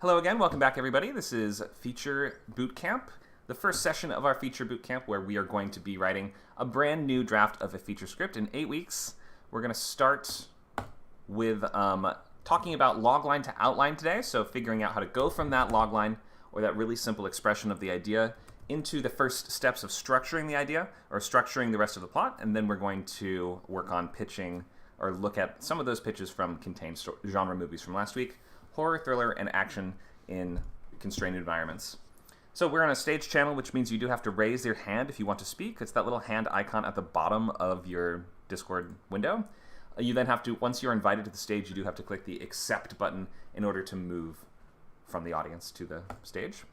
Hello again, welcome back everybody. This is Feature Bootcamp, the first session of our Feature Bootcamp where we are going to be writing a brand new draft of a feature script in 8 weeks. We're going to start with talking about logline to outline today, so figuring out how to go from that logline, or that really simple expression of the idea, into the first steps of structuring the idea, or structuring the rest of the plot, and then we're going to work on pitching, or look at some of those pitches from contained genre movies from last week. Horror, thriller, and action in constrained environments. So we're on a stage channel, which means you do have to raise your hand if you want to speak. It's that little hand icon at the bottom of your Discord window. You then have to, once you're invited to the stage, you do have to click the accept button in order to move from the audience to the stage.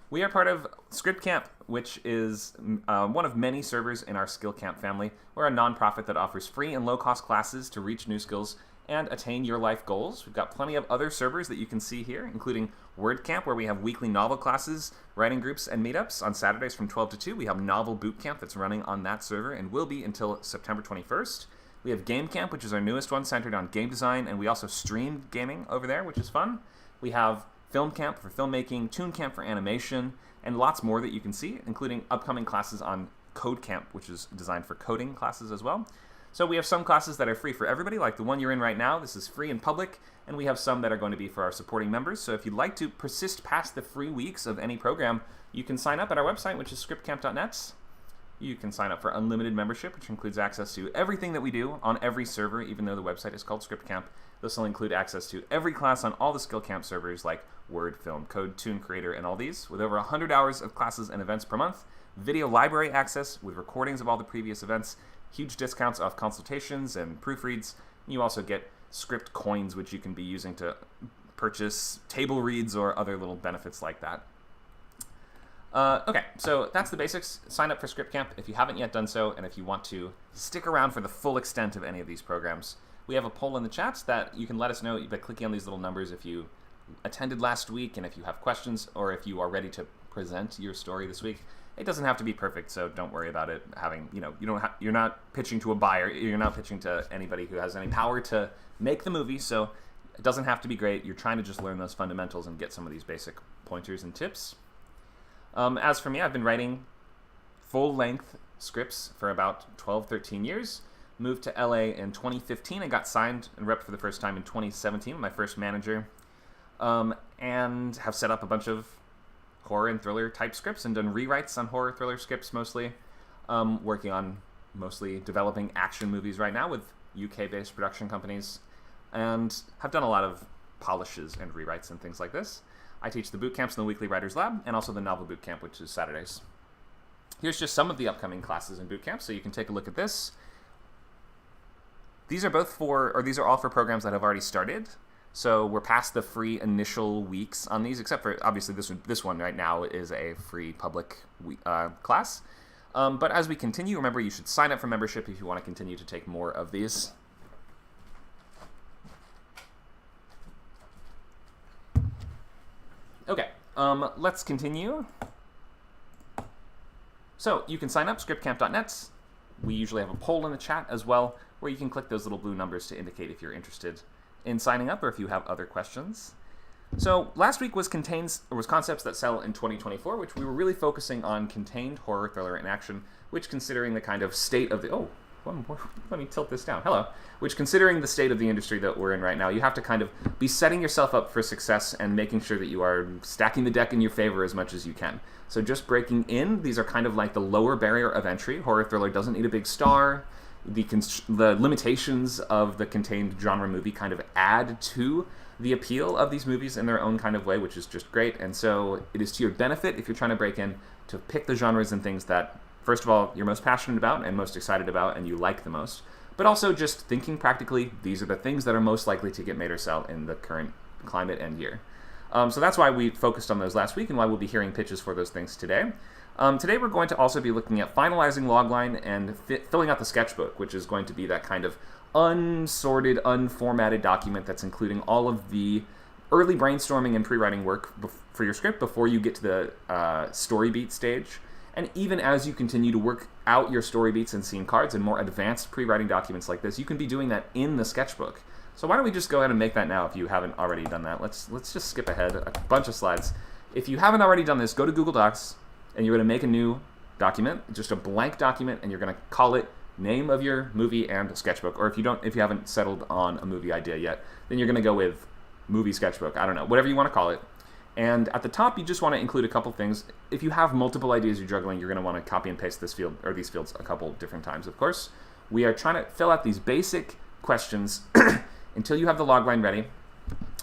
We are part of Script Camp, which is one of many servers in our Skill Camp family. We're a nonprofit that offers free and low-cost classes to reach new skills and attain your life goals. We've got plenty of other servers that you can see here, including WordCamp, where we have weekly novel classes, writing groups, and meetups. On Saturdays from 12 to 2, we have Novel Bootcamp that's running on that server and will be until September 21st. We have Game Camp, which is our newest one, centered on game design, and we also stream gaming over there, which is fun. We have Film Camp for filmmaking, Toon Camp for animation, and lots more that you can see, including upcoming classes on Code Camp, which is designed for coding classes as well. So we have some classes that are free for everybody, like the one you're in right now. This is free and public, and we have some that are going to be for our supporting members. So if you'd like to persist past the free weeks of any program, you can sign up at our website, which is scriptcamp.net. You can sign up for unlimited membership, which includes access to everything that we do on every server, even though the website is called Script Camp. This will include access to every class on all the Skill Camp servers like Word, Film, Code, Toon Creator, and all these, with over 100 hours of classes and events per month, video library access with recordings of all the previous events, huge discounts off consultations and proofreads. You also get script coins, which you can be using to purchase table reads or other little benefits like that. Okay, so that's the basics. Sign up for Script Camp if you haven't yet done so, and if you want to stick around for the full extent of any of these programs. We have a poll in the chat that you can let us know by clicking on these little numbers if you attended last week and if you have questions or if you are ready to present your story this week. It doesn't have to be perfect, so don't worry about it having, you're not pitching to a buyer, you're not pitching to anybody who has any power to make the movie, so it doesn't have to be great. You're trying to just learn those fundamentals and get some of these basic pointers and tips. As for me, I've been writing full-length scripts for about 12, 13 years. Moved to LA in 2015 and got signed and repped for the first time in 2017, my first manager, and have set up a bunch of horror and thriller type scripts and done rewrites on horror thriller scripts mostly. Working on mostly developing action movies right now with UK-based production companies, and have done a lot of polishes and rewrites and things like this. I teach the boot camps in the Weekly Writers Lab and also the Novel Bootcamp, which is Saturdays. Here's just some of the upcoming classes in boot camp, so you can take a look at this. These are all for programs that have already started. So we're past the free initial weeks on these, except for obviously this one right now is a free public class. But as we continue, remember you should sign up for membership if you want to continue to take more of these. Okay, let's continue. So you can sign up, scriptcamp.net. We usually have a poll in the chat as well, where you can click those little blue numbers to indicate if you're interested in signing up or if you have other questions. So last week was concepts that sell in 2024, which we were really focusing on contained horror, thriller, and action, which considering the kind of state of the, let me tilt this down, hello, which considering the state of the industry that we're in right now, you have to kind of be setting yourself up for success and making sure that you are stacking the deck in your favor as much as you can. So just breaking in, these are kind of like the lower barrier of entry. Horror thriller doesn't need a big star. The limitations of the contained genre movie kind of add to the appeal of these movies in their own kind of way, which is just great. And so it is to your benefit if you're trying to break in to pick the genres and things that, first of all, you're most passionate about and most excited about and you like the most. But also just thinking practically, these are the things that are most likely to get made or sell in the current climate and year. So that's why we focused on those last week and why we'll be hearing pitches for those things today. Today we're going to also be looking at finalizing Logline and filling out the sketchbook, which is going to be that kind of unsorted, unformatted document that's including all of the early brainstorming and pre-writing work for your script before you get to the story beat stage. And even as you continue to work out your story beats and scene cards and more advanced pre-writing documents like this, you can be doing that in the sketchbook. So why don't we just go ahead and make that now if you haven't already done that. Let's just skip ahead a bunch of slides. If you haven't already done this, go to Google Docs, and you're going to make a new document, just a blank document, and you're going to call it name of your movie and sketchbook. Or if you haven't settled on a movie idea yet, then you're going to go with movie sketchbook. I don't know, whatever you want to call it. And at the top, you just want to include a couple things. If you have multiple ideas you're juggling, you're going to want to copy and paste this field or these fields a couple different times. Of course, we are trying to fill out these basic questions until you have the logline ready.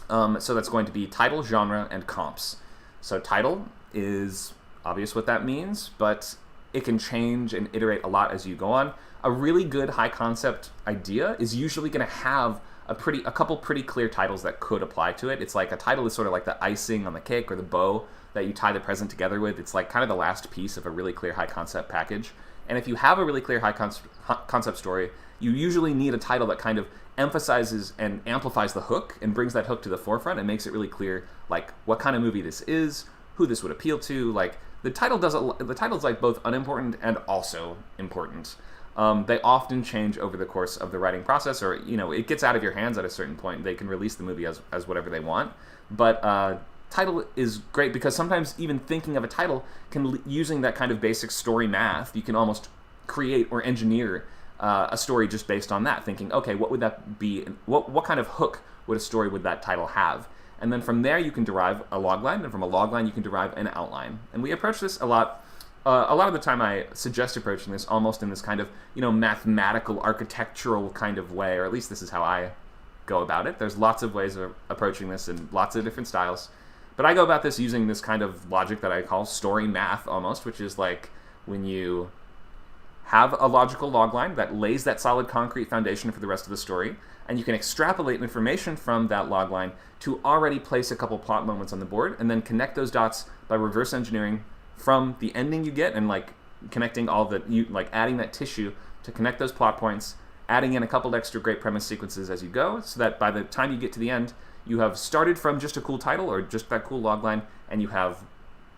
So that's going to be title, genre, and comps. So title is obvious what that means, but it can change and iterate a lot as you go on. A really good high concept idea is usually going to have a couple pretty clear titles that could apply to it. It's like a title is sort of like the icing on the cake or the bow that you tie the present together with. It's like kind of the last piece of a really clear high concept package. And if you have a really clear high concept story, you usually need a title that kind of emphasizes and amplifies the hook and brings that hook to the forefront and makes it really clear like what kind of movie this is, who this would appeal to. Like the title's like both unimportant and also important. They often change over the course of the writing process, or it gets out of your hands at a certain point. They can release the movie as whatever they want, but title is great because sometimes even thinking of a title using that kind of basic story math, you can almost create or engineer a story just based on that. Thinking, okay, what would that be? What kind of hook would a story would that title have? And then from there you can derive a logline, and from a logline you can derive an outline. And we approach this a lot. A lot of the time I suggest approaching this almost in this kind of, mathematical, architectural kind of way, or at least this is how I go about it. There's lots of ways of approaching this in lots of different styles. But I go about this using this kind of logic that I call story math almost, which is like when you have a logical logline that lays that solid concrete foundation for the rest of the story, and you can extrapolate information from that logline to already place a couple plot moments on the board, and then connect those dots by reverse engineering from the ending you get and like connecting adding that tissue to connect those plot points, adding in a couple extra great premise sequences as you go, so that by the time you get to the end, you have started from just a cool title or just that cool logline, and you have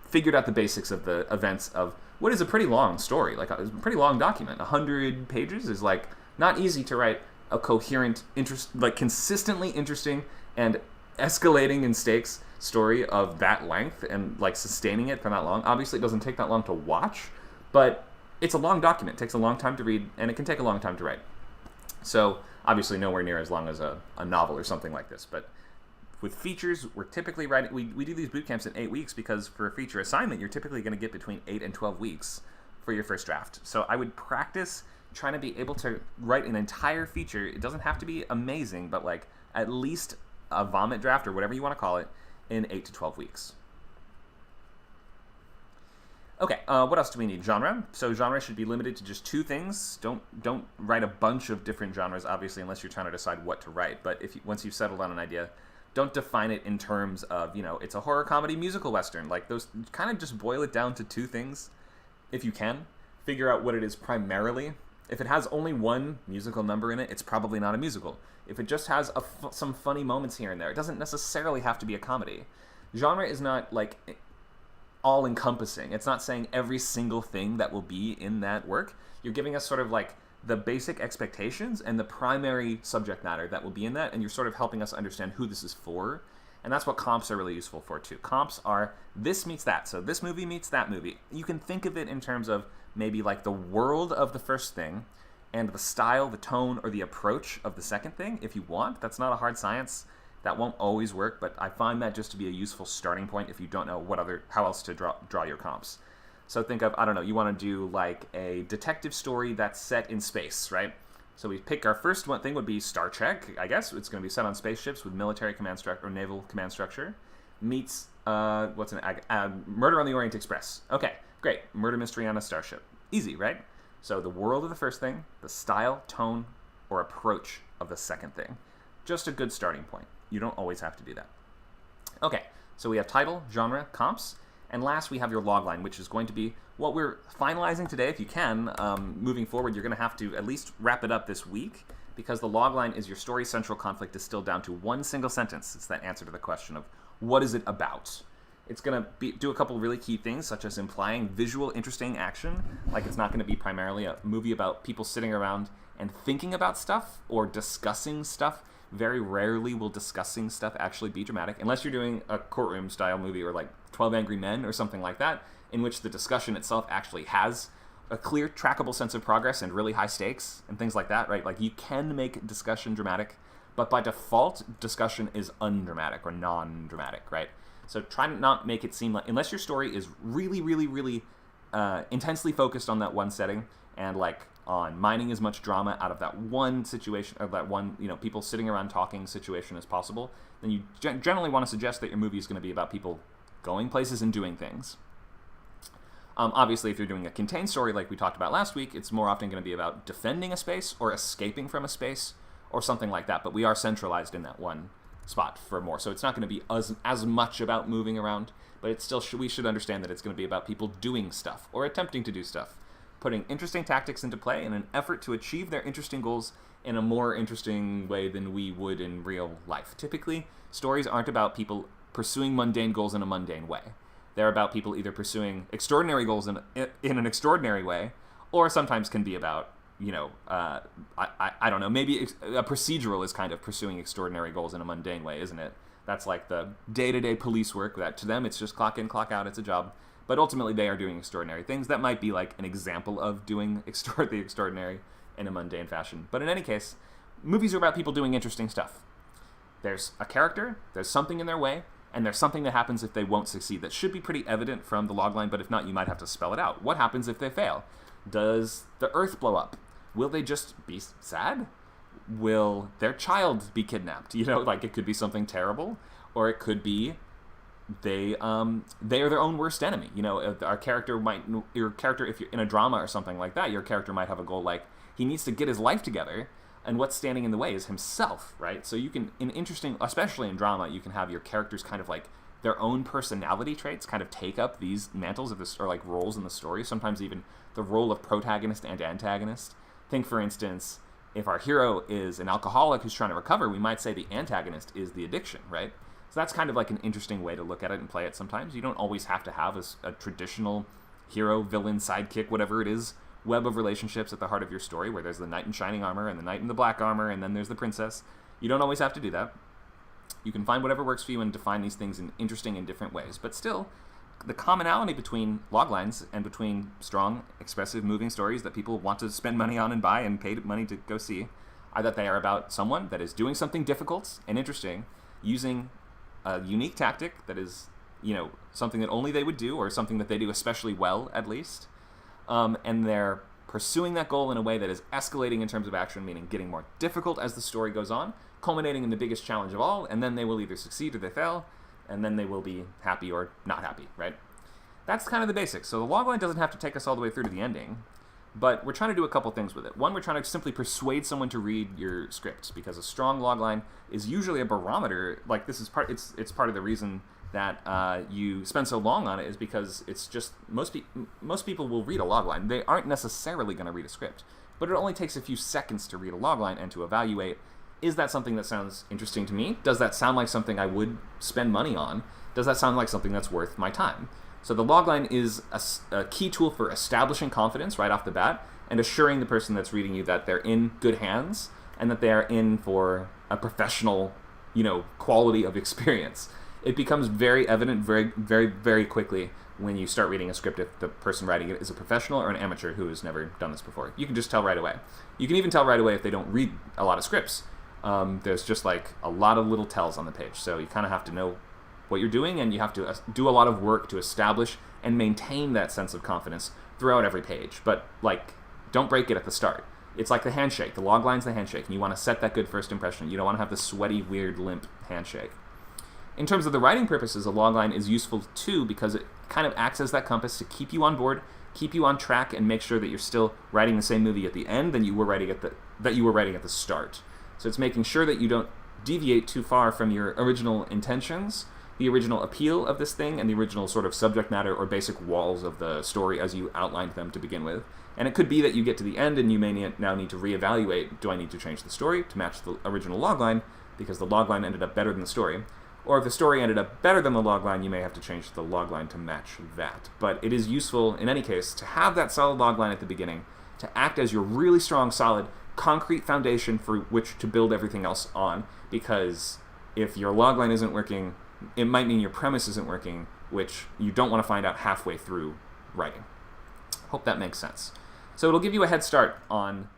figured out the basics of the events of what is a pretty long story, like a pretty long document. 100 pages is like not easy to write a coherent, consistently interesting and escalating in stakes story of that length and like sustaining it for that long. Obviously, it doesn't take that long to watch, but it's a long document. It takes a long time to read, and it can take a long time to write. So obviously nowhere near as long as a novel or something like this. But with features, we're typically writing, we do these boot camps in 8 weeks because for a feature assignment, you're typically going to get between 8 and 12 weeks for your first draft. So I would practice trying to be able to write an entire feature. It doesn't have to be amazing, but like at least a vomit draft or whatever you want to call it in 8 to 12 weeks. Okay, what else do we need? Genre. So genre should be limited to just 2 things. Don't write a bunch of different genres, obviously, unless you're trying to decide what to write. But once you've settled on an idea, don't define it in terms of, it's a horror comedy musical western. Like those, kind of just boil it down to 2 things if you can. Figure out what it is primarily. If it has only one musical number in it, it's probably not a musical. If it just has some funny moments here and there, it doesn't necessarily have to be a comedy. Genre is not like all-encompassing. It's not saying every single thing that will be in that work. You're giving us sort of like the basic expectations and the primary subject matter that will be in that, and you're sort of helping us understand who this is for. And that's what comps are really useful for too. Comps are this meets that. So this movie meets that movie. You can think of it in terms of maybe like the world of the first thing and the style, the tone, or the approach of the second thing if you want. That's not a hard science. That won't always work, but I find that just to be a useful starting point if you don't know how else to draw your comps. So think of, I don't know, you want to do like a detective story that's set in space, right? So we pick our first one thing would be Star Trek, I guess. It's going to be set on spaceships with military command structure or naval command structure. Meets, Murder on the Orient Express. Okay, great. Murder mystery on a starship. Easy, right? So the world of the first thing, the style, tone, or approach of the second thing. Just a good starting point. You don't always have to do that. Okay, so we have title, genre, comps, and last we have your logline, which is going to be what we're finalizing today. If you can, moving forward, you're going to have to at least wrap it up this week, because the logline is your story central conflict distilled down to one single sentence. It's that answer to the question of what is it about? It's going to do a couple really key things, such as implying visual, interesting action. Like it's not going to be primarily a movie about people sitting around and thinking about stuff or discussing stuff. Very rarely will discussing stuff actually be dramatic, unless you're doing a courtroom style movie or like 12 Angry Men or something like that, in which the discussion itself actually has a clear, trackable sense of progress and really high stakes and things like that, right? Like, you can make discussion dramatic, but by default, discussion is undramatic or non-dramatic, right? So try to not make it seem like, unless your story is really, really, really intensely focused on that one setting and like on mining as much drama out of that one situation, or that one, people sitting around talking situation as possible, then you generally want to suggest that your movie is going to be about people going places and doing things. Obviously, if you're doing a contained story like we talked about last week, it's more often going to be about defending a space or escaping from a space or something like that. But we are centralized in that one spot for more. So it's not going to be as much about moving around, but it's still we should understand that it's going to be about people doing stuff or attempting to do stuff, putting interesting tactics into play in an effort to achieve their interesting goals in a more interesting way than we would in real life. Typically, stories aren't about people pursuing mundane goals in a mundane way. They're about people either pursuing extraordinary goals in an extraordinary way, or sometimes can be about, I don't know, maybe a procedural is kind of pursuing extraordinary goals in a mundane way, isn't it? That's like the day-to-day police work, that to them it's just clock in, clock out, it's a job. But ultimately they are doing extraordinary things. That might be like an example of doing the extraordinary in a mundane fashion. But in any case, movies are about people doing interesting stuff. There's a character, there's something in their way, and there's something that happens if they won't succeed. That should be pretty evident from the logline, but if not, you might have to spell it out. What happens if they fail? Does the Earth blow up? Will they just be sad? Will their child be kidnapped? Like, it could be something terrible, or it could be they are their own worst enemy. Your character, if you're in a drama or something like that, your character might have a goal like he needs to get his life together, and what's standing in the way is himself, right? So you can, especially in drama, you can have your characters kind of like their own personality traits kind of take up these mantles of this, or like roles in the story, sometimes even the role of protagonist and antagonist. Think, for instance, if our hero is an alcoholic who's trying to recover, we might say the antagonist is the addiction, right? So that's kind of like an interesting way to look at it and play it sometimes. You don't always have to have a traditional hero, villain, sidekick, whatever it is, web of relationships at the heart of your story, where there's the knight in shining armor and the knight in the black armor, and then there's the princess. You don't always have to do that. You can find whatever works for you and define these things in interesting and different ways. But still, the commonality between loglines and between strong, expressive, moving stories that people want to spend money on and buy and pay money to go see are that they are about someone that is doing something difficult and interesting, using a unique tactic that is, something that only they would do, or something that they do especially well, at least. And they're pursuing that goal in a way that is escalating in terms of action, meaning getting more difficult as the story goes on, culminating in the biggest challenge of all, and then they will either succeed or they fail, and then they will be happy or not happy, right? That's kind of the basics. So the logline doesn't have to take us all the way through to the ending, but we're trying to do a couple things with it. One, we're trying to simply persuade someone to read your script, because a strong logline is usually a barometer. Like, this is it's part of the reason that you spend so long on it, is because it's just most people will read a logline. They aren't necessarily going to read a script, but it only takes a few seconds to read a logline and to evaluate, is that something that sounds interesting to me? Does that sound like something I would spend money on? Does that sound like something that's worth my time? So the logline is a key tool for establishing confidence right off the bat and assuring the person that's reading you that they're in good hands and that they are in for a professional, quality of experience. It becomes very evident very, very, very quickly when you start reading a script if the person writing it is a professional or an amateur who has never done this before. You can just tell right away. You can even tell right away if they don't read a lot of scripts. There's just like a lot of little tells on the page. So you kind of have to know what you're doing, and you have to do a lot of work to establish and maintain that sense of confidence throughout every page. But like, don't break it at the start. It's like the handshake. The logline's the handshake, and you want to set that good first impression. You don't want to have the sweaty, weird, limp handshake. In terms of the writing purposes, a logline is useful too, because it kind of acts as that compass to keep you on board, keep you on track, and make sure that you're still writing the same movie at the end than you were writing at the start. So it's making sure that you don't deviate too far from your original intentions, the original appeal of this thing, and the original sort of subject matter or basic walls of the story as you outlined them to begin with. And it could be that you get to the end and you may now need to reevaluate, do I need to change the story to match the original logline because the logline ended up better than the story? Or if the story ended up better than the logline, you may have to change the logline to match that. But it is useful, in any case, to have that solid logline at the beginning, to act as your really strong, solid concrete foundation for which to build everything else on, because if your logline isn't working, it might mean your premise isn't working, which you don't want to find out halfway through writing. Hope that makes sense. So it'll give you a head start on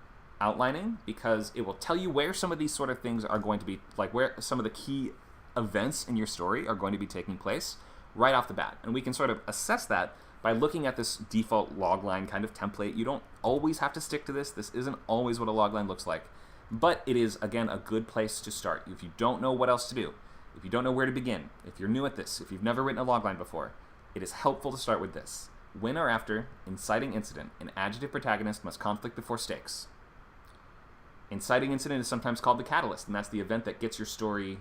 outlining, because it will tell you where some of these sort of things are going to be, like where some of the key events in your story are going to be taking place right off the bat. And we can sort of assess that by looking at this default logline kind of template. You don't always have to stick to this. This isn't always what a logline looks like. But it is, again, a good place to start. If you don't know what else to do, if you don't know where to begin, if you're new at this, if you've never written a logline before, it is helpful to start with this. When or after inciting incident, an adjective protagonist must conflict before stakes. Inciting incident is sometimes called the catalyst, and that's the event that gets your story,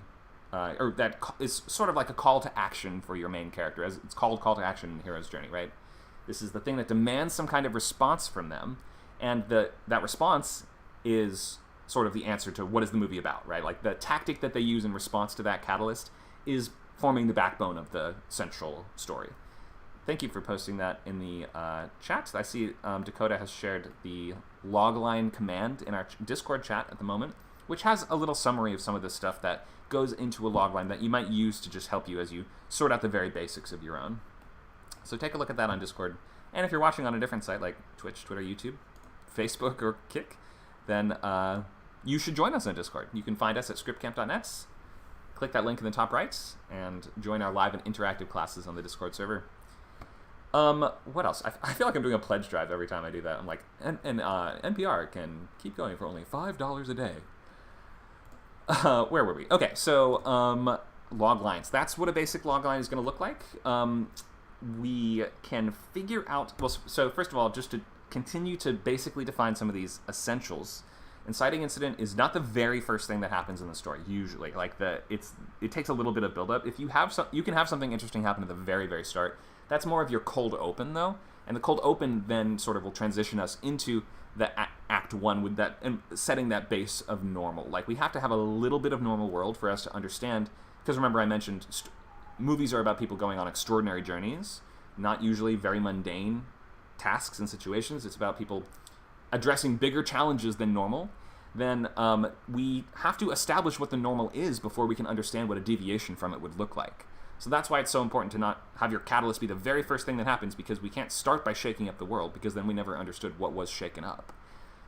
or that is sort of like a call to action for your main character, as it's called call to action in Hero's Journey, right? This is the thing that demands some kind of response from them, and that response is sort of the answer to what is the movie about, right? Like the tactic that they use in response to that catalyst is forming the backbone of the central story. Thank you for posting that in the chat. I see Dakota has shared the logline command in our Discord chat at the moment, which has a little summary of some of the stuff that goes into a logline that you might use to just help you as you sort out the very basics of your own. So take a look at that on Discord. And if you're watching on a different site like Twitch, Twitter, YouTube, Facebook, or Kick, then you should join us on Discord. You can find us at scriptcamp.net. Click that link in the top right and join our live and interactive classes on the Discord server. What else? I feel like I'm doing a pledge drive every time I do that. I'm like, and NPR can keep going for only $5 a day. Where were we? Okay, so log lines. That's what a basic log line is going to look like. We can figure out, well, so first of all, just to continue to basically define some of these essentials. Inciting incident is not the very first thing that happens in the story, usually. Like it takes a little bit of build-up. If you have you can have something interesting happen at the very, very start. That's more of your cold open, though, and the cold open then sort of will transition us into the Act 1 with that, and setting that base of normal. Like, we have to have a little bit of normal world for us to understand, because remember I mentioned movies are about people going on extraordinary journeys, not usually very mundane tasks and situations. It's about people addressing bigger challenges than normal. Then we have to establish what the normal is before we can understand what a deviation from it would look like. So that's why it's so important to not have your catalyst be the very first thing that happens, because we can't start by shaking up the world, because then we never understood what was shaken up.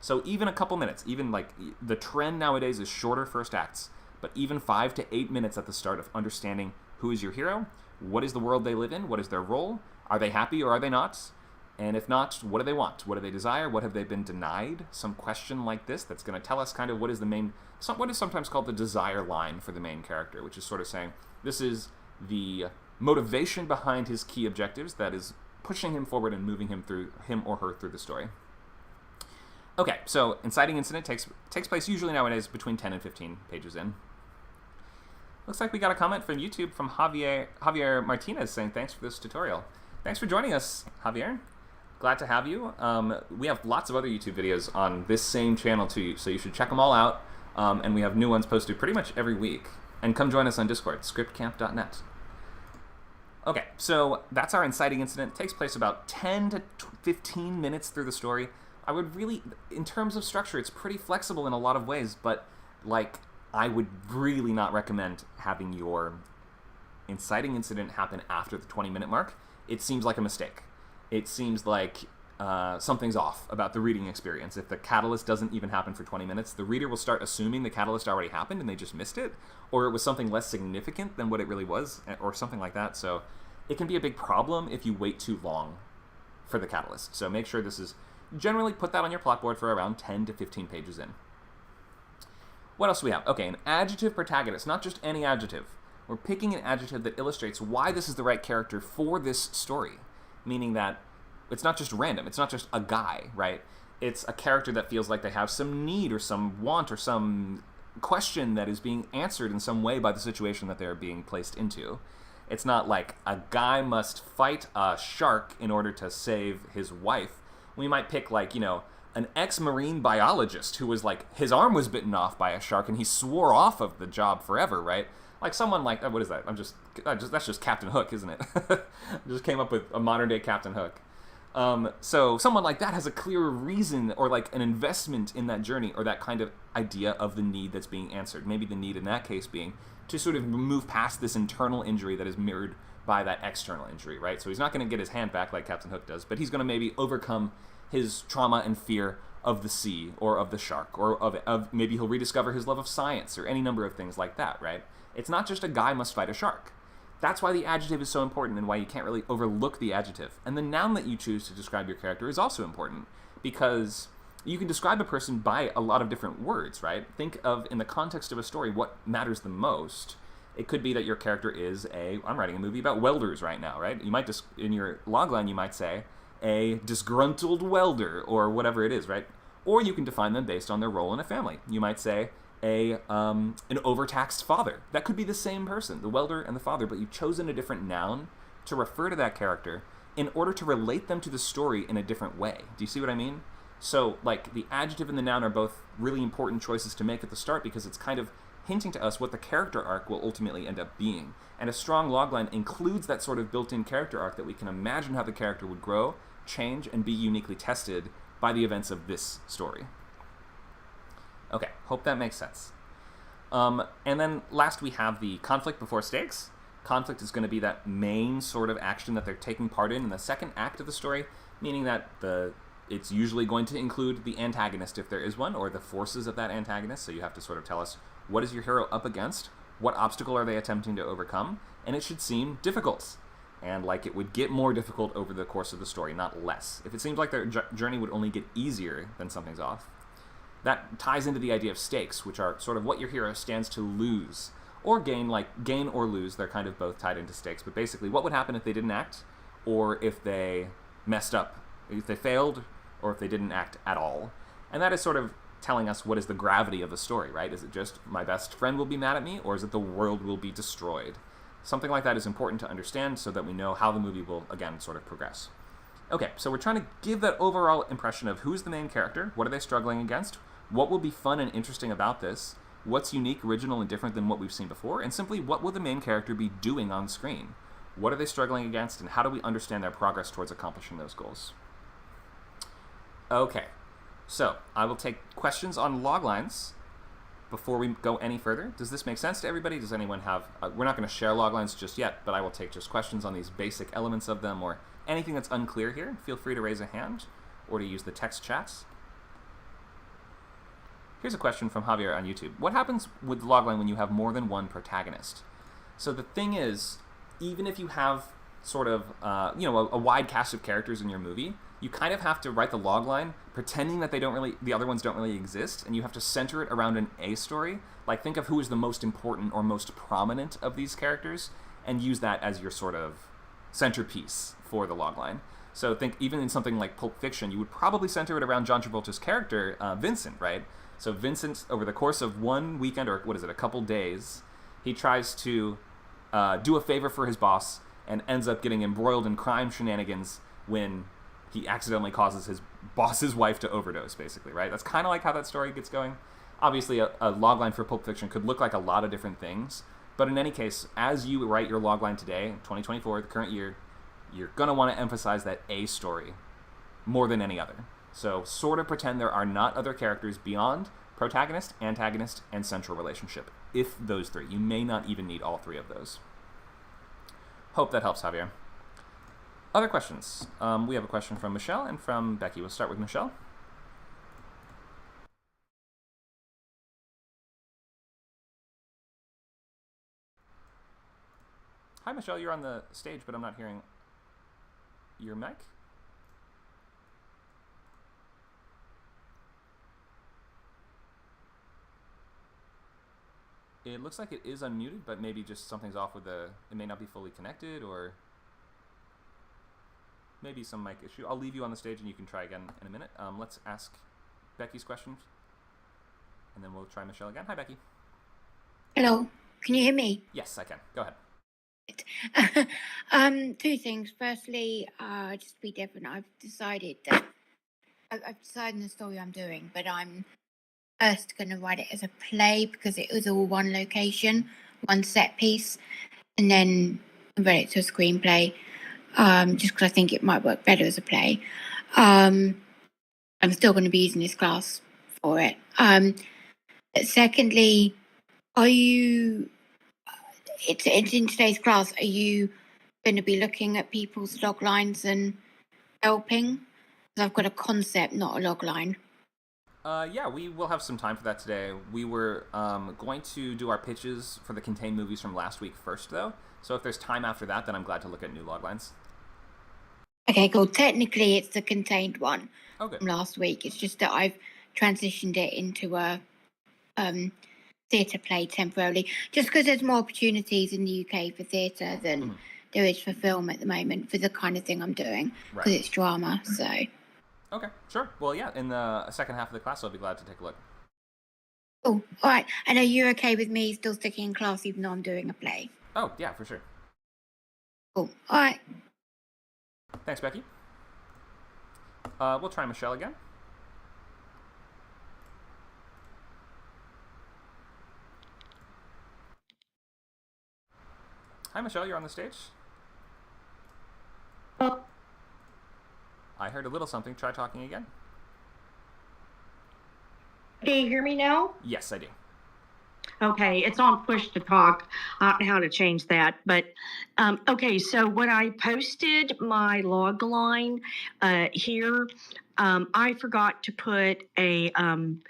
So even a couple minutes, even like the trend nowadays is shorter first acts, but even 5 to 8 minutes at the start of understanding who is your hero, what is the world they live in, what is their role, are they happy or are they not, and if not, what do they want, what do they desire, what have they been denied, some question like this that's going to tell us kind of what is the main, what is sometimes called the desire line for the main character, which is sort of saying this is the motivation behind his key objectives that is pushing him forward and moving him or her through the story. Okay, so inciting incident takes place usually nowadays between 10 and 15 pages in. Looks like we got a comment from YouTube from Javier Martinez saying thanks for this tutorial. Thanks for joining us, Javier. Glad to have you. We have lots of other YouTube videos on this same channel too, so you should check them all out. And we have new ones posted pretty much every week. And come join us on Discord, scriptcamp.net. Okay, so that's our inciting incident. It takes place about 10 to 15 minutes through the story. I would really, in terms of structure, it's pretty flexible in a lot of ways, but like, I would really not recommend having your inciting incident happen after the 20-minute mark. It seems like a mistake. It seems like something's off about the reading experience. If the catalyst doesn't even happen for 20 minutes, the reader will start assuming the catalyst already happened and they just missed it, or it was something less significant than what it really was, or something like that. So it can be a big problem if you wait too long for the catalyst. So make sure this is, generally put that on your plot board for around 10 to 15 pages in. What else do we have? Okay, an adjective protagonist, not just any adjective. We're picking an adjective that illustrates why this is the right character for this story, meaning that it's not just random. It's not just a guy, right? It's a character that feels like they have some need or some want or some question that is being answered in some way by the situation that they're being placed into. It's not like a guy must fight a shark in order to save his wife. We might pick, like, you know, an ex-marine biologist who was like, his arm was bitten off by a shark and he swore off of the job forever, right? Like someone like, what is that? That's just Captain Hook, isn't it? I just came up with a modern day Captain Hook. So someone like that has a clearer reason or like an investment in that journey or that kind of idea of the need that's being answered. Maybe the need in that case being to sort of move past this internal injury that is mirrored by that external injury, right? So he's not going to get his hand back like Captain Hook does, but he's going to maybe overcome his trauma and fear of the sea or of the shark or of maybe he'll rediscover his love of science or any number of things like that, right? It's not just a guy must fight a shark. That's why the adjective is so important and why you can't really overlook the adjective. And the noun that you choose to describe your character is also important because you can describe a person by a lot of different words, right? Think of, in the context of a story, what matters the most. It could be that your character is I'm writing a movie about welders right now, right? You might in your logline, you might say a disgruntled welder or whatever it is, right? Or you can define them based on their role in a family. You might say an overtaxed father. That could be the same person, the welder and the father, but you've chosen a different noun to refer to that character in order to relate them to the story in a different way. Do you see what I mean? So, like, the adjective and the noun are both really important choices to make at the start because it's kind of hinting to us what the character arc will ultimately end up being. And a strong logline includes that sort of built-in character arc that we can imagine how the character would grow, change, and be uniquely tested by the events of this story. Okay, hope that makes sense. And then last we have the conflict before stakes. Conflict is going to be that main sort of action that they're taking part in the second act of the story, meaning that it's usually going to include the antagonist if there is one, or the forces of that antagonist. So you have to sort of tell us, what is your hero up against? What obstacle are they attempting to overcome? And it should seem difficult. And like it would get more difficult over the course of the story, not less. If it seems like their journey would only get easier, then something's off. That ties into the idea of stakes, which are sort of what your hero stands to lose or gain, like gain or lose. They're kind of both tied into stakes. But basically, what would happen if they didn't act or if they messed up, if they failed or if they didn't act at all. And that is sort of telling us what is the gravity of the story, right? Is it just my best friend will be mad at me or is it the world will be destroyed? Something like that is important to understand so that we know how the movie will, again, sort of progress. Okay, so we're trying to give that overall impression of who's the main character, what are they struggling against, what will be fun and interesting about this, what's unique, original, and different than what we've seen before, and simply what will the main character be doing on screen? What are they struggling against, and how do we understand their progress towards accomplishing those goals? Okay, so I will take questions on loglines before we go any further. Does this make sense to everybody? Does anyone have... we're not going to share loglines just yet, but I will take just questions on these basic elements of them or anything that's unclear here. Feel free to raise a hand or to use the text chats. Here's a question from Javier on YouTube. What happens with logline when you have more than one protagonist? So the thing is, even if you have sort of a wide cast of characters in your movie, you kind of have to write the logline pretending that the other ones don't really exist, and you have to center it around an A story. Like, think of who is the most important or most prominent of these characters, and use that as your sort of centerpiece for the logline. So think even in something like Pulp Fiction, you would probably center it around John Travolta's character, Vincent, right? So Vincent, over the course of one weekend, or a couple days, he tries to do a favor for his boss and ends up getting embroiled in crime shenanigans when he accidentally causes his boss's wife to overdose, basically, right? That's kind of like how that story gets going. Obviously, a logline for Pulp Fiction could look like a lot of different things, but in any case, as you write your logline today, 2024, the current year, you're going to want to emphasize that A story more than any other. So sort of pretend there are not other characters beyond protagonist, antagonist, and central relationship. If those three. You may not even need all three of those. Hope that helps, Javier. Other questions? We have a question from Michelle and from Becky. We'll start with Michelle. Hi, Michelle. You're on the stage, but I'm not hearing your mic. It looks like it is unmuted, but maybe just something's off with it may not be fully connected, or maybe some mic issue. I'll leave you on the stage and you can try again in a minute. Let's ask Becky's question, and then we'll try Michelle again. Hi, Becky. Hello. Can you hear me? Yes, I can. Go ahead. Two things. Firstly, just to be different, I've decided in the story I'm doing, but I'm first going to write it as a play because it was all one location, one set piece, and then convert it to a screenplay. just because I think it might work better as a play. I'm still going to be using this class for it. Secondly, are you? It's in today's class. Are you going to be looking at people's log lines and helping? Because I've got a concept, not a log line. Yeah, we will have some time for that today. We were going to do our pitches for the contained movies from last week first, though. So if there's time after that, then I'm glad to look at new loglines. Okay, cool. Technically, it's the contained one Okay. from last week. It's just that I've transitioned it into a theatre play temporarily, just because there's more opportunities in the UK for theatre than there is for film at the moment for the kind of thing I'm doing, because it's drama. So. Okay, sure. Well, yeah, in the second half of the class, I'll be glad to take a look. Oh, all right. And are you okay with me still sticking in class even though I'm doing a play? Oh, yeah, for sure. Cool. All right. Thanks, Becky. We'll try Michelle again. Hi, Michelle, you're on the stage. I heard a little something. Try talking again. Can you hear me now? Yes, I do. Okay, it's on push to talk. I don't know how to change that, but okay. So when I posted my log line here, I forgot to put an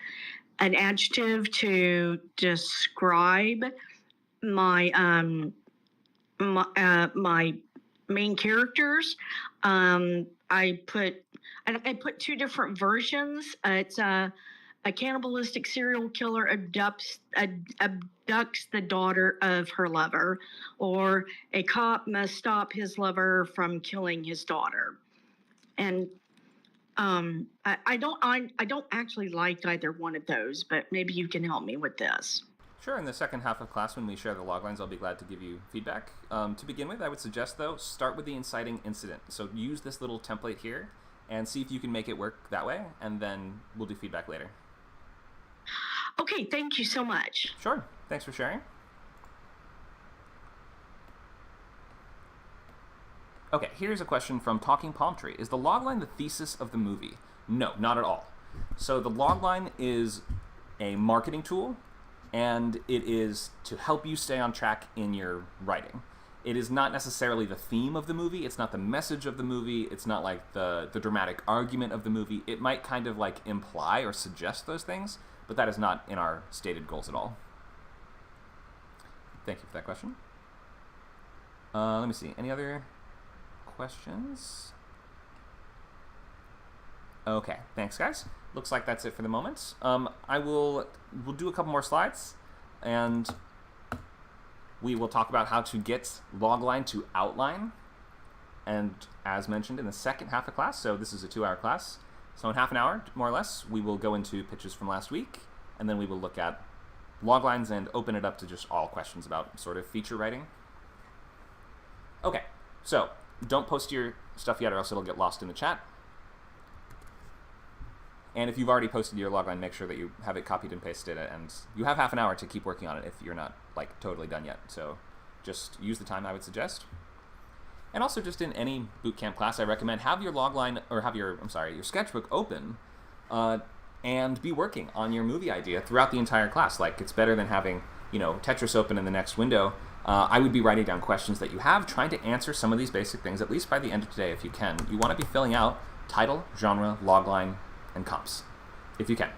adjective to describe my my main characters. I put two different versions. It's a cannibalistic serial killer abducts the daughter of her lover, or a cop must stop his lover from killing his daughter. And I don't actually like either one of those, but maybe you can help me with this. Sure, in the second half of class when we share the loglines, I'll be glad to give you feedback. To begin with, I would suggest, though, start with the inciting incident. So use this little template here and see if you can make it work that way, and then we'll do feedback later. Okay, thank you so much. Sure, thanks for sharing. Okay, here's a question from Talking Palm Tree. Is the logline the thesis of the movie? No, not at all. So the logline is a marketing tool, and it is to help you stay on track in your writing. It is not necessarily the theme of the movie. It's not the message of the movie. It's not like the dramatic argument of the movie. It might kind of like imply or suggest those things, but that is not in our stated goals at all. Thank you for that question. Let me see. Any other questions? Okay, thanks, guys. Looks like that's it for the moment. We'll do a couple more slides, and we will talk about how to get logline to outline. And as mentioned in the second half of class, so this is a 2-hour class. So in half an hour, more or less, we will go into pitches from last week, and then we will look at loglines and open it up to just all questions about sort of feature writing. Okay, so don't post your stuff yet or else it'll get lost in the chat. And if you've already posted your logline, make sure that you have it copied and pasted, and you have half an hour to keep working on it if you're not like totally done yet. So just use the time I would suggest. And also just in any bootcamp class, I recommend have your logline or have your sketchbook open and be working on your movie idea throughout the entire class. Like, it's better than having, Tetris open in the next window. I would be writing down questions that you have, trying to answer some of these basic things, at least by the end of today if you can. You want to be filling out title, genre, logline, and comps, if you can.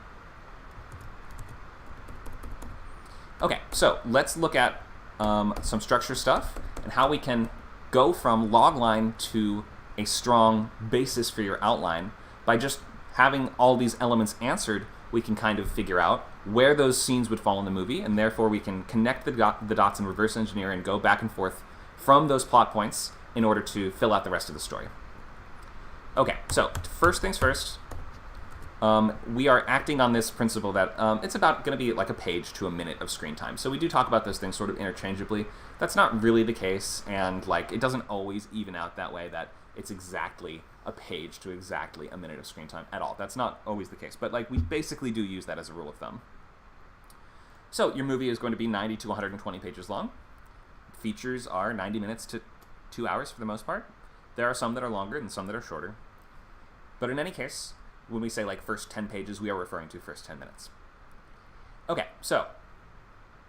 Okay, so let's look at some structure stuff and how we can go from logline to a strong basis for your outline. By just having all these elements answered, we can kind of figure out where those scenes would fall in the movie, and therefore we can connect the dots and reverse engineer and go back and forth from those plot points in order to fill out the rest of the story. Okay, so first things first, we are acting on this principle that it's about going to be like a page to a minute of screen time. So we do talk about those things sort of interchangeably. That's not really the case, and like it doesn't always even out that way that it's exactly a page to exactly a minute of screen time at all. That's not always the case, but like we basically do use that as a rule of thumb. So your movie is going to be 90 to 120 pages long. Features are 90 minutes to 2 hours for the most part. There are some that are longer and some that are shorter. But in any case, when we say like first 10 pages, we are referring to first 10 minutes. Okay, so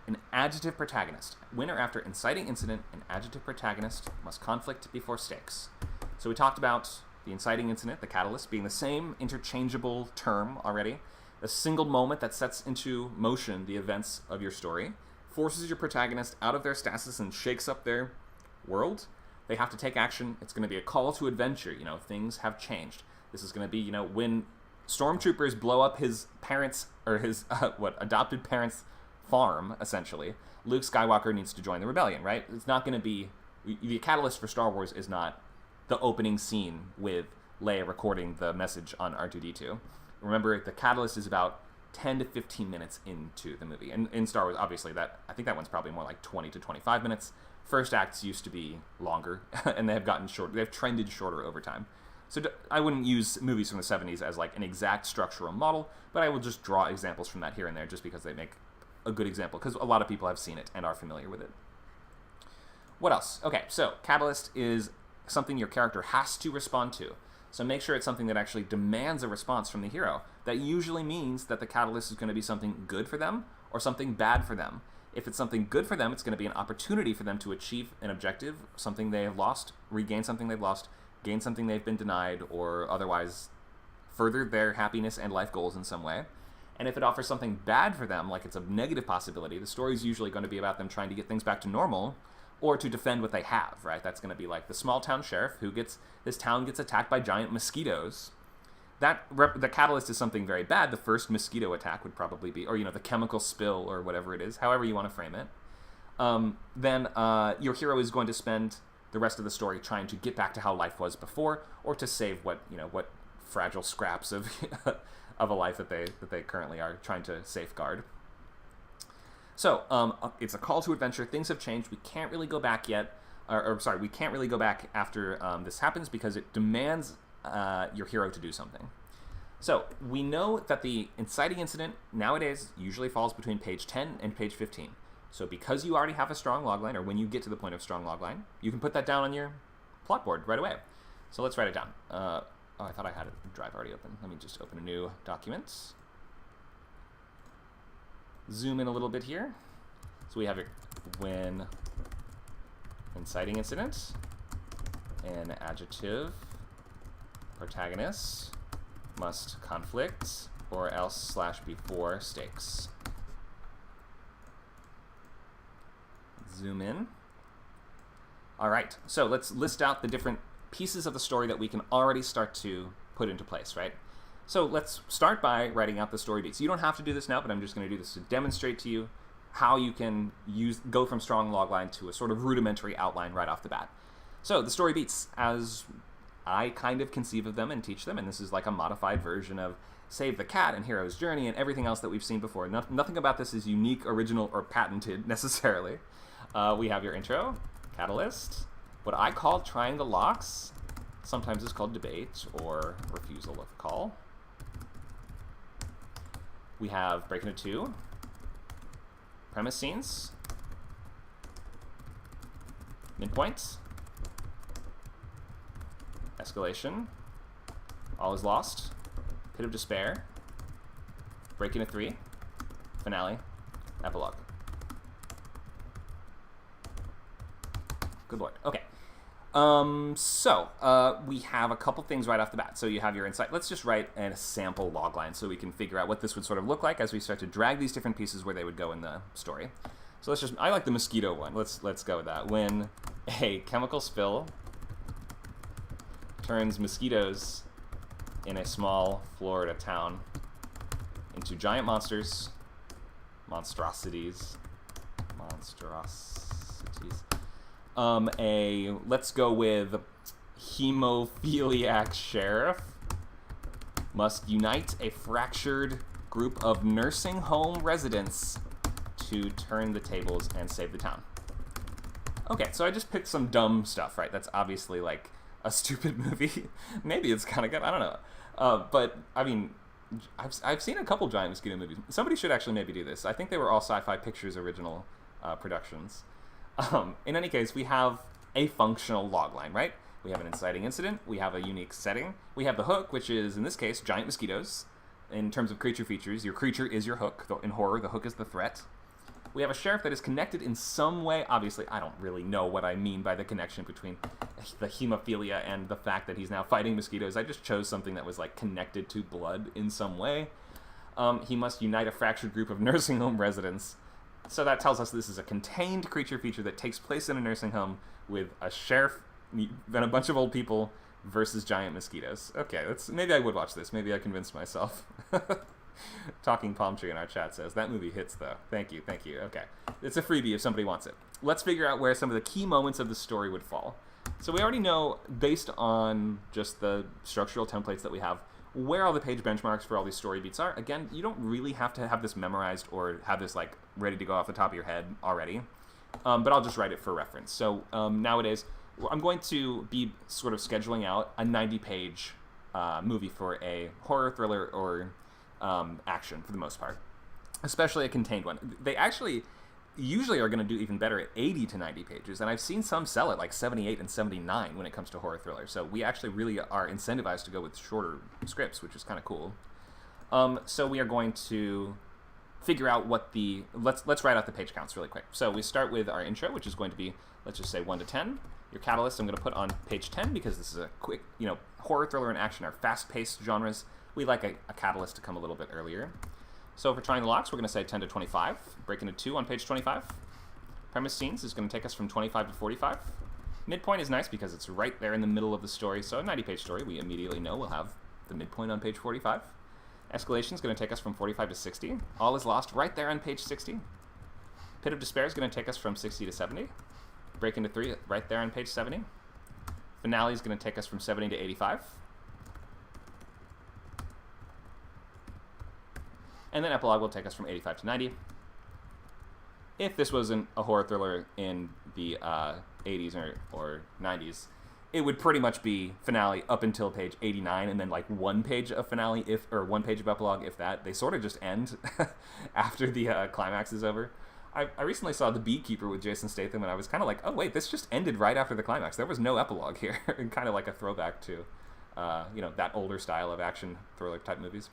an adjective protagonist. When or after inciting incident, an adjective protagonist must conflict before stakes. So we talked about the inciting incident, the catalyst, being the same interchangeable term already. A single moment that sets into motion the events of your story, forces your protagonist out of their stasis and shakes up their world. They have to take action. It's going to be a call to adventure. Things have changed. This is going to be, when stormtroopers blow up his parents, or his, adopted parents' farm, essentially, Luke Skywalker needs to join the rebellion, right? It's not going to be, the catalyst for Star Wars is not the opening scene with Leia recording the message on R2-D2. Remember, the catalyst is about 10 to 15 minutes into the movie. And in Star Wars, obviously, I think that one's probably more like 20 to 25 minutes. First acts used to be longer, and they have gotten shorter. They've trended shorter over time. So I wouldn't use movies from the 70s as like an exact structural model, but I will just draw examples from that here and there just because they make a good example, because a lot of people have seen it and are familiar with it. What else? Okay, so catalyst is something your character has to respond to. So make sure it's something that actually demands a response from the hero. That usually means that the catalyst is going to be something good for them or something bad for them. If it's something good for them, it's going to be an opportunity for them to achieve an objective, something they have lost, regain something they've lost, gain something they've been denied, or otherwise further their happiness and life goals in some way. And if it offers something bad for them, like it's a negative possibility, the story is usually going to be about them trying to get things back to normal or to defend what they have, right? That's going to be like the small town sheriff his town gets attacked by giant mosquitoes. The catalyst is something very bad. The first mosquito attack would probably be, or the chemical spill or whatever it is, however you want to frame it. Then your hero is going to spend the rest of the story trying to get back to how life was before, or to save what fragile scraps of of a life that they currently are trying to safeguard. So it's a call to adventure. Things have changed. We can't really go back yet. We can't really go back after this happens because it demands your hero to do something. So we know that the inciting incident nowadays usually falls between page 10 and page 15. So because you already have a strong logline, or when you get to the point of strong logline, you can put that down on your plot board right away. So let's write it down. I thought I had a drive already open. Let me just open a new document. Zoom in a little bit here. So we have when inciting incident, an adjective protagonist must conflict or else / before stakes. Zoom in. All right, so let's list out the different pieces of the story that we can already start to put into place, right? So let's start by writing out the story beats. You don't have to do this now, but I'm just going to do this to demonstrate to you how you can go from strong logline to a sort of rudimentary outline right off the bat. So the story beats, as I kind of conceive of them and teach them, and this is like a modified version of Save the Cat and Hero's Journey and everything else that we've seen before. Nothing about this is unique, original, or patented necessarily. We have your intro, catalyst, what I call trying the locks. Sometimes it's called debate or refusal of call. We have break into 2, premise scenes, midpoint, escalation, all is lost, pit of despair, break into 3, finale, epilogue. Good lord. Okay. We have a couple things right off the bat. So you have your insight. Let's just write a sample logline so we can figure out what this would sort of look like as we start to drag these different pieces where they would go in the story. So I like the mosquito one. Let's go with that. When a chemical spill turns mosquitoes in a small Florida town into giant monstrosities. Let's go with hemophiliac sheriff must unite a fractured group of nursing home residents to turn the tables and save the town. Okay, so I just picked some dumb stuff, right? That's obviously like a stupid movie. Maybe it's kind of good. I don't know. But I mean, I've seen a couple giant mosquito movies. Somebody should actually maybe do this. I think they were all Sci-Fi Pictures original productions. In any case, we have a functional logline, right? We have an inciting incident. We have a unique setting. We have the hook, which is, in this case, giant mosquitoes. In terms of creature features, your creature is your hook. In horror, the hook is the threat. We have a sheriff that is connected in some way. Obviously, I don't really know what I mean by the connection between the hemophilia and the fact that he's now fighting mosquitoes. I just chose something that was like connected to blood in some way. He must unite a fractured group of nursing home residents. So that tells us this is a contained creature feature that takes place in a nursing home with a sheriff and a bunch of old people versus giant mosquitoes. Okay, maybe I would watch this. Maybe I convinced myself. Talking Palm Tree in our chat says, that movie hits, though. Thank you. Okay. It's a freebie if somebody wants it. Let's figure out where some of the key moments of the story would fall. So we already know, based on just the structural templates that we have, where all the page benchmarks for all these story beats are. Again, you don't really have to have this memorized or have this like ready to go off the top of your head already. But I'll just write it for reference. So nowadays, I'm going to be sort of scheduling out a 90-page movie for a horror, thriller, or action for the most part, especially a contained one. They actually usually are going to do even better at 80 to 90 pages, and I've seen some sell at like 78 and 79 when it comes to horror thriller. So we actually really are incentivized to go with shorter scripts, which is kind of cool. So we are going to figure out what the let's write out the page counts really quick. So we start with our intro, which is going to be, let's just say 1 to 10. Your catalyst I'm going to put on page 10 because this is a quick, horror, thriller, and action are fast-paced genres. We like a catalyst to come a little bit earlier. So for trying the locks, we're going to say 10 to 25. Break into 2 on page 25. Premise scenes is going to take us from 25 to 45. Midpoint is nice because it's right there in the middle of the story. So a 90-page story, we immediately know we'll have the midpoint on page 45. Escalation is going to take us from 45 to 60. All is lost right there on page 60. Pit of Despair is going to take us from 60 to 70. Break into 3 right there on page 70. Finale is going to take us from 70 to 85. And then epilogue will take us from 85 to 90. If this wasn't a horror thriller in the 80s or 90s, it would pretty much be finale up until page 89, and then like 1 page of finale, or 1 page of epilogue, if that. They sort of just end after the climax is over. I recently saw The Beekeeper with Jason Statham, and I was kind of like, oh wait, this just ended right after the climax. There was no epilogue here, and kind of like a throwback to, that older style of action thriller type movies.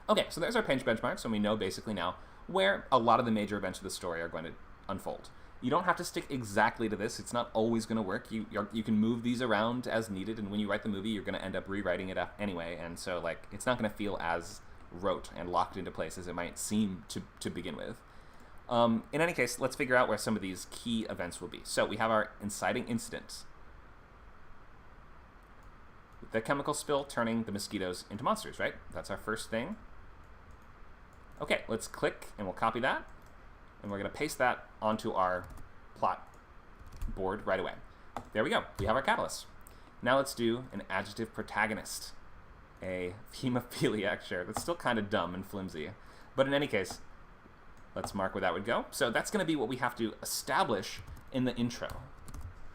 Okay, so there's our page benchmarks, and we know basically now where a lot of the major events of the story are going to unfold. You don't have to stick exactly to this. It's not always going to work. You can move these around as needed, and when you write the movie, you're going to end up rewriting it anyway, and so like it's not going to feel as rote and locked into place as it might seem to begin with. In any case, let's figure out where some of these key events will be. So we have our inciting incident. The chemical spill turning the mosquitoes into monsters, right? That's our first thing. Okay, let's click, and we'll copy that. And we're going to paste that onto our plot board right away. There we go. We have our catalyst. Now let's do an adjective protagonist. A hemophiliac sheriff. It's still kind of dumb and flimsy. But in any case, let's mark where that would go. So that's going to be what we have to establish in the intro.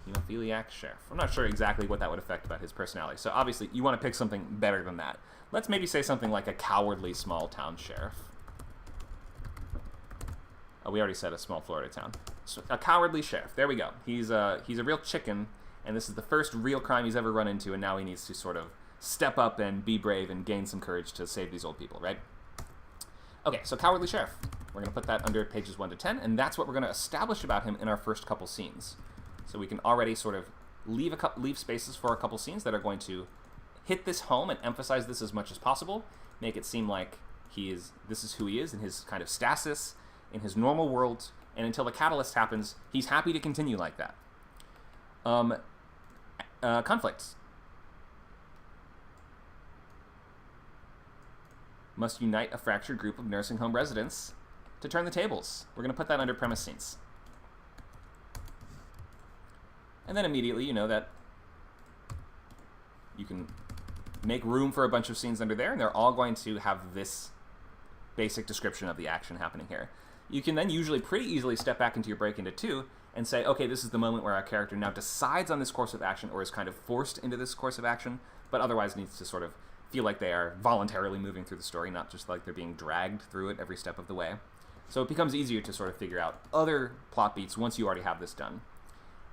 Hemophiliac sheriff. I'm not sure exactly what that would affect about his personality. So obviously, you want to pick something better than that. Let's maybe say something like a cowardly small town sheriff. Oh, we already said a small Florida town. So a cowardly sheriff. There we go. He's a real chicken, and this is the first real crime he's ever run into, and now he needs to sort of step up and be brave and gain some courage to save these old people, right? Okay, so cowardly sheriff. We're going to put that under pages 1 to 10, and that's what we're going to establish about him in our first couple scenes. So we can already sort of leave spaces for a couple scenes that are going to hit this home and emphasize this as much as possible, make it seem like this is who he is in his kind of stasis, in his normal world, and until the catalyst happens, he's happy to continue like that. Conflicts. Must unite a fractured group of nursing home residents to turn the tables. We're going to put that under premise scenes. And then immediately you know that you can make room for a bunch of scenes under there, and they're all going to have this basic description of the action happening here. You can then usually pretty easily step back into your break into 2 and say, okay, this is the moment where our character now decides on this course of action or is kind of forced into this course of action, but otherwise needs to sort of feel like they are voluntarily moving through the story, not just like they're being dragged through it every step of the way. So it becomes easier to sort of figure out other plot beats once you already have this done.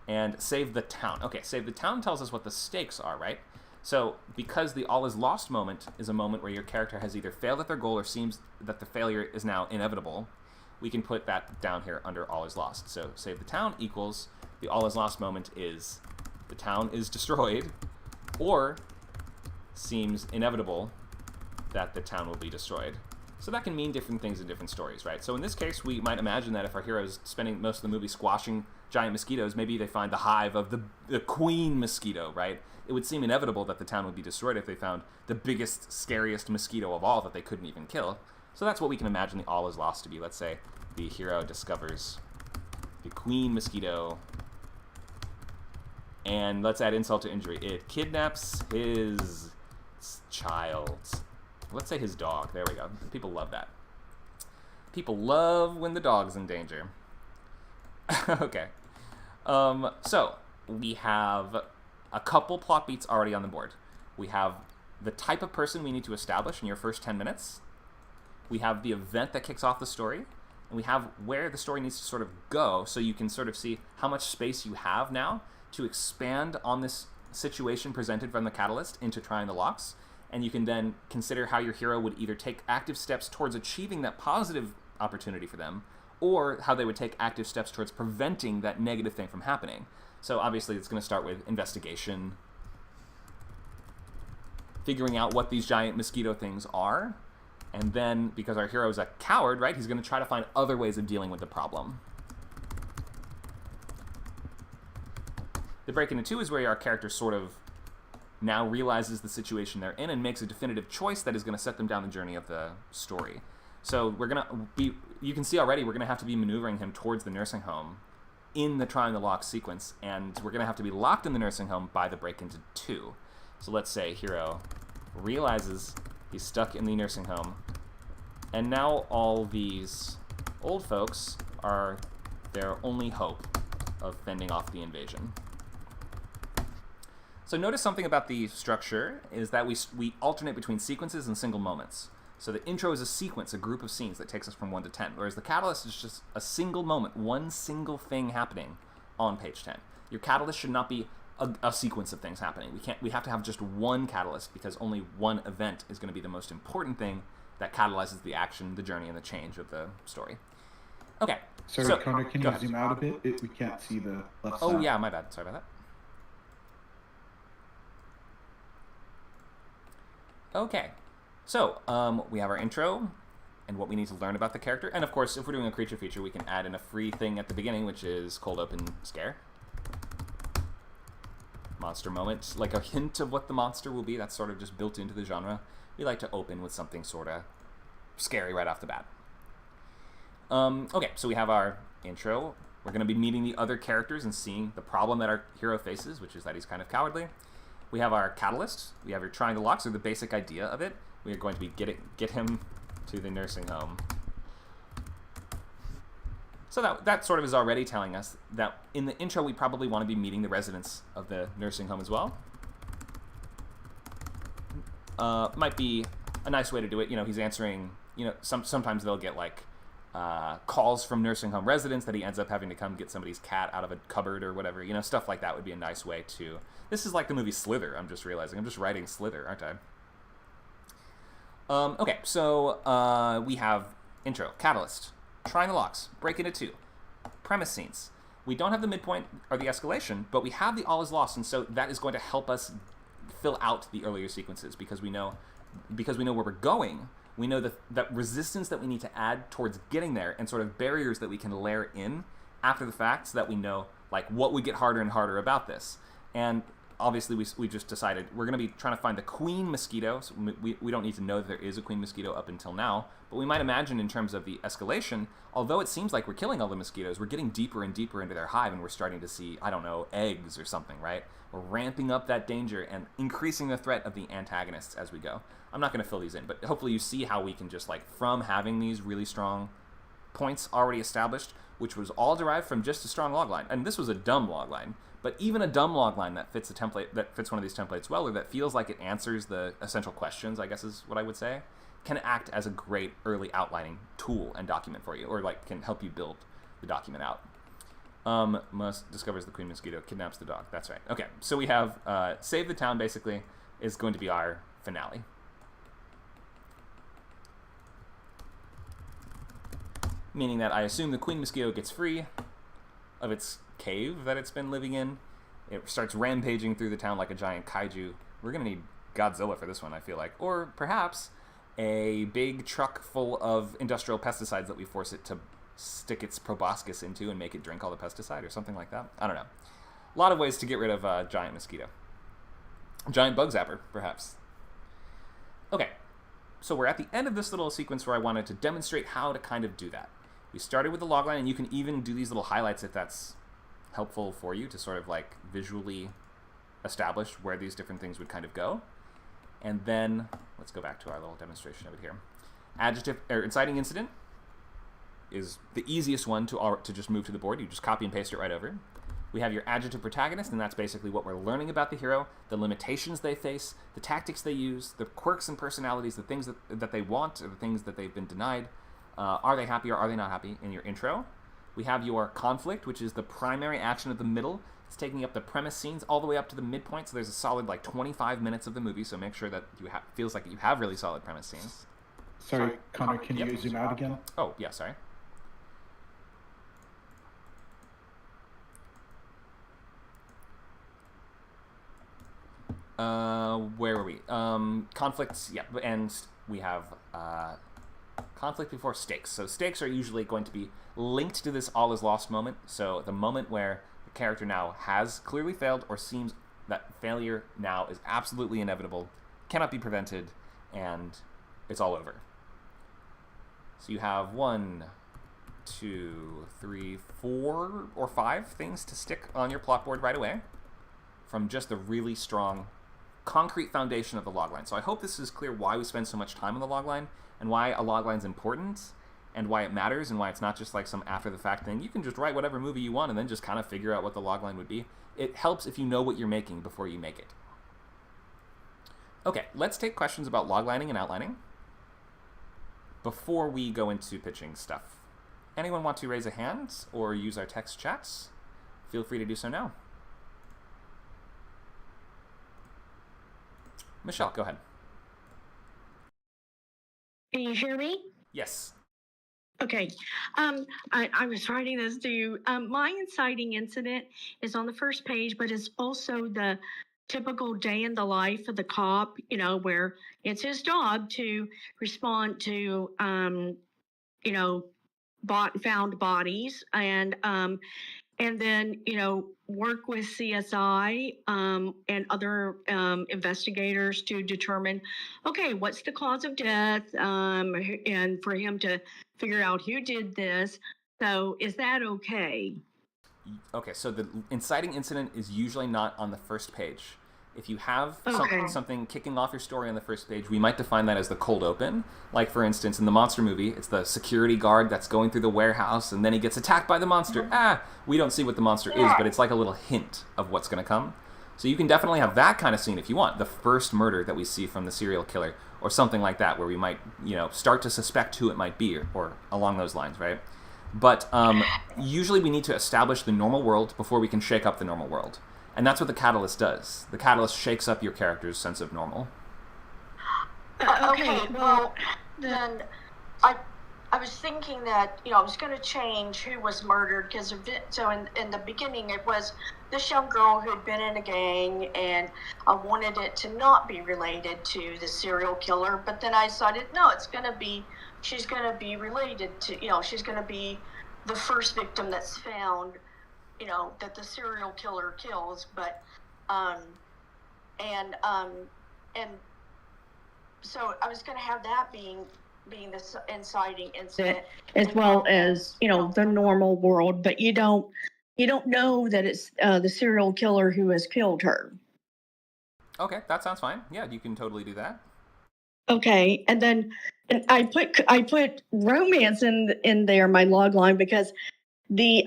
and save the town. Okay, save the town tells us what the stakes are, right? So because the all is lost moment is a moment where your character has either failed at their goal or seems that the failure is now inevitable, we can put that down here under all is lost. So save the town equals the all is lost moment is the town is destroyed or seems inevitable that the town will be destroyed. So that can mean different things in different stories, right? So in this case, we might imagine that if our hero is spending most of the movie squashing giant mosquitoes, maybe they find the hive of the queen mosquito, right? It would seem inevitable that the town would be destroyed if they found the biggest, scariest mosquito of all that they couldn't even kill. So that's what we can imagine the all is lost to be. Let's say the hero discovers the queen mosquito, and let's add insult to injury. It kidnaps his child. Let's say his dog. There we go. People love that. People love when the dog's in danger. Okay. So we have a couple plot beats already on the board. We have the type of person we need to establish in your first 10 minutes. We have the event that kicks off the story. And we have where the story needs to sort of go, so you can sort of see how much space you have now to expand on this situation presented from the catalyst into trying the locks. And you can then consider how your hero would either take active steps towards achieving that positive opportunity for them, or how they would take active steps towards preventing that negative thing from happening. So obviously it's going to start with investigation, figuring out what these giant mosquito things are, and then, because our hero is a coward, right, he's going to try to find other ways of dealing with the problem. The break into two is where our character sort of now realizes the situation they're in and makes a definitive choice that is going to set them down the journey of the story. So we're going to be, you can see already, we're going to have to be maneuvering him towards the nursing home in the trying the lock sequence, and we're going to have to be locked in the nursing home by the break into two. So let's say hero realizes he's stuck in the nursing home, and now all these old folks are their only hope of fending off the invasion. So notice something about the structure is that we alternate between sequences and single moments. So the intro is a sequence, a group of scenes that takes us from 1 to 10, whereas the catalyst is just a single moment, one single thing happening on page 10. Your catalyst should not be a sequence of things happening. We have to have just one catalyst, because only one event is going to be the most important thing that catalyzes the action, the journey, and the change of the story. Okay. Sorry, so, Connor, can you zoom out a bit? We can't see the left side. Oh, yeah, my bad. Sorry about that. Okay, so we have our intro and what we need to learn about the character. And of course, if we're doing a creature feature, we can add in a free thing at the beginning, which is cold open scare. Monster moment, like a hint of what the monster will be. That's sort of just built into the genre. We like to open with something sort of scary right off the bat. Okay, so we have our intro. We're going to be meeting the other characters and seeing the problem that our hero faces, which is that he's kind of cowardly. We have our catalyst. We have your trying the locks, or the basic idea of it. We are going to be get him to the nursing home. So that sort of is already telling us that in the intro we probably want to be meeting the residents of the nursing home as well. Might be a nice way to do it. You know, he's answering, you know, sometimes they'll get like calls from nursing home residents that he ends up having to come get somebody's cat out of a cupboard or whatever. You know, stuff like that would be a nice way to... This is like the movie Slither, I'm just realizing. I'm just writing Slither, aren't I? Okay, so we have intro, catalyst, trying the locks, break into two, premise scenes. We don't have the midpoint or the escalation, but we have the all is lost, and so that is going to help us fill out the earlier sequences because we know where we're going. We know that resistance that we need to add towards getting there and sort of barriers that we can layer in after the fact so that we know like what would get harder and harder about this. And obviously we just decided we're going to be trying to find the queen mosquito. So we don't need to know that there is a queen mosquito up until now, but we might imagine in terms of the escalation, although it seems like we're killing all the mosquitoes, we're getting deeper and deeper into their hive and we're starting to see, I don't know, eggs or something, right? We're ramping up that danger and increasing the threat of the antagonists as we go. I'm not going to fill these in, but hopefully you see how we can just like from having these really strong points already established, which was all derived from just a strong logline. And this was a dumb logline, but even a dumb logline that fits a template, that fits one of these templates well, or that feels like it answers the essential questions, I guess is what I would say, can act as a great early outlining tool and document for you, or like can help you build the document out. Discovers the queen mosquito, kidnaps the dog. That's right. Okay, so we have Save the Town, basically, is going to be our finale. Meaning that I assume the queen mosquito gets free of its cave that it's been living in. It starts rampaging through the town like a giant kaiju. We're going to need Godzilla for this one, I feel like. Or perhaps a big truck full of industrial pesticides that we force it to stick its proboscis into and make it drink all the pesticide or something like that. I don't know. A lot of ways to get rid of a giant mosquito. Giant bug zapper, perhaps. Okay, so we're at the end of this little sequence where I wanted to demonstrate how to kind of do that. We started with the logline, and you can even do these little highlights if that's helpful for you to sort of like visually establish where these different things would kind of go. And then, let's go back to our little demonstration of it here. Adjective, or inciting incident is the easiest one to just move to the board. You just copy and paste it right over. We have your adjective protagonist, and that's basically what we're learning about the hero, the limitations they face, the tactics they use, the quirks and personalities, the things that they want, or the things that they've been denied. Are they happy or are they not happy in your intro? We have your conflict, which is the primary action of the middle. It's taking up the premise scenes all the way up to the midpoint, so there's a solid like 25 minutes of the movie, so make sure that you feels like you have really solid premise scenes. Sorry, Connor, can you zoom out again? Oh, yeah, sorry. Where were we? Conflicts, yeah, and we have conflict before stakes. So stakes are usually going to be linked to this all is lost moment. So the moment where the character now has clearly failed or seems that failure now is absolutely inevitable, cannot be prevented, and it's all over. So you have 1, 2, 3, 4, or 5 things to stick on your plot board right away from just the really strong concrete foundation of the logline. So I hope this is clear why we spend so much time on the logline and why a logline is important and why it matters and why it's not just like some after the fact thing. You can just write whatever movie you want and then just kind of figure out what the logline would be. It helps if you know what you're making before you make it. Okay, let's take questions about loglining and outlining before we go into pitching stuff. Anyone want to raise a hand or use our text chats? Feel free to do so now. Michelle, go ahead. Can you hear me? Yes. Okay. I was writing this to you. My inciting incident is on the first page, but it's also the typical day in the life of the cop, you know, where it's his job to respond to, you know, found bodies and then, you know, work with CSI and other investigators to determine, okay, what's the cause of death, and for him to figure out who did this. So is that okay? Okay, so the inciting incident is usually not on the first page. If you have something kicking off your story on the first page, we might define that as the cold open. Like, for instance, in the monster movie, it's the security guard that's going through the warehouse, and then he gets attacked by the monster. We don't see what the monster is, but it's like a little hint of what's going to come. So you can definitely have that kind of scene if you want. The first murder that we see from the serial killer, or something like that, where we might, you know, start to suspect who it might be, or along those lines, right? But usually we need to establish the normal world before we can shake up the normal world. And that's what the catalyst does. The catalyst shakes up your character's sense of normal. Okay, well, then I was thinking that, you know, I was going to change who was murdered because so in the beginning it was this young girl who had been in a gang, and I wanted it to not be related to the serial killer, but then I decided, no, she's going to be related to, you know, she's going to be the first victim that's found, you know, that the serial killer kills, but and so I was going to have that being the inciting incident, as well as, you know, the normal world, but you don't know that it's the serial killer who has killed her. Okay, that sounds fine. Yeah, you can totally do that. Okay, and then I put romance in there, my log line, because the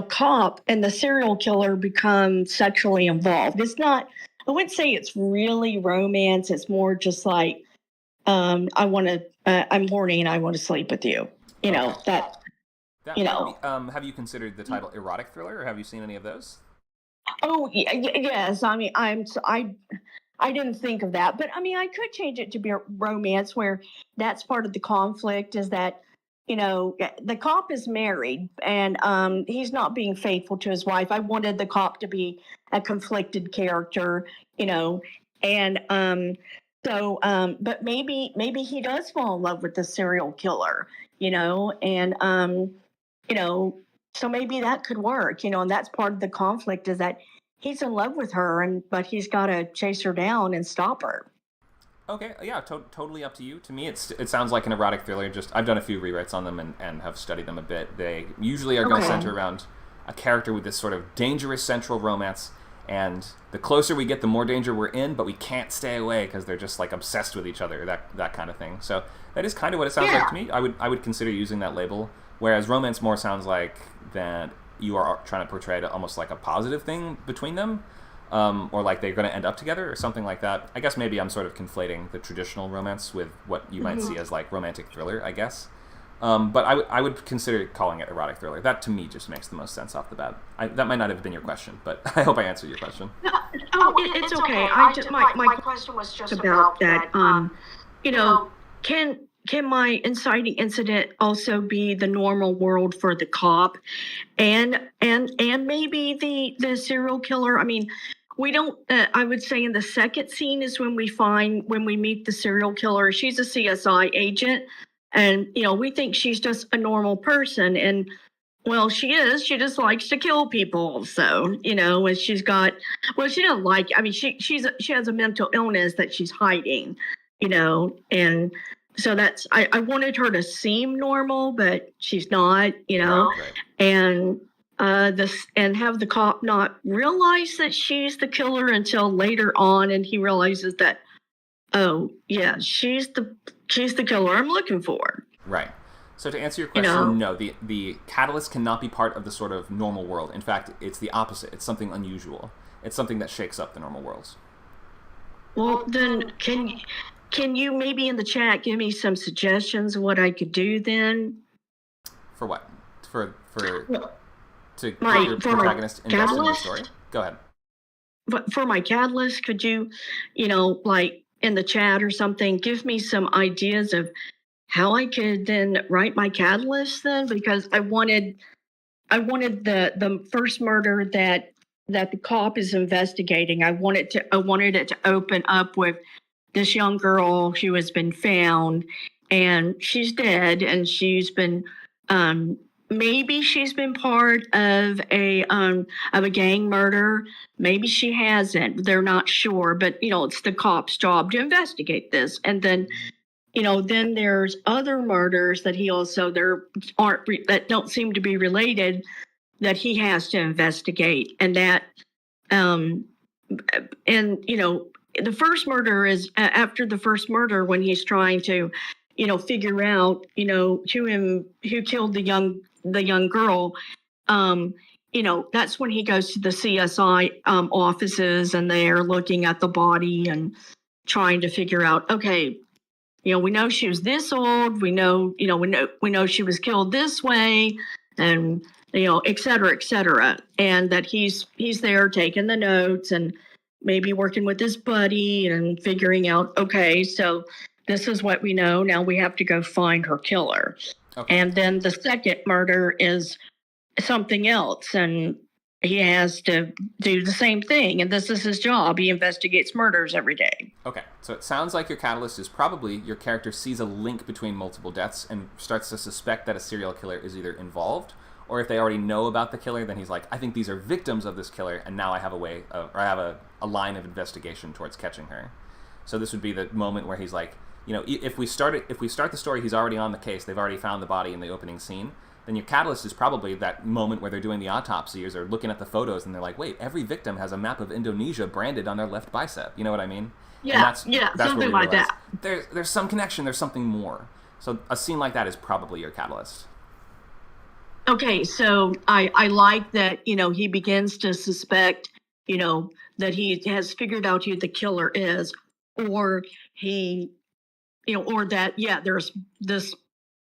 cop and the serial killer become sexually involved. It's not, I wouldn't say it's really romance. It's more just like, I'm horny and I want to sleep with you. You know, that. That You might know. be, have you considered the title erotic thriller, or have you seen any of those? Oh, yes. I mean, I didn't think of that, but I mean, I could change it to be a romance where that's part of the conflict is that, the cop is married and he's not being faithful to his wife. I wanted the cop to be a conflicted character, and but maybe he does fall in love with the serial killer, and you know, so maybe that could work, and that's part of the conflict is that he's in love with her, but he's got to chase her down and stop her. Okay, yeah, totally up to you. To me, it sounds like an erotic thriller. Just I've done a few rewrites on them and have studied them a bit. They usually are going to center around a character with this sort of dangerous central romance, and the closer we get, the more danger we're in, but we can't stay away because they're just like obsessed with each other, that kind of thing. So that is kind of what it sounds like to me. I would consider using that label, whereas romance more sounds like that you are trying to portray almost like a positive thing between them. Or like they're going to end up together or something like that. I guess maybe I'm sort of conflating the traditional romance with what you might see as like romantic thriller, I guess. But I would consider calling it erotic thriller. That to me just makes the most sense off the bat. That might not have been your question, but I hope I answered your question. No, it's okay. My question was just about that. Can my inciting incident also be the normal world for the cop, and maybe the serial killer? I mean, we don't. I would say in the second scene is when we meet the serial killer. She's a CSI agent, and we think she's just a normal person, and well, she is. She just likes to kill people. So and she's got. Well, she doesn't like. I mean, she has a mental illness that she's hiding. And so I wanted her to seem normal, but she's not. Right. And and have the cop not realize that she's the killer until later on, and he realizes that, oh yeah, she's the killer I'm looking for. Right. So to answer your question, no, the catalyst cannot be part of the sort of normal world. In fact, it's the opposite. It's something unusual. It's something that shakes up the normal worlds. Well, then can you maybe in the chat give me some suggestions of what I could do then? For what? To get My your protagonist invested in the story? Go ahead. But for my catalyst, could you, like in the chat or something, give me some ideas of how I could then write my catalyst then? Because I wanted the first murder that the cop is investigating. I wanted it to open up with this young girl who has been found, and she's dead, and she's been maybe she's been part of a gang murder. Maybe she hasn't. They're not sure, but it's the cop's job to investigate this. And then, then there's other murders that that don't seem to be related that he has to investigate, and that the first murder is after the first murder when he's trying to figure out who killed the young girl. That's when he goes to the CSI offices, and they're looking at the body and trying to figure out, okay, we know she was this old, we know she was killed this way, and et cetera, and that he's there taking the notes and maybe working with his buddy and figuring out, okay, so this is what we know. Now we have to go find her killer. Okay. And then the second murder is something else, and he has to do the same thing. And this is his job. He investigates murders every day. Okay, so it sounds like your catalyst is probably your character sees a link between multiple deaths and starts to suspect that a serial killer is either involved, or if they already know about the killer, then he's like, I think these are victims of this killer, and now I have I have a line of investigation towards catching her. So this would be the moment where he's like, if we start the story, he's already on the case, they've already found the body in the opening scene, then your catalyst is probably that moment where they're doing the autopsy, or they're looking at the photos, and they're like, wait, every victim has a map of Indonesia branded on their left bicep. You know what I mean? Yeah, that's something like that. There's some connection, there's something more. So a scene like that is probably your catalyst. Okay, so I like that, he begins to suspect, that he has figured out who the killer is, or he, or that, there's this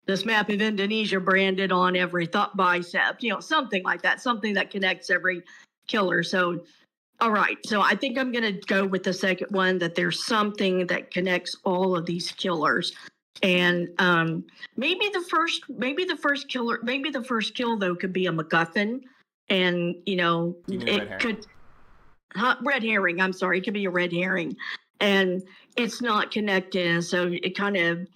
this map of Indonesia branded on every bicep, something like that, something that connects every killer. So, all right. So I think I'm going to go with the second one, that there's something that connects all of these killers. And maybe the first kill though could be a MacGuffin, and it could red herring. I'm sorry, it could be a red herring, and it's not connected, so it kind of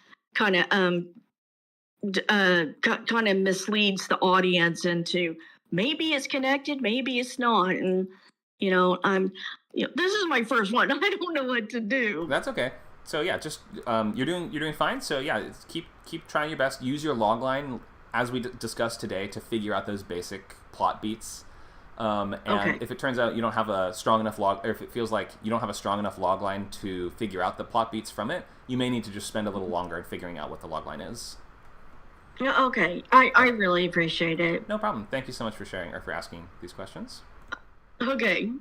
misleads the audience into maybe it's connected, maybe it's not, and this is my first one. I don't know what to do. That's okay. So yeah, just you're doing fine. So yeah, keep trying your best. Use your logline as we discussed today to figure out those basic plot beats. And if it turns out you don't have a strong enough or if it feels like you don't have a strong enough logline to figure out the plot beats from it, you may need to just spend a little longer in figuring out what the logline is. Yeah, okay. I really appreciate it. No problem. Thank you so much for sharing or for asking these questions. Okay.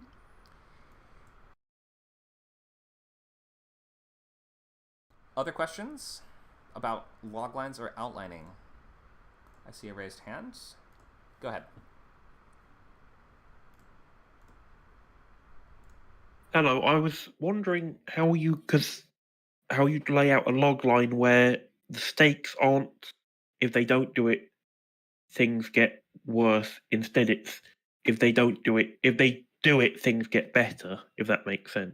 Other questions about loglines or outlining? I see a raised hand. Go ahead. Hello, I was wondering how you'd lay out a logline where the stakes aren't, if they don't do it, things get worse. Instead, it's if they do it, things get better, if that makes sense.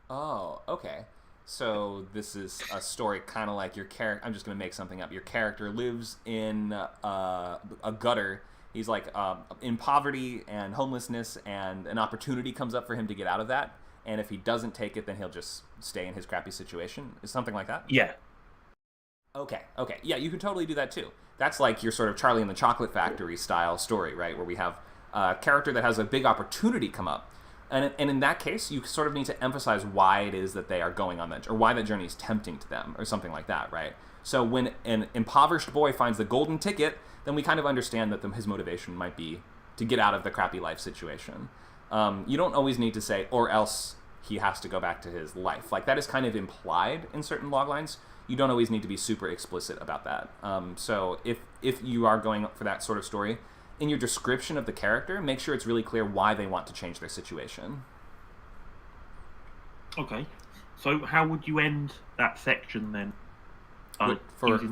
Oh, okay. So this is a story kind of like your character. I'm just going to make something up. Your character lives in a gutter. He's like in poverty and homelessness, and an opportunity comes up for him to get out of that. And if he doesn't take it, then he'll just stay in his crappy situation. Is something like that? Yeah. Okay. Yeah, you could totally do that too. That's like your sort of Charlie and the Chocolate Factory style story, right? Where we have a character that has a big opportunity come up. And in that case, you sort of need to emphasize why it is that they are going on that, or why that journey is tempting to them, or something like that, right? So when an impoverished boy finds the golden ticket, then we kind of understand that his motivation might be to get out of the crappy life situation. You don't always need to say, or else he has to go back to his life. Like, that is kind of implied in certain loglines. You don't always need to be super explicit about that. So if you are going for that sort of story, in your description of the character, make sure it's really clear why they want to change their situation. Okay. So how would you end that section then? For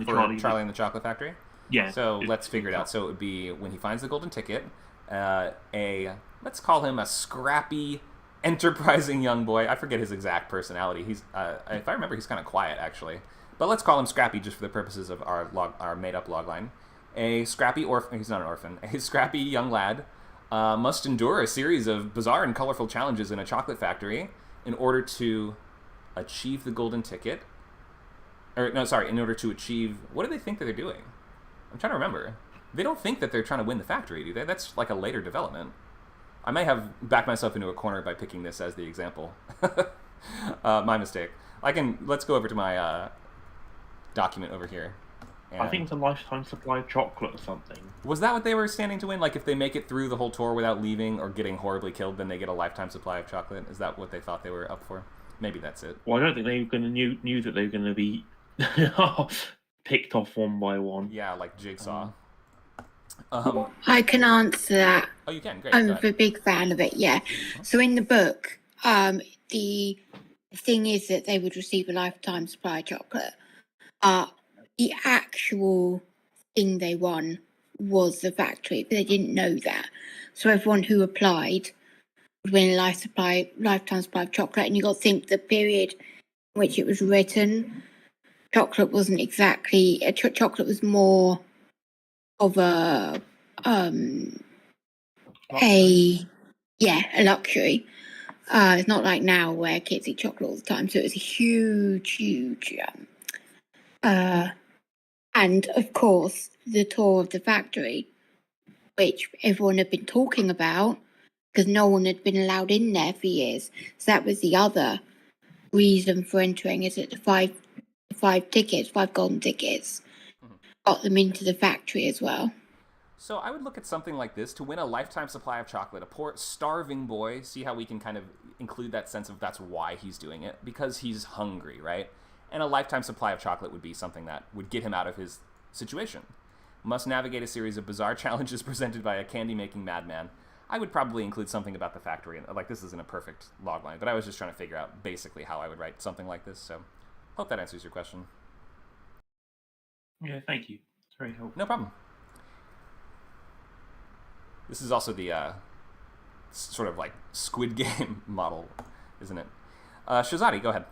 Charlie and the Chocolate Factory? Yeah. So let's figure it out. So it would be when he finds the golden ticket, let's call him a scrappy, enterprising young boy. I forget his exact personality. He's, if I remember, he's kind of quiet, actually. But let's call him Scrappy just for the purposes of our made-up logline. A scrappy orphan, he's not an orphan, a scrappy young lad must endure a series of bizarre and colorful challenges in a chocolate factory in order to achieve the golden ticket. In order to achieve, what do they think that they're doing? I'm trying to remember. They don't think that they're trying to win the factory, do they? That's like a later development. I may have backed myself into a corner by picking this as the example. My mistake. Let's go over to my document over here. I think it's a lifetime supply of chocolate or something. Was that what they were standing to win? Like, if they make it through the whole tour without leaving or getting horribly killed, then they get a lifetime supply of chocolate? Is that what they thought they were up for? Maybe that's it. Well, I don't think they were going to knew that they were going to be picked off one by one. Yeah, like Jigsaw. I can answer that. Oh, you can? Great. I'm a big fan of it, yeah. So in the book, the thing is that they would receive a lifetime supply of chocolate. The actual thing they won was the factory, but they didn't know that. So everyone who applied would win a lifetime supply of chocolate, and you got to think the period in which it was written, chocolate wasn't exactly chocolate was more of a luxury. It's not like now where kids eat chocolate all the time. So it was a huge and of course the tour of the factory, which everyone had been talking about because no one had been allowed in there for years. So that was the other reason for entering, is that the five golden tickets got them into the factory as well. So I would look at something like this. To win a lifetime supply of chocolate, a poor starving boy, see how we can kind of include that sense of that's why he's doing it, because he's hungry, right? And a lifetime supply of chocolate would be something that would get him out of his situation. Must navigate a series of bizarre challenges presented by a candy-making madman. I would probably include something about the factory. Like, this isn't a perfect logline, but I was just trying to figure out basically how I would write something like this. So, hope that answers your question. Yeah, thank you. It's very helpful. No problem. This is also the sort of like Squid Game model, isn't it? Shazadi, go ahead.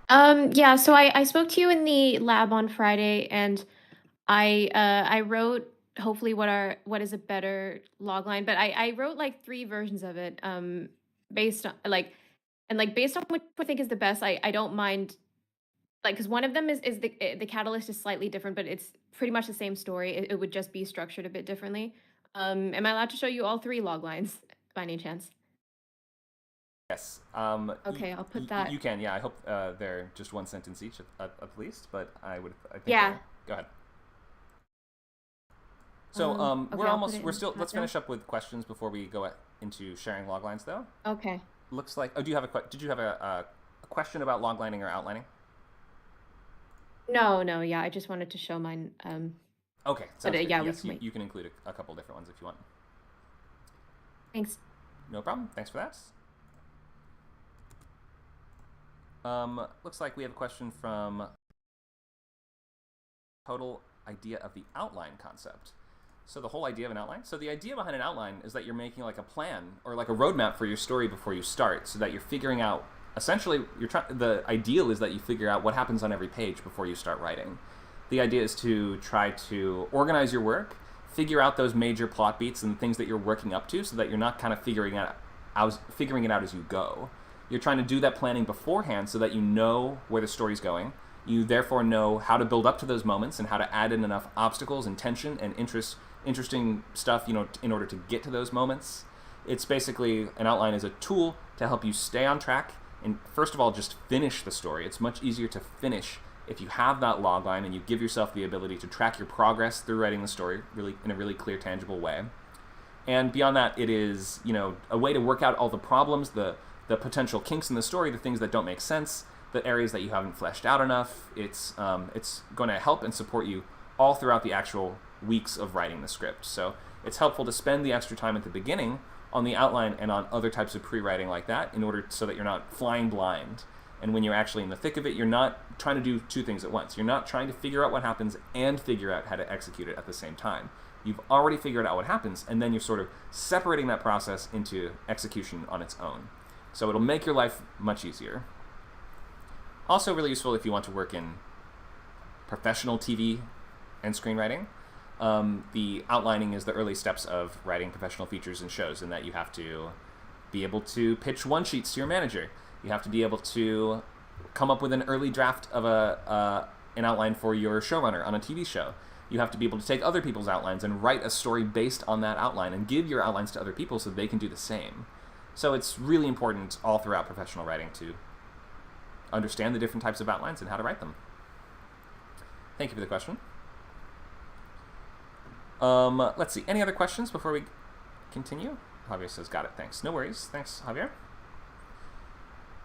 Yeah, so I spoke to you in the lab on Friday, and I wrote hopefully what is a better logline, but I wrote like 3 versions of it, based on based on which I think is the best. I don't mind, like, because one of them is the catalyst is slightly different, but it's pretty much the same story. It would just be structured a bit differently. Am I allowed to show you all 3 loglines by any chance? Yes. Okay, I'll put that. You can, yeah. I hope they're just 1 sentence each at least, but I think Yeah. Go ahead. So Okay, let's finish up with questions before we go into sharing loglines, though. Okay. Looks like, did you have a question about loglining or outlining? No, yeah, I just wanted to show mine. Okay. But Good. yeah, yes, we can wait. you can include a couple different ones if you want. Thanks. No problem. Thanks for that. Looks like we have a question from Total Idea of the Outline concept. So the whole idea of an outline. So the idea behind an outline is that you're making like a plan or like a roadmap for your story before you start, so that you're figuring out. Essentially, the ideal is that you figure out what happens on every page before you start writing. The idea is to try to organize your work, figure out those major plot beats and things that you're working up to, so that you're not kind of figuring it out as you go. You're trying to do that planning beforehand so that you know where the story's going. You therefore know how to build up to those moments and how to add in enough obstacles and tension and interesting stuff, in order to get to those moments. It's basically, an outline is a tool to help you stay on track and, first of all, just finish the story. It's much easier to finish if you have that logline and you give yourself the ability to track your progress through writing the story in a really clear, tangible way. And beyond that, it is, a way to work out all the problems, the potential kinks in the story, the things that don't make sense, the areas that you haven't fleshed out enough. It's going to help and support you all throughout the actual weeks of writing the script. So it's helpful to spend the extra time at the beginning on the outline and on other types of pre-writing like that, in order so that you're not flying blind. And when you're actually in the thick of it, you're not trying to do 2 things at once. You're not trying to figure out what happens and figure out how to execute it at the same time. You've already figured out what happens, and then you're sort of separating that process into execution on its own. So it'll make your life much easier. Also really useful if you want to work in professional TV and screenwriting. The outlining is the early steps of writing professional features and shows, in that you have to be able to pitch 1-sheets to your manager. You have to be able to come up with an early draft of an outline for your showrunner on a TV show. You have to be able to take other people's outlines and write a story based on that outline and give your outlines to other people so they can do the same. So it's really important all throughout professional writing to understand the different types of outlines and how to write them. Thank you for the question. Let's see. Any other questions before we continue? Javier says, got it. Thanks. No worries. Thanks, Javier.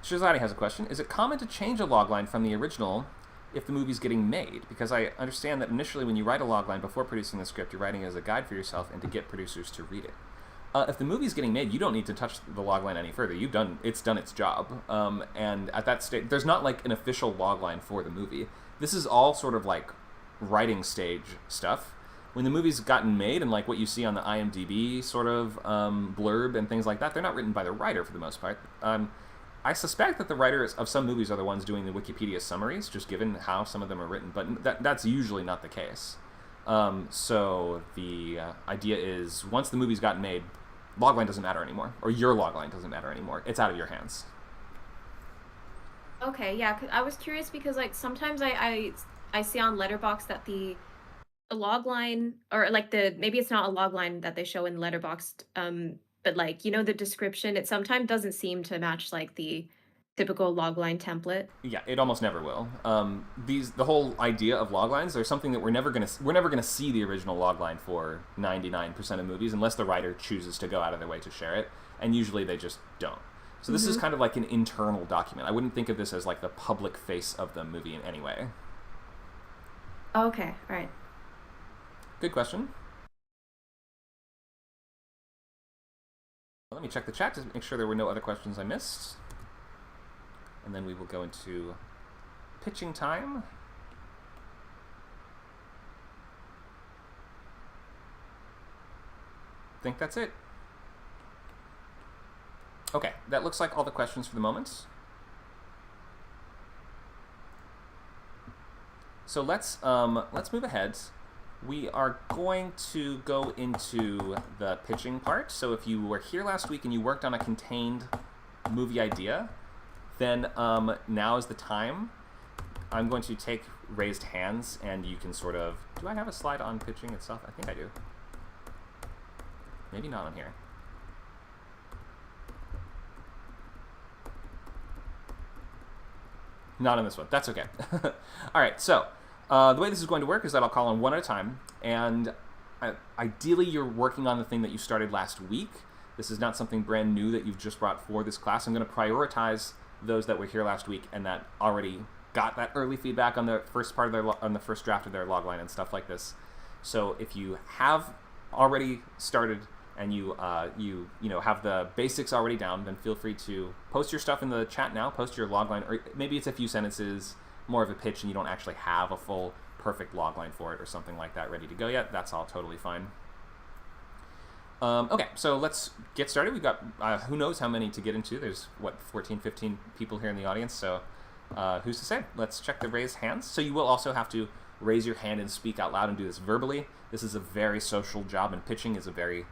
Shazadi has a question. Is it common to change a logline from the original if the movie's getting made? Because I understand that initially when you write a logline before producing the script, you're writing it as a guide for yourself and to get producers to read it. If the movie's getting made, you don't need to touch the logline any further. It's done its job. And at that stage, there's not like an official logline for the movie. This is all sort of like writing stage stuff. When the movie's gotten made, and like what you see on the IMDb sort of blurb and things like that, they're not written by the writer for the most part. I suspect that the writers of some movies are the ones doing the Wikipedia summaries, just given how some of them are written, but that's usually not the case. So the idea is, once the movie's gotten made, logline doesn't matter anymore, or your logline doesn't matter anymore. It's out of your hands. Okay, yeah, 'cause I was curious because like sometimes I see on Letterboxd that the logline, or like maybe it's not a logline that they show in Letterboxd, but like the description, it sometimes doesn't seem to match like the typical logline template. Yeah, it almost never will. The whole idea of loglines are something that we're never gonna see the original logline for 99% of movies unless the writer chooses to go out of their way to share it, and usually they just don't. So this is kind of like an internal document. I wouldn't think of this as like the public face of the movie in any way. Oh, okay, all right. Good question. Let me check the chat to make sure there were no other questions I missed. And then we will go into pitching time. I think that's it. Okay, that looks like all the questions for the moment. So let's move ahead. We are going to go into the pitching part. So if you were here last week and you worked on a contained movie idea, then now is the time. I'm going to take raised hands, and you can sort of... Do I have a slide on pitching itself? I think I do. Maybe not on here. Not on this one. That's okay. All right, so the way this is going to work is that I'll call on one at a time, and ideally you're working on the thing that you started last week. This is not something brand new that you've just brought for this class. I'm going to prioritize those that were here last week and that already got that early feedback on the first part of their on the first draft of their logline and stuff like this. So if you have already started and you know have the basics already down, then feel free to post your stuff in the chat now. Post your logline, or maybe it's a few sentences, more of a pitch, and you don't actually have a full perfect logline for it or something like that ready to go yet. That's all totally fine. Okay, so let's get started. We've got who knows how many to get into. There's what, 14, 15 people here in the audience, so who's to say? Let's check the raised hands. So you will also have to raise your hand and speak out loud and do this verbally. This is a very social job, and pitching is a very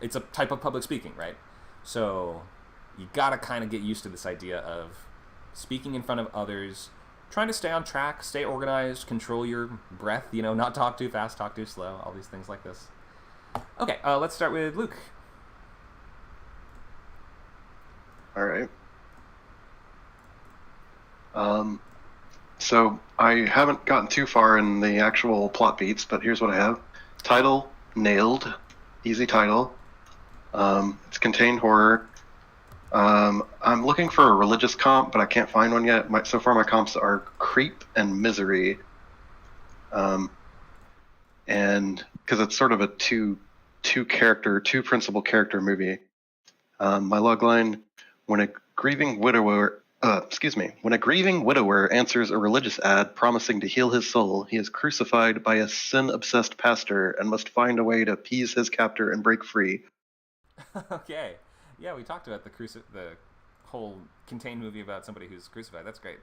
it's a type of public speaking, right? So you gotta kind of get used to this idea of speaking in front of others, trying to stay on track, stay organized, control your breath, not talk too fast, talk too slow, all these things like this. Okay, let's start with Luke. All right. So I haven't gotten too far in the actual plot beats, but here's what I have. Title, nailed. Easy title. It's contained horror. I'm looking for a religious comp, but I can't find one yet. So far my comps are Creep and Misery. And because it's sort of a two principal character movie. My logline: when a grieving widower answers a religious ad promising to heal his soul, he is crucified by a sin-obsessed pastor and must find a way to appease his captor and break free. Okay, yeah, we talked about the whole contained movie about somebody who's crucified. That's great.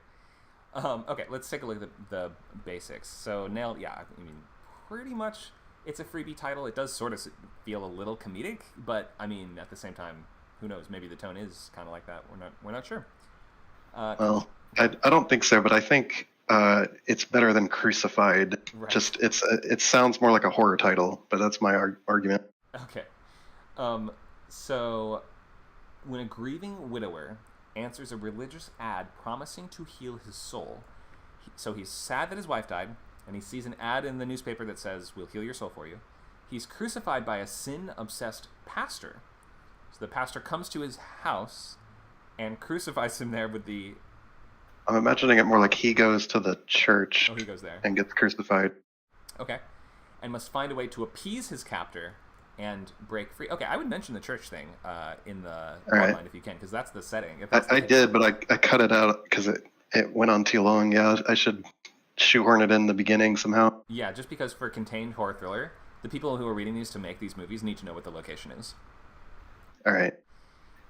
Okay, let's take a look at the basics. So nailed, yeah, I mean, pretty much it's a freebie title. It does sort of feel a little comedic, but I mean, at the same time, who knows? Maybe the tone is kind of like that. We're not sure. Well, I don't think so, but I think it's better than Crucified. Right. Just it sounds more like a horror title, but that's my argument. Okay. So when a grieving widower answers a religious ad promising to heal his soul, so he's sad that his wife died, and he sees an ad in the newspaper that says, "We'll heal your soul for you." He's crucified by a sin-obsessed pastor. So the pastor comes to his house and crucifies him there with the... I'm imagining it more like he goes to the church he goes there and gets crucified. Okay. And must find a way to appease his captor and break free. Okay, I would mention the church thing in the outline if you can, because that's the setting. I did, but I cut it out because it went on too long. Yeah, I should shoehorn it in the beginning somehow. Yeah, just because for contained horror thriller, the people who are reading these to make these movies need to know what the location is. All right.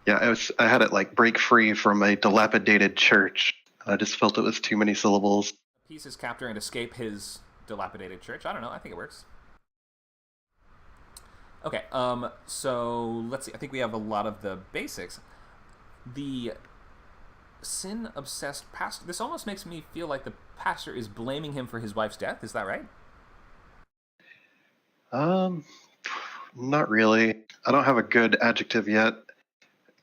Yeah, I had it like break free from a dilapidated church. I just felt it was too many syllables. Appease his captor and escape his dilapidated church. I don't know. I think it works. Okay, so let's see. I think we have a lot of the basics. The sin-obsessed pastor. This almost makes me feel like the pastor is blaming him for his wife's death. Is that right? Not really. I don't have a good adjective yet.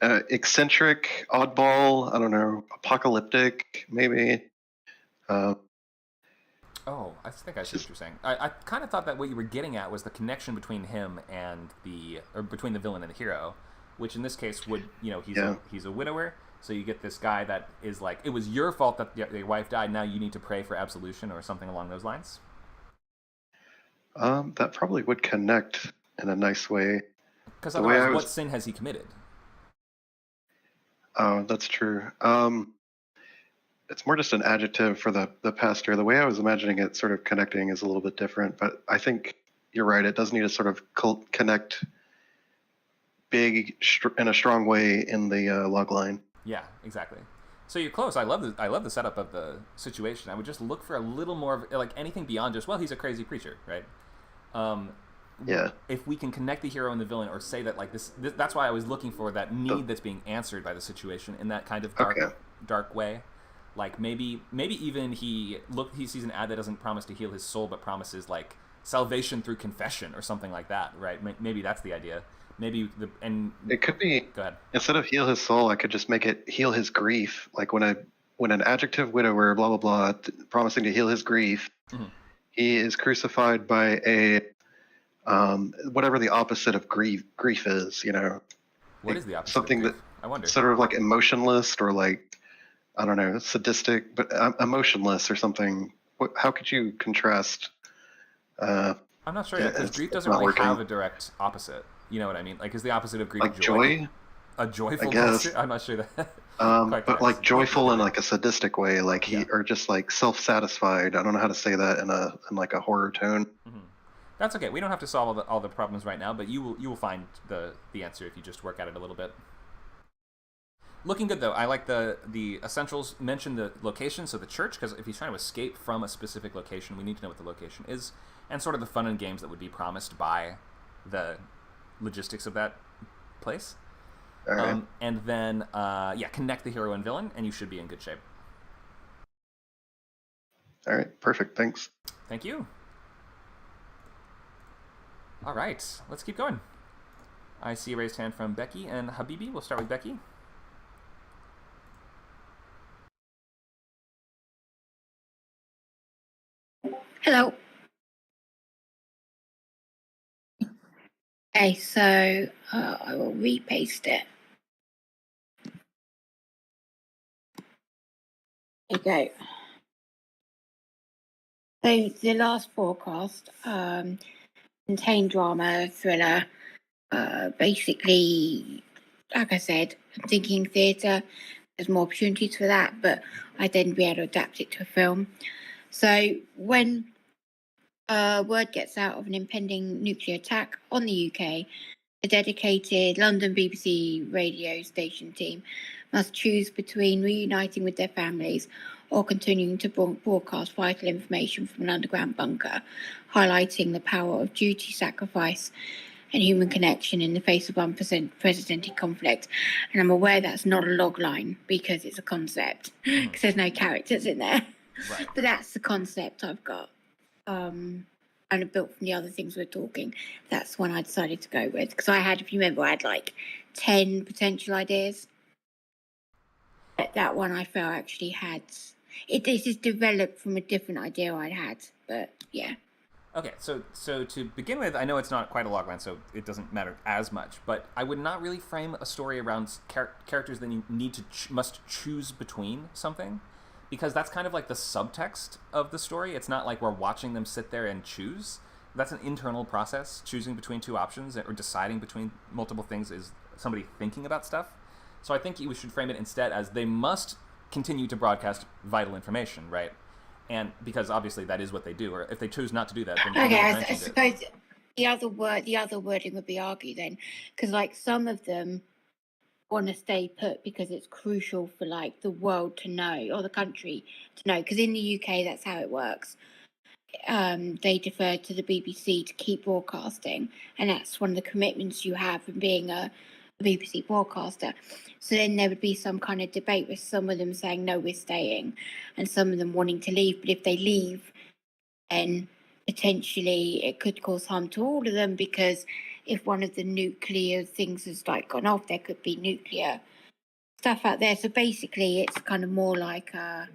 Eccentric, oddball, I don't know, apocalyptic, maybe. Oh, I think I see what you're saying. I kind of thought that what you were getting at was the connection between him and between the villain and the hero. which in this case would, Yeah. he's a widower. So you get this guy that is like, it was your fault that your wife died. Now you need to pray for absolution or something along those lines. That probably would connect in a nice way. Because The way otherwise, I what was- sin has he committed? Oh, that's true. It's more just an adjective for the pastor. The way I was imagining it sort of connecting is a little bit different, but I think you're right. It does need to sort of connect big in a strong way in the log line. Yeah, exactly. So you're close. I love the setup of the situation. I would just look for a little more of like anything beyond just, well, he's a crazy preacher, right? Yeah. If we can connect the hero and the villain, or say that like this that's why I was looking for that need that's being answered by the situation in that kind of dark way. Like maybe even he sees an ad that doesn't promise to heal his soul, but promises like salvation through confession or something like that, right? Maybe that's the idea. Maybe it could be. Go ahead. Instead of heal his soul, I could just make it heal his grief. Like when an adjective widower, blah blah blah, promising to heal his grief, he is crucified by a whatever the opposite of grief is. What is the opposite? Something of grief? I wonder. Sort of like emotionless or like, I don't know, sadistic, but emotionless or something. How could you contrast? I'm not sure yet, because grief doesn't really have a direct opposite. You know what I mean? Like, is the opposite of grief like joy? A joyful I guess. I'm not sure that. But like joyful in like a sadistic way, like or just like self-satisfied. I don't know how to say that in like a horror tone. Mm-hmm. That's okay. We don't have to solve all the problems right now, but you will find the answer if you just work at it a little bit. Looking good though. I like the essentials. Mention the location, so the church, because if he's trying to escape from a specific location, we need to know what the location is, and sort of the fun and games that would be promised by the logistics of that place. All right. And then connect the hero and villain, and you should be in good shape. All right, perfect. Thanks. Thank you. All right, let's keep going. I see a raised hand from Becky and Habibi. We'll start with Becky. Hello. Okay, so I will repaste it. There you go. So the last forecast contained drama, thriller. Basically, like I said, I'm thinking theatre. There's more opportunities for that, but I'd then be able to adapt it to a film. So when word gets out of an impending nuclear attack on the UK, a dedicated London BBC radio station team must choose between reuniting with their families or continuing to broadcast vital information from an underground bunker, highlighting the power of duty, sacrifice, and human connection in the face of unprecedented conflict. And I'm aware that's not a log line because it's a concept, because there's no characters in there. Right. But that's the concept I've got. And I built from the other things we're talking. That's one I decided to go with. Because I had, if you remember, I had like 10 potential ideas. But that one I felt actually had... This is developed from a different idea I'd had. But, yeah. Okay, so to begin with, I know it's not quite a logline, so it doesn't matter as much. But I would not really frame a story around characters that you need to must choose between something. Because that's kind of like the subtext of the story. It's not like we're watching them sit there and choose. That's an internal process. Choosing between two options or deciding between multiple things is somebody thinking about stuff. So I think we should frame it instead as they must continue to broadcast vital information, right? And because obviously that is what they do. Or if they choose not to do that, then okay, I suppose the other wording would be argue then, because like some of them want to stay put because it's crucial for like the world to know or the country to know, because in the UK that's how it works. They defer to the BBC to keep broadcasting, and that's one of the commitments you have from being a BBC broadcaster. So then there would be some kind of debate with some of them saying no, we're staying, and some of them wanting to leave. But if they leave, then potentially it could cause harm to all of them, because if one of the nuclear things has like gone off, there could be nuclear stuff out there. So basically it's kind of more like they're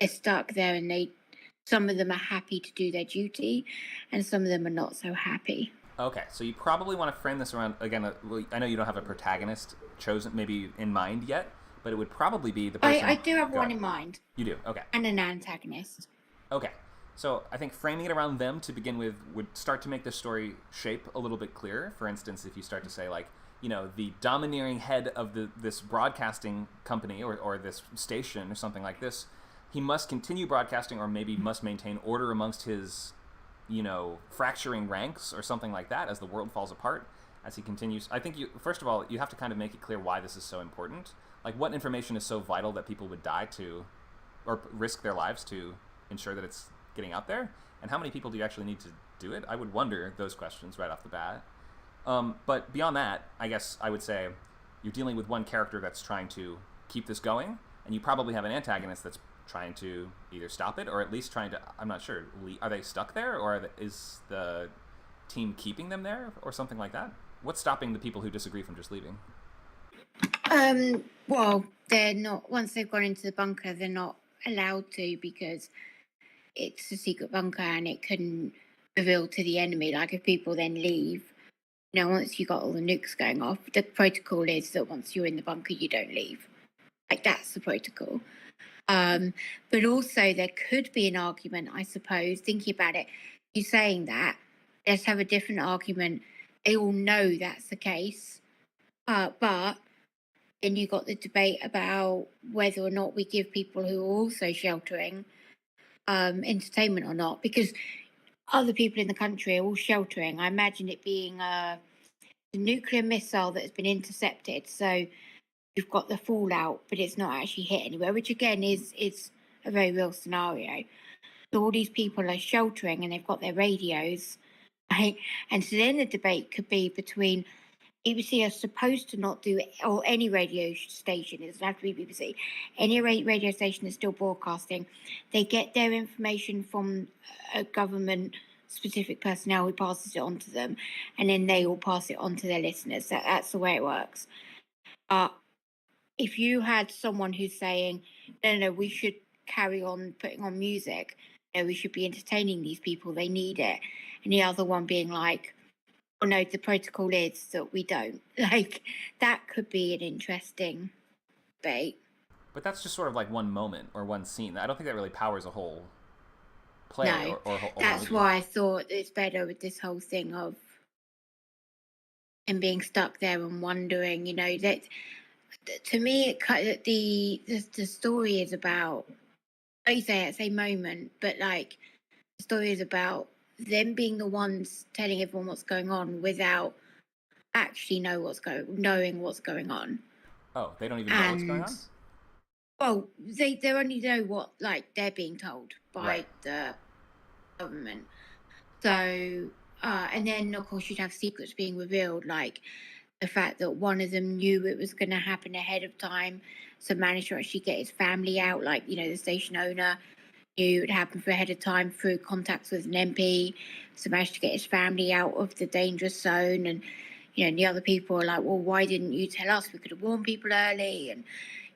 stuck there, and some of them are happy to do their duty and some of them are not so happy. Okay, so you probably want to frame this around, again, I know you don't have a protagonist chosen, maybe in mind yet, but it would probably be the person... I do have Go one ahead. in mind. You do, okay. And an antagonist. Okay, so I think framing it around them to begin with would start to make the story shape a little bit clearer. For instance, if you start to say, like, you know, the domineering head of this broadcasting company or this station or something like this, he must continue broadcasting or maybe must maintain order amongst his, you know, fracturing ranks or something like that as the world falls apart as he continues. I think first of all, you have to kind of make it clear why this is so important. Like, what information is so vital that people would die to or risk their lives to ensure that it's getting out there? And how many people do you actually need to do it? I would wonder those questions right off the bat. But beyond that, I guess I would say you're dealing with one character that's trying to keep this going, and you probably have an antagonist that's trying to either stop it or at least trying to, I'm not sure, are they stuck there, or is the team keeping them there or something like that? What's stopping the people who disagree from just leaving? Well, they're not, once they've gone into the bunker, they're not allowed to because it's a secret bunker and it couldn't reveal to the enemy. Like, if people then leave, you know, once you got all the nukes going off, the protocol is that once you're in the bunker, you don't leave. Like, that's the protocol. But also there could be an argument, I suppose, thinking about it, you saying that, let's have a different argument. They all know that's the case. But then you got the debate about whether or not we give people who are also sheltering entertainment or not, because other people in the country are all sheltering. I imagine it being a nuclear missile that has been intercepted, so you've got the fallout, but it's not actually hit anywhere, which again is a very real scenario. So all these people are sheltering and they've got their radios, right? And so then the debate could be between BBC are supposed to not do, or any radio station, it doesn't have to be BBC, any radio station that's still broadcasting, they get their information from a government specific personnel who passes it on to them, and then they all pass it on to their listeners. That's the way it works. If you had someone who's saying, no, we should carry on putting on music, no, we should be entertaining these people, they need it, and the other one being like, oh no, the protocol is that we don't. Like, that could be an interesting debate. But that's just sort of like one moment or one scene. I don't think that really powers a whole play. No, or that's why I thought it's better with this whole thing of him being stuck there and wondering, you know, that to me, the story is about, like you say, it's a moment, but like the story is about them being the ones telling everyone what's going on without actually knowing what's going on. Oh, they don't even know what's going on? Well, they only know what, like, they're being told by the government. So, and then of course you'd have secrets being revealed, like the fact that one of them knew it was going to happen ahead of time, so managed to actually get his family out, like, you know, the station owner knew it would happen for ahead of time through contacts with an MP, so managed to get his family out of the dangerous zone. And, you know, and the other people are like, well, why didn't you tell us? We could have warned people early. And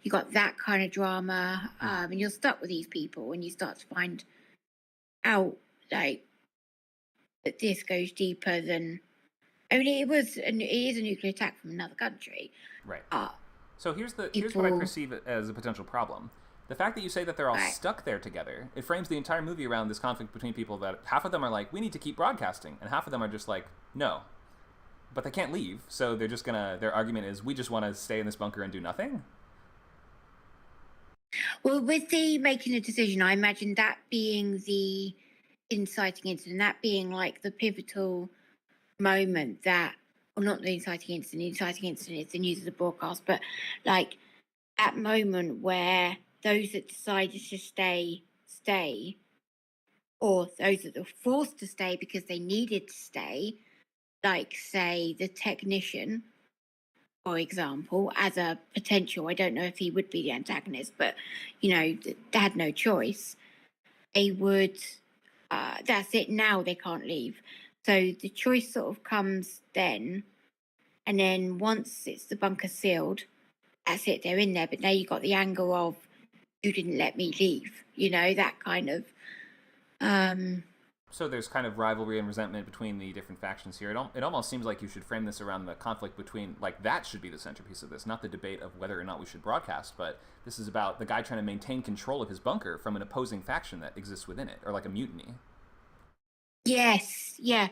you got that kind of drama, and you're stuck with these people and you start to find out, like, that this goes deeper than, I mean, it is a nuclear attack from another country. Right. So here's what I perceive as a potential problem. The fact that you say that they're all stuck there together, it frames the entire movie around this conflict between people that half of them are like, we need to keep broadcasting, and half of them are just like, no. But they can't leave, so they're just their argument is, we just want to stay in this bunker and do nothing? Well, with the making a decision, I imagine that being the inciting incident, that being like the pivotal moment that, or not the inciting incident is the news of the broadcast, but like that moment where those that decided to stay, or those that were forced to stay because they needed to stay, like, say, the technician, for example, as a potential, I don't know if he would be the antagonist, but, you know, they had no choice. They would, that's it, now they can't leave. So the choice sort of comes then, and then once it's the bunker sealed, that's it, they're in there. But now you got the anger of, you didn't let me leave, you know, that kind of. So there's kind of rivalry and resentment between the different factions here. It almost seems like you should frame this around the conflict between, like, that should be the centerpiece of this, not the debate of whether or not we should broadcast, but this is about the guy trying to maintain control of his bunker from an opposing faction that exists within it, or like a mutiny. Yes, yeah.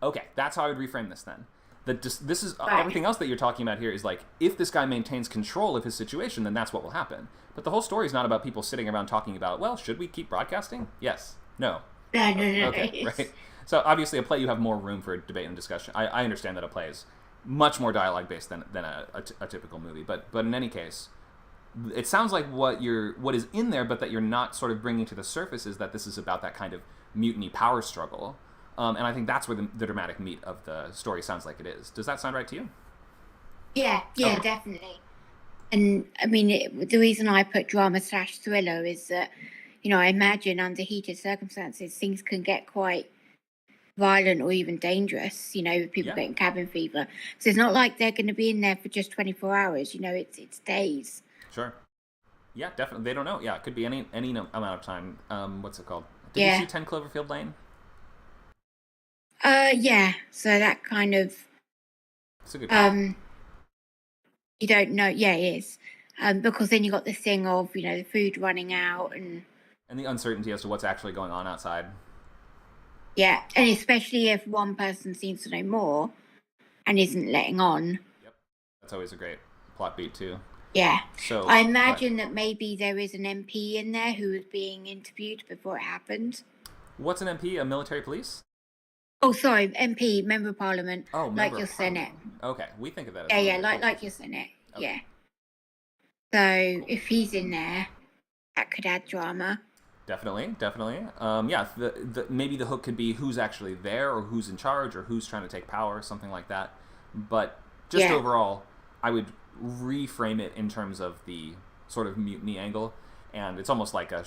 Okay, that's how I would reframe this then. This is Right. everything else that you're talking about here is like, if this guy maintains control of his situation, then that's what will happen. But the whole story is not about people sitting around talking about, well, should we keep broadcasting? Yes. No. No. Okay, right. So obviously a play you have more room for debate and discussion. I understand that a play is much more dialogue based than a typical movie. But in any case, it sounds like what is in there, but that you're not sort of bringing to the surface is that this is about that kind of mutiny power struggle. And I think that's where the dramatic meat of the story sounds like it is. Does that sound right to you? Yeah, Okay. definitely. And I mean, the reason I put drama/thriller is that, I imagine under heated circumstances, things can get quite violent or even dangerous, with people Yeah. getting cabin fever. So it's not like they're going to be in there for just 24 hours, it's days. Sure. Yeah, definitely. They don't know. Yeah, it could be any amount of time. What's it called? Did Yeah. you see 10 Cloverfield Lane? Yeah. So that kind of, It's a good you don't know. Yeah, it is. Because then you got the thing of, the food running out and and the uncertainty as to what's actually going on outside. yeah. And especially if one person seems to know more and isn't letting on. Yep. That's always a great plot beat too. Yeah. So I imagine that maybe there is an MP in there who was being interviewed before it happened. What's an MP? A military police? Oh, sorry, MP, Member of Parliament. Oh, like member your of Senate. Okay, we think of that as Yeah, military like police. your Senate. Okay. Yeah. So if he's in there, that could add drama. Definitely. Yeah, maybe the hook could be who's actually there, or who's in charge, or who's trying to take power, something like that. But just Yeah. overall, I would reframe it in terms of the sort of mutiny angle, and it's almost like a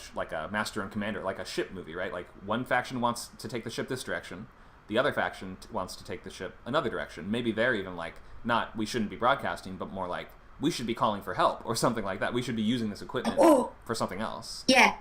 master and commander, like a ship movie, right? Like one faction wants to take the ship this direction, the other faction wants to take the ship another direction. Maybe they're even like, not we shouldn't be broadcasting, but more like we should be calling for help or something like that. We should be using this equipment Oh. for something else. Yeah.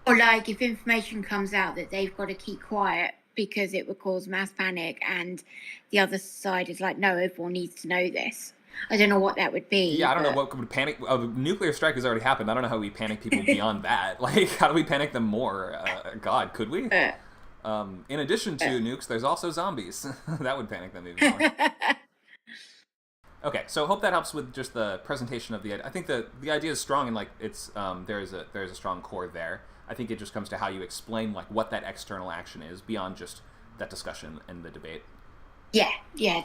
Or like if information comes out that they've got to keep quiet because it would cause mass panic, and the other side is like, no, everyone needs to know this. I don't know what that would be. Yeah, I don't know but- what would panic. A nuclear strike has already happened. I don't know how we panic people beyond that. Like, how do we panic them more? God, could we? In addition to nukes, there's also zombies. That would panic them even more. Okay, so hope that helps with just the presentation of the idea. I think the idea is strong, and like it's there's a strong core there. I think it just comes to how you explain like what that external action is beyond just that discussion and the debate. Yeah,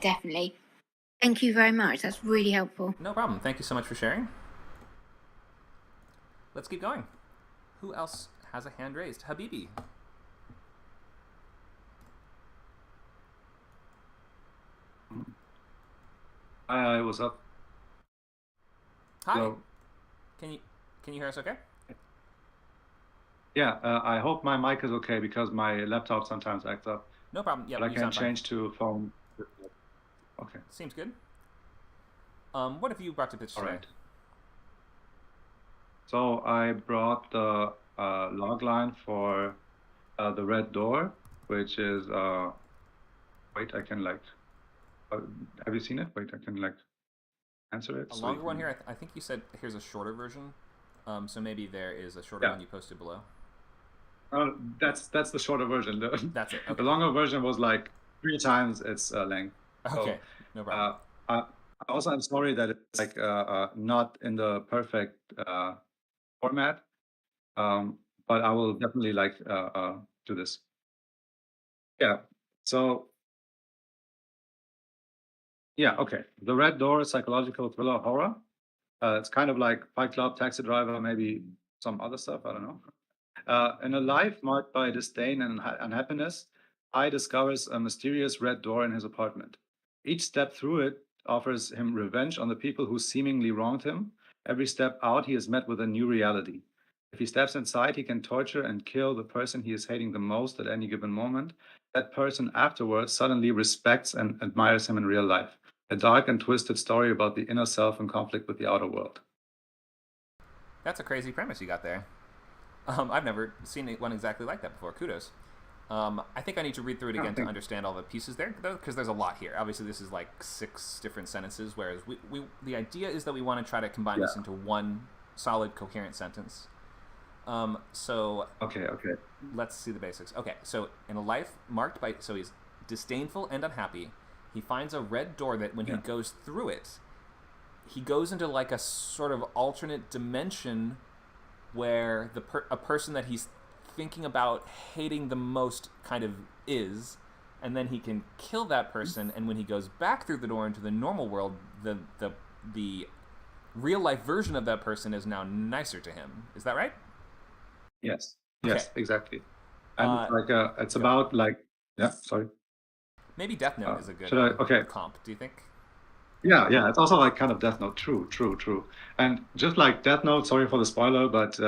definitely. Thank you very much. That's really helpful. No problem. Thank you so much for sharing. Let's keep going. Who else has a hand raised? Habibi. Hi, what's up? Hi. Hello. Can you hear us okay? Yeah, I hope my mic is okay because my laptop sometimes acts up. No problem. Yeah, But I you can sound fine. change to phone. Okay, Seems good. What have you brought to pitch all today? right. So I brought the log line for the red door, which is wait, I can like. Have you seen it? Wait, I can like answer it. A so longer you one can- here. I think you said here's a shorter version. So maybe there is a shorter Yeah. one you posted below. That's the shorter version. That's it. The Okay. longer version was like 3 times its length. Okay. No problem. Also, I'm sorry that it's like not in the perfect format, but I will definitely like do this. Yeah. So yeah, okay. The Red Door, psychological thriller horror. It's kind of like Fight Club, Taxi Driver, maybe some other stuff. I don't know. In a life marked by disdain and unhappiness, I discovers a mysterious red door in his apartment. Each step through it offers him revenge on the people who seemingly wronged him. Every step out, he is met with a new reality. If he steps inside, he can torture and kill the person he is hating the most at any given moment. That person afterwards suddenly respects and admires him in real life. A dark and twisted story about the inner self in conflict with the outer world. That's a crazy premise you got there. I've never seen one exactly like that before. Kudos. I think I need to read through it again to understand all the pieces there, though, because there's a lot here. Obviously, this is like 6 different sentences, whereas the idea is that we want to try to combine this into one solid, coherent sentence. So Okay. let's see the basics. Okay, so in a life marked by, so he's disdainful and unhappy. He finds a red door that when he goes through it, he goes into like a sort of alternate dimension where a person that he's thinking about hating the most kind of is, and then he can kill that person, and when he goes back through the door into the normal world, the real life version of that person is now nicer to him. Is that right? Yes, Okay. exactly. And it's about like, sorry. Maybe Death Note is a good comp, do you think? Yeah, it's also like kind of Death Note. True. And just like Death Note, sorry for the spoiler, but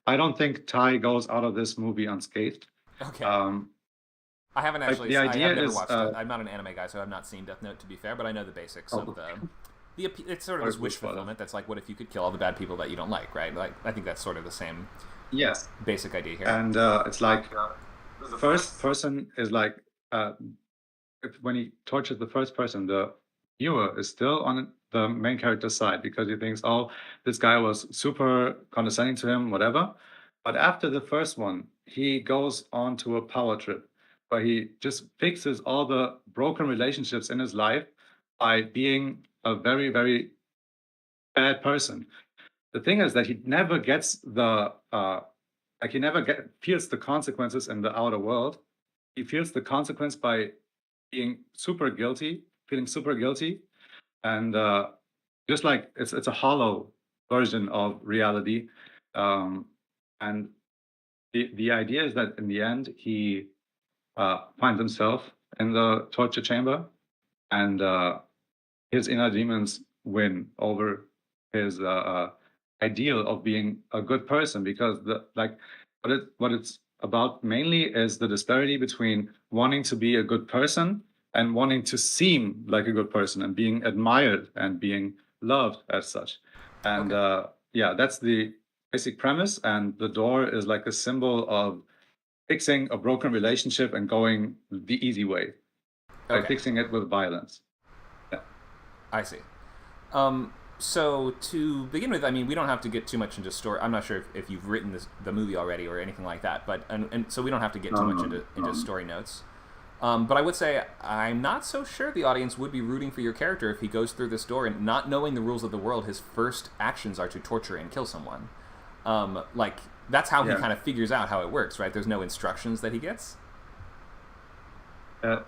I don't think Ty goes out of this movie unscathed. Okay. I haven't actually. The idea I've never is, watched it. I'm not an anime guy, so I've not seen Death Note, to be fair. But I know the basics of it's sort of this wish fulfillment. That's like, what if you could kill all the bad people that you don't like, right? Like, I think that's sort of the same. Yes. Basic idea here. And it's like the first person is like when he tortures the first person, the viewer is still on the main character's side because he thinks, oh, this guy was super condescending to him, whatever. But after the first one, he goes on to a power trip where he just fixes all the broken relationships in his life by being a very, very bad person. The thing is that he never gets feels the consequences in the outer world. He feels the consequence by feeling super guilty, and just like it's a hollow version of reality. And the idea is that in the end he finds himself in the torture chamber, and his inner demons win over his ideal of being a good person, because what it's about mainly is the disparity between wanting to be a good person and wanting to seem like a good person and being admired and being loved as such. And that's the basic premise. And the door is like a symbol of fixing a broken relationship and going the easy way by fixing it with violence. Yeah. I see. So to begin with, I mean, we don't have to get too much into story. I'm not sure if you've written the movie already or anything like that, but and so we don't have to get too much into story notes. But I would say I'm not so sure the audience would be rooting for your character if he goes through this door and, not knowing the rules of the world, his first actions are to torture and kill someone. Like, that's how he kind of figures out how it works, right? There's no instructions that he gets?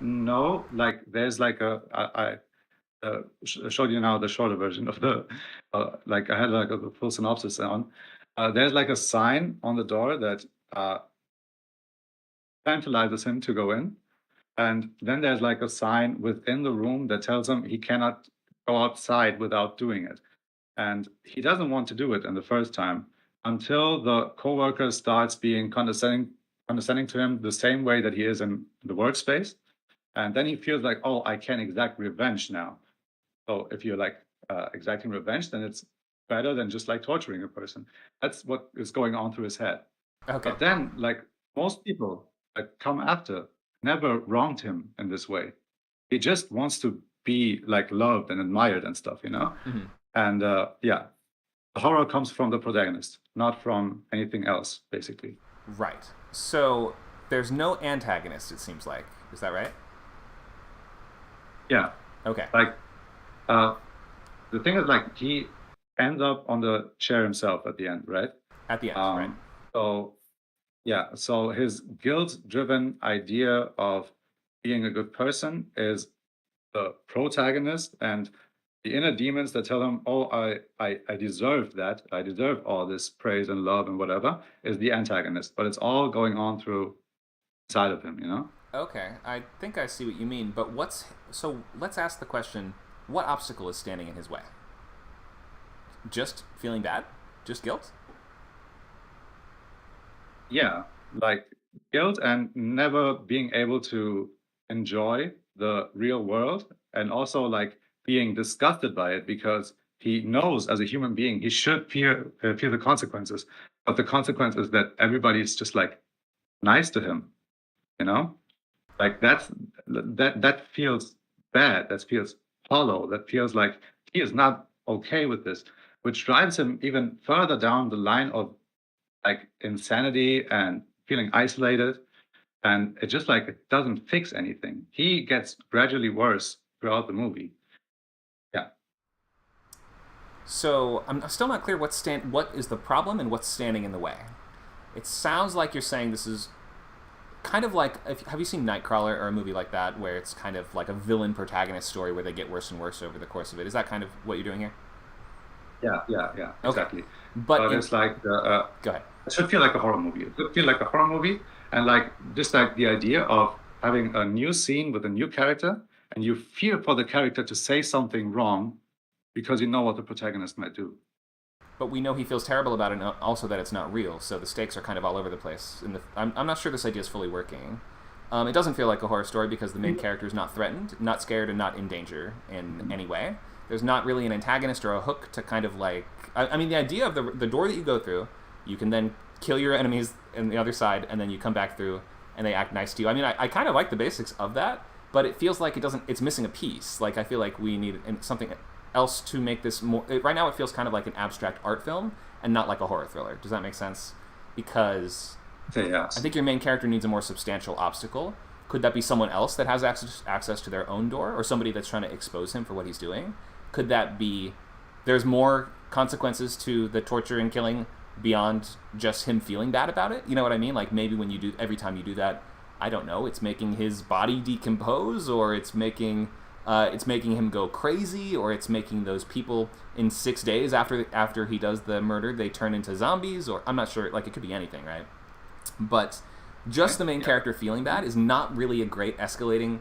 No, like there's like I showed you now the shorter version of the like I had like a full synopsis on. There's like a sign on the door that tantalizes him to go in, and then there's like a sign within the room that tells him he cannot go outside without doing it, and he doesn't want to do it in the first time until the coworker starts being condescending to him the same way that he is in the workspace, and then he feels like, oh, I can exact revenge now. So if you're like exacting revenge, then it's better than just like torturing a person. That's what is going on through his head. Okay. But then, like, most people that come after never wronged him in this way. He just wants to be like loved and admired and stuff, you know? Mm-hmm. And the horror comes from the protagonist, not from anything else, basically. Right. So there's no antagonist, it seems like. Is that right? Yeah. Okay. Like, the thing is, like, he ends up on the chair himself at the end, right? At the end, right. So his guilt-driven idea of being a good person is the protagonist, and the inner demons that tell him, oh, I deserve that, I deserve all this praise and love and whatever, is the antagonist. But it's all going on through inside of him, you know? Okay, I think I see what you mean, but so let's ask the question, what obstacle is standing in his way? Just feeling bad? Just guilt? Yeah, like guilt and never being able to enjoy the real world, and also like being disgusted by it because he knows as a human being he should feel the consequences, but the consequence is that everybody's just like nice to him. You know, like that feels bad. That feels hollow. That feels like he is not okay with this, which drives him even further down the line of like insanity and feeling isolated. And it just like it doesn't fix anything. He gets gradually worse throughout the movie. Yeah. So I'm still not clear what is the problem and what's standing in the way. It sounds like you're saying this is kind of like, have you seen Nightcrawler or a movie like that where it's kind of like a villain protagonist story where they get worse and worse over the course of it? Is that kind of what you're doing here? Yeah, exactly. Okay. But it's like go ahead. It should feel like a horror movie. It should feel like a horror movie, and like just like the idea of having a new scene with a new character, and you fear for the character to say something wrong because you know what the protagonist might do. But we know he feels terrible about it, and also that it's not real, so the stakes are kind of all over the place. I'm not sure this idea is fully working. It doesn't feel like a horror story because the main character is not threatened, not scared, and not in danger in any way. There's not really an antagonist or a hook to kind of like... I mean, the idea of the door that you go through, you can then kill your enemies on the other side, and then you come back through, and they act nice to you. I mean, I kind of like the basics of that, but it feels like it's missing a piece. Like, I feel like we need something else to make this more... Right now it feels kind of like an abstract art film and not like a horror thriller. Does that make sense? Because yes. I think your main character needs a more substantial obstacle. Could that be someone else that has access to their own door, or somebody that's trying to expose him for what he's doing? Could that be there's more consequences to the torture and killing beyond just him feeling bad about it? You know what I mean? Like, maybe every time you do that, I don't know, it's making his body decompose, or it's making him go crazy, or it's making those people in 6 days after he does the murder, they turn into zombies, or I'm not sure. Like, it could be anything, right? But just the main character feeling bad is not really a great escalating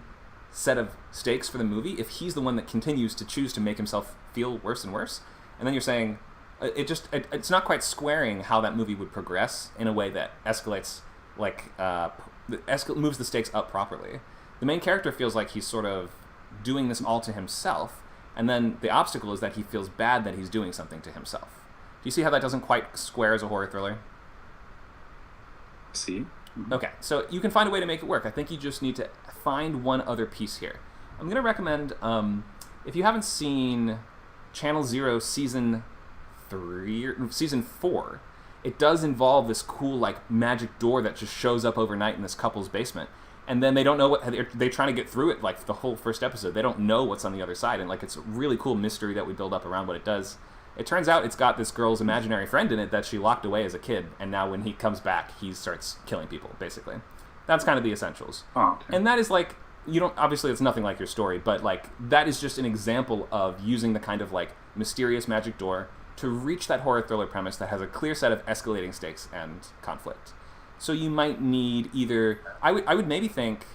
set of stakes for the movie if he's the one that continues to choose to make himself feel worse and worse. And then you're saying it's not quite squaring how that movie would progress in a way that escalates, like moves the stakes up properly. The main character feels like he's sort of doing this all to himself, and then the obstacle is that he feels bad that he's doing something to himself. Do you see how that doesn't quite square as a horror thriller? See? Okay, so you can find a way to make it work. I think you just need to find one other piece here. I'm going to recommend, if you haven't seen Channel Zero Season 4, it does involve this cool, like, magic door that just shows up overnight in this couple's basement. And then they don't know what... They're trying to get through it, like, the whole first episode. They don't know what's on the other side, and, like, it's a really cool mystery that we build up around what it does. It turns out it's got this girl's imaginary friend in it that she locked away as a kid, and now when he comes back, he starts killing people, basically. That's kind of the essentials. Oh, okay. And that is like, obviously it's nothing like your story, but like, that is just an example of using the kind of like mysterious magic door to reach that horror thriller premise that has a clear set of escalating stakes and conflict. So you might need either, I would maybe think,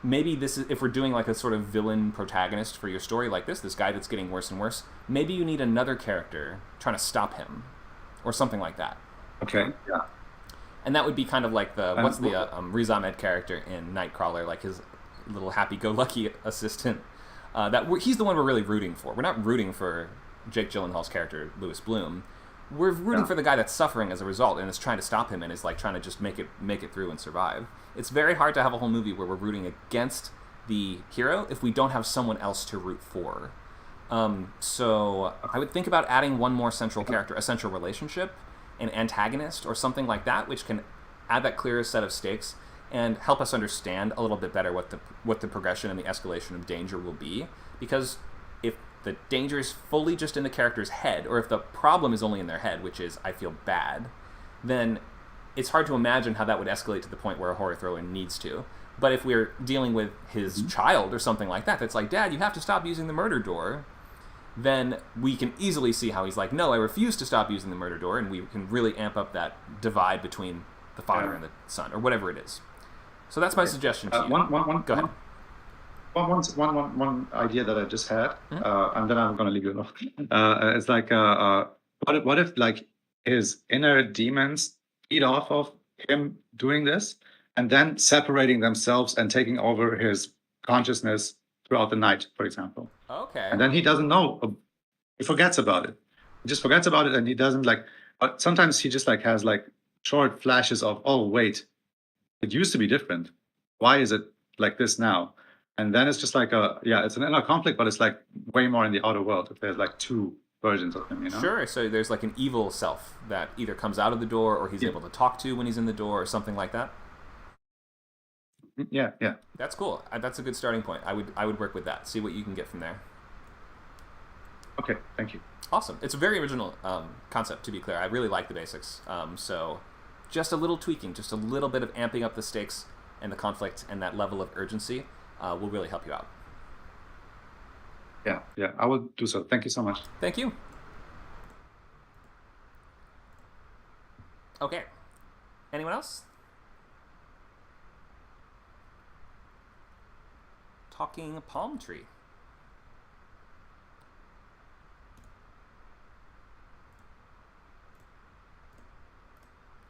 maybe this is, if we're doing like a sort of villain protagonist for your story like this guy that's getting worse and worse, maybe you need another character trying to stop him, or something like that. Okay, yeah. And that would be kind of like Riz Ahmed character in Nightcrawler, like his little happy-go-lucky assistant. He's the one we're really rooting for. We're not rooting for Jake Gyllenhaal's character, Louis Bloom. We're rooting for the guy that's suffering as a result and is trying to stop him and is like trying to just make it through and survive. It's very hard to have a whole movie where we're rooting against the hero if we don't have someone else to root for. So I would think about adding one more central character, a central relationship, an antagonist, or something like that, which can add that clearer set of stakes and help us understand a little bit better what the progression and the escalation of danger will be. Because if the danger is fully just in the character's head, or if the problem is only in their head, which is, I feel bad, then it's hard to imagine how that would escalate to the point where a horror thriller needs to. But if we're dealing with his child or something like that, that's like, Dad, you have to stop using the murder door, then we can easily see how he's like, no, I refuse to stop using the murder door, and we can really amp up that divide between the father and the son, or whatever it is. So that's my suggestion to you. Go ahead. One idea that I just had, and then I'm going to leave you alone. It's like, what if like his inner demons feed off of him doing this, and then separating themselves and taking over his consciousness throughout the night, for example. Okay. And then he doesn't know. He forgets about it. He just forgets about it, and he doesn't like. But sometimes he just like has like short flashes of, oh wait, it used to be different. why is it like this now? And then it's just like it's an inner conflict, but it's like way more in the outer world if there's like two versions of him, you know? Sure. So there's like an evil self that either comes out of the door or he's able to talk to when he's in the door or something like that. Yeah. That's cool. That's a good starting point. I would work with that. See what you can get from there. Okay, thank you. Awesome. It's a very original concept, to be clear. I really like the basics. So just a little tweaking, just a little bit of amping up the stakes and the conflict and that level of urgency will really help you out. Yeah, I will do so. Thank you so much. Thank you. Okay. Anyone else? Talking palm tree.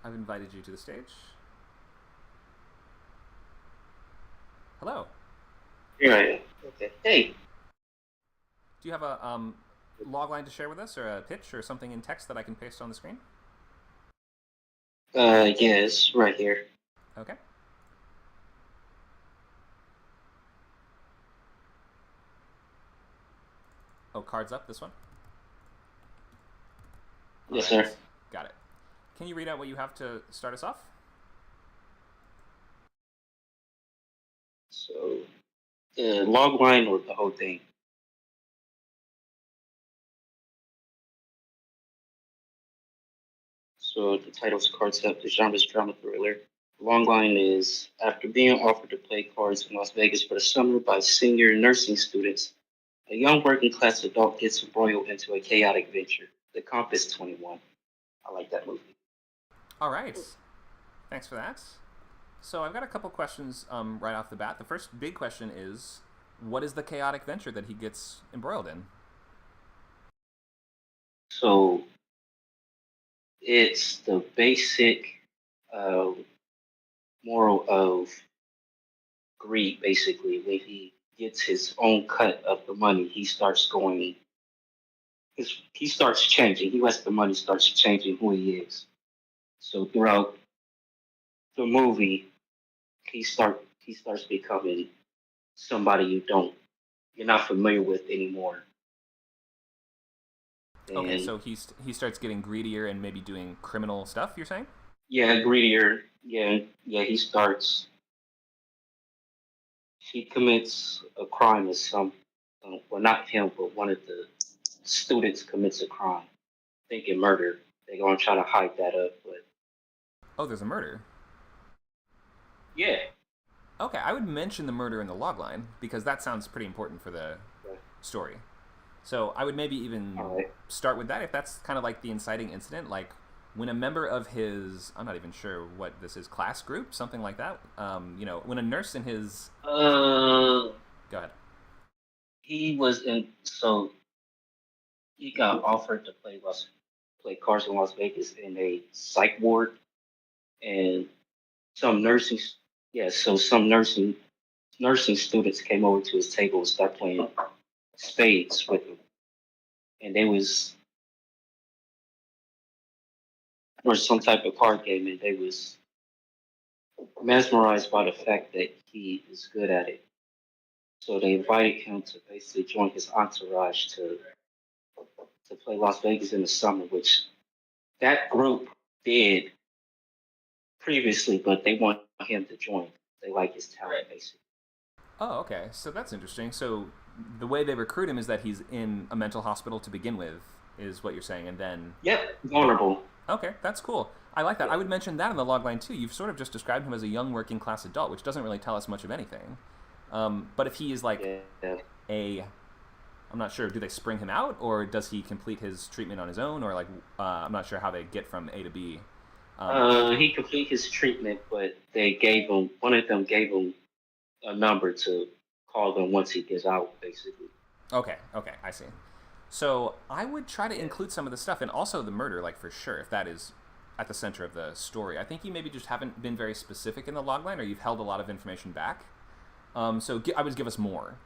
I've invited you to the stage. Hello. Here I am. Okay. Hey. Do you have a logline to share with us, or a pitch, or something in text that I can paste on the screen? Yes, right here. Okay. Oh, cards up, this one? Yes, sir. Got it. Can you read out what you have to start us off? So, the log line or the whole thing? So, the title's Cards Up, the genre's drama thriller. The long line is, after being offered to play cards in Las Vegas for the summer by senior nursing students, a young working class adult gets embroiled into a chaotic venture. The comp is 21. I like that movie. All right. Thanks for that. So I've got a couple questions right off the bat. The first big question is, what is the chaotic venture that he gets embroiled in? So it's the basic moral of greed, basically. When he gets his own cut of the money, he starts changing. He lets the money starts changing who he is. So throughout the movie, he starts becoming somebody you're not familiar with anymore. Okay, so he starts getting greedier and maybe doing criminal stuff, you're saying? Yeah, greedier. Yeah, he commits a crime as well, not him, but one of the students commits a crime, thinking murder. They're going to try to hide that up, but... Oh, there's a murder? Yeah. Okay, I would mention the murder in the logline, because that sounds pretty important for the story. So I would maybe even start with that, if that's kind of like the inciting incident, like when a member of his, I'm not even sure what this is, class group, something like that, when a nurse in his... Go ahead. He got offered to play cards in Las Vegas in a psych ward, and some nursing students came over to his table and started playing spades with him, and or some type of card game, and they was mesmerized by the fact that he is good at it. So they invited him to basically join his entourage to play Las Vegas in the summer, which that group did previously, but they want him to join. They like his talent, basically. Oh, okay. So that's interesting. So the way they recruit him is that he's in a mental hospital to begin with, is what you're saying, and then... Yep, vulnerable. Okay, that's cool. I like that. Yeah. I would mention that in the logline, too. You've sort of just described him as a young working class adult, which doesn't really tell us much of anything. But if he is like I'm not sure, do they spring him out, or does he complete his treatment on his own, or like, I'm not sure how they get from A to B. He completed his treatment, but one of them gave him a number to call them once he gets out, basically. Okay, I see. So I would try to include some of the stuff, and also the murder, like, for sure, if that is at the center of the story. I think you maybe just haven't been very specific in the logline, or you've held a lot of information back. So I would give us more.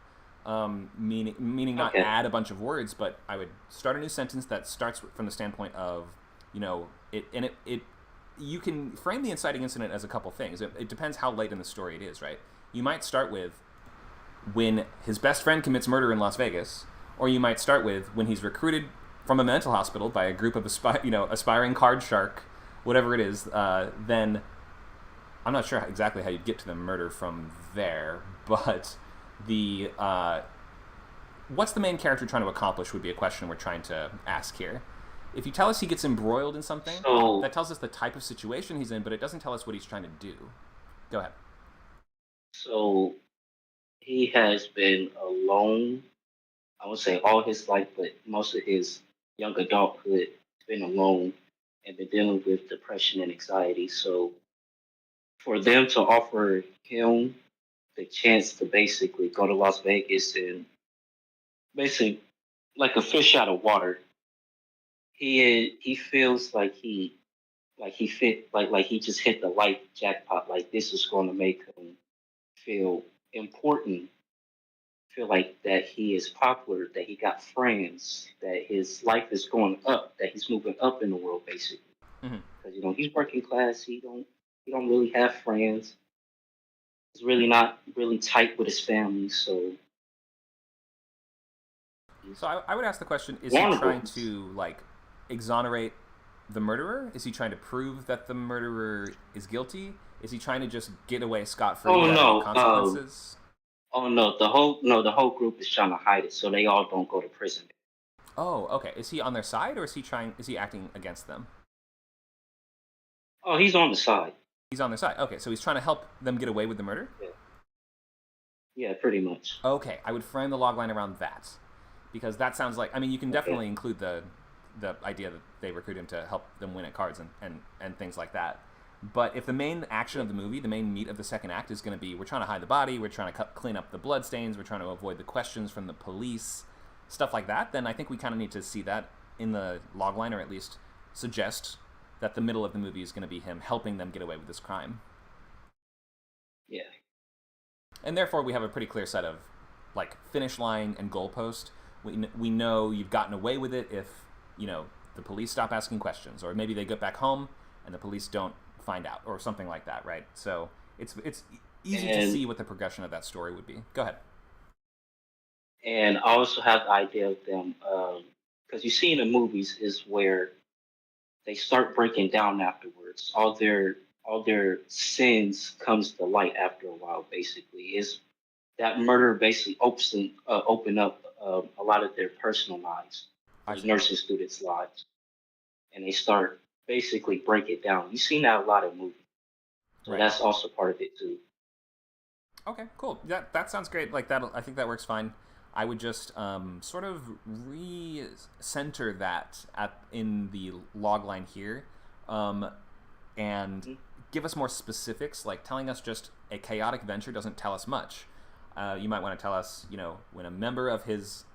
Meaning not add a bunch of words, but I would start a new sentence that starts from the standpoint of, you can frame the inciting incident as a couple things. It depends how late in the story it is, right? You might start with when his best friend commits murder in Las Vegas, or you might start with when he's recruited from a mental hospital by a group of aspiring card shark, whatever it is. Then I'm not sure exactly how you'd get to the murder from there, but the what's the main character trying to accomplish would be a question we're trying to ask here. If you tell us he gets embroiled in something, that tells us the type of situation he's in, but it doesn't tell us what he's trying to do. Go ahead. So he has been alone, I would say all his life, but most of his young adulthood has been alone and been dealing with depression and anxiety. So for them to offer him the chance to basically go to Las Vegas and basically like a fish out of water, he feels like he just hit the life jackpot. Like this is going to make him feel important, feel like that he is popular, that he got friends, that his life is going up, that he's moving up in the world, basically. Because he's working class. He don't really have friends. He's really not really tight with his family. So I would ask the question: is he trying to exonerate the murderer? Is he trying to prove that the murderer is guilty? Is he trying to just get away scot-free without any consequences? No, the whole group is trying to hide it so they all don't go to prison. Oh, okay. Is he on their side, or is he acting against them? Oh, he's on the side. He's on their side. Okay, so he's trying to help them get away with the murder? Yeah, pretty much. Okay, I would frame the logline around that. Because that sounds like, you can definitely include the idea that they recruit him to help them win at cards and things like that. But if the main action of the movie, the main meat of the second act is going to be, we're trying to hide the body, we're trying to clean up the bloodstains, we're trying to avoid the questions from the police, stuff like that, then I think we kind of need to see that in the logline, or at least suggest that the middle of the movie is going to be him helping them get away with this crime. Yeah. And therefore, we have a pretty clear set of, finish line and goalpost. We know you've gotten away with it if, the police stop asking questions, or maybe they get back home and the police don't find out, or something like that, right? So it's easy to see what the progression of that story would be. Go ahead. And I also have the idea of them, because you see in the movies is where they start breaking down afterwards. All their sins comes to light after a while. Basically, is that murder basically open up a lot of their personal lives, nursing students' lives, and they start basically break it down. You've seen that a lot of movies, so that's also part of it too. Okay, cool. That sounds great. I think that works fine. I would just sort of re-center that in the logline here, and give us more specifics. Like telling us just a chaotic venture doesn't tell us much. You might want to tell us, when a member of his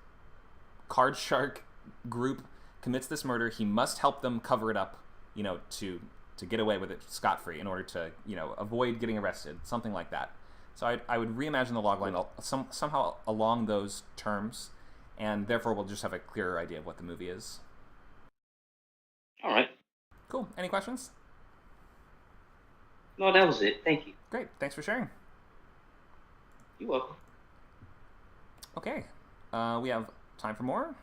card shark group commits this murder, he must help them cover it up, to get away with it scot-free in order to, avoid getting arrested, something like that. So I would reimagine the logline somehow along those terms, and therefore we'll just have a clearer idea of what the movie is. All right. Cool. Any questions? No, that was it. Thank you. Great. Thanks for sharing. You're welcome. Okay. We have time for more.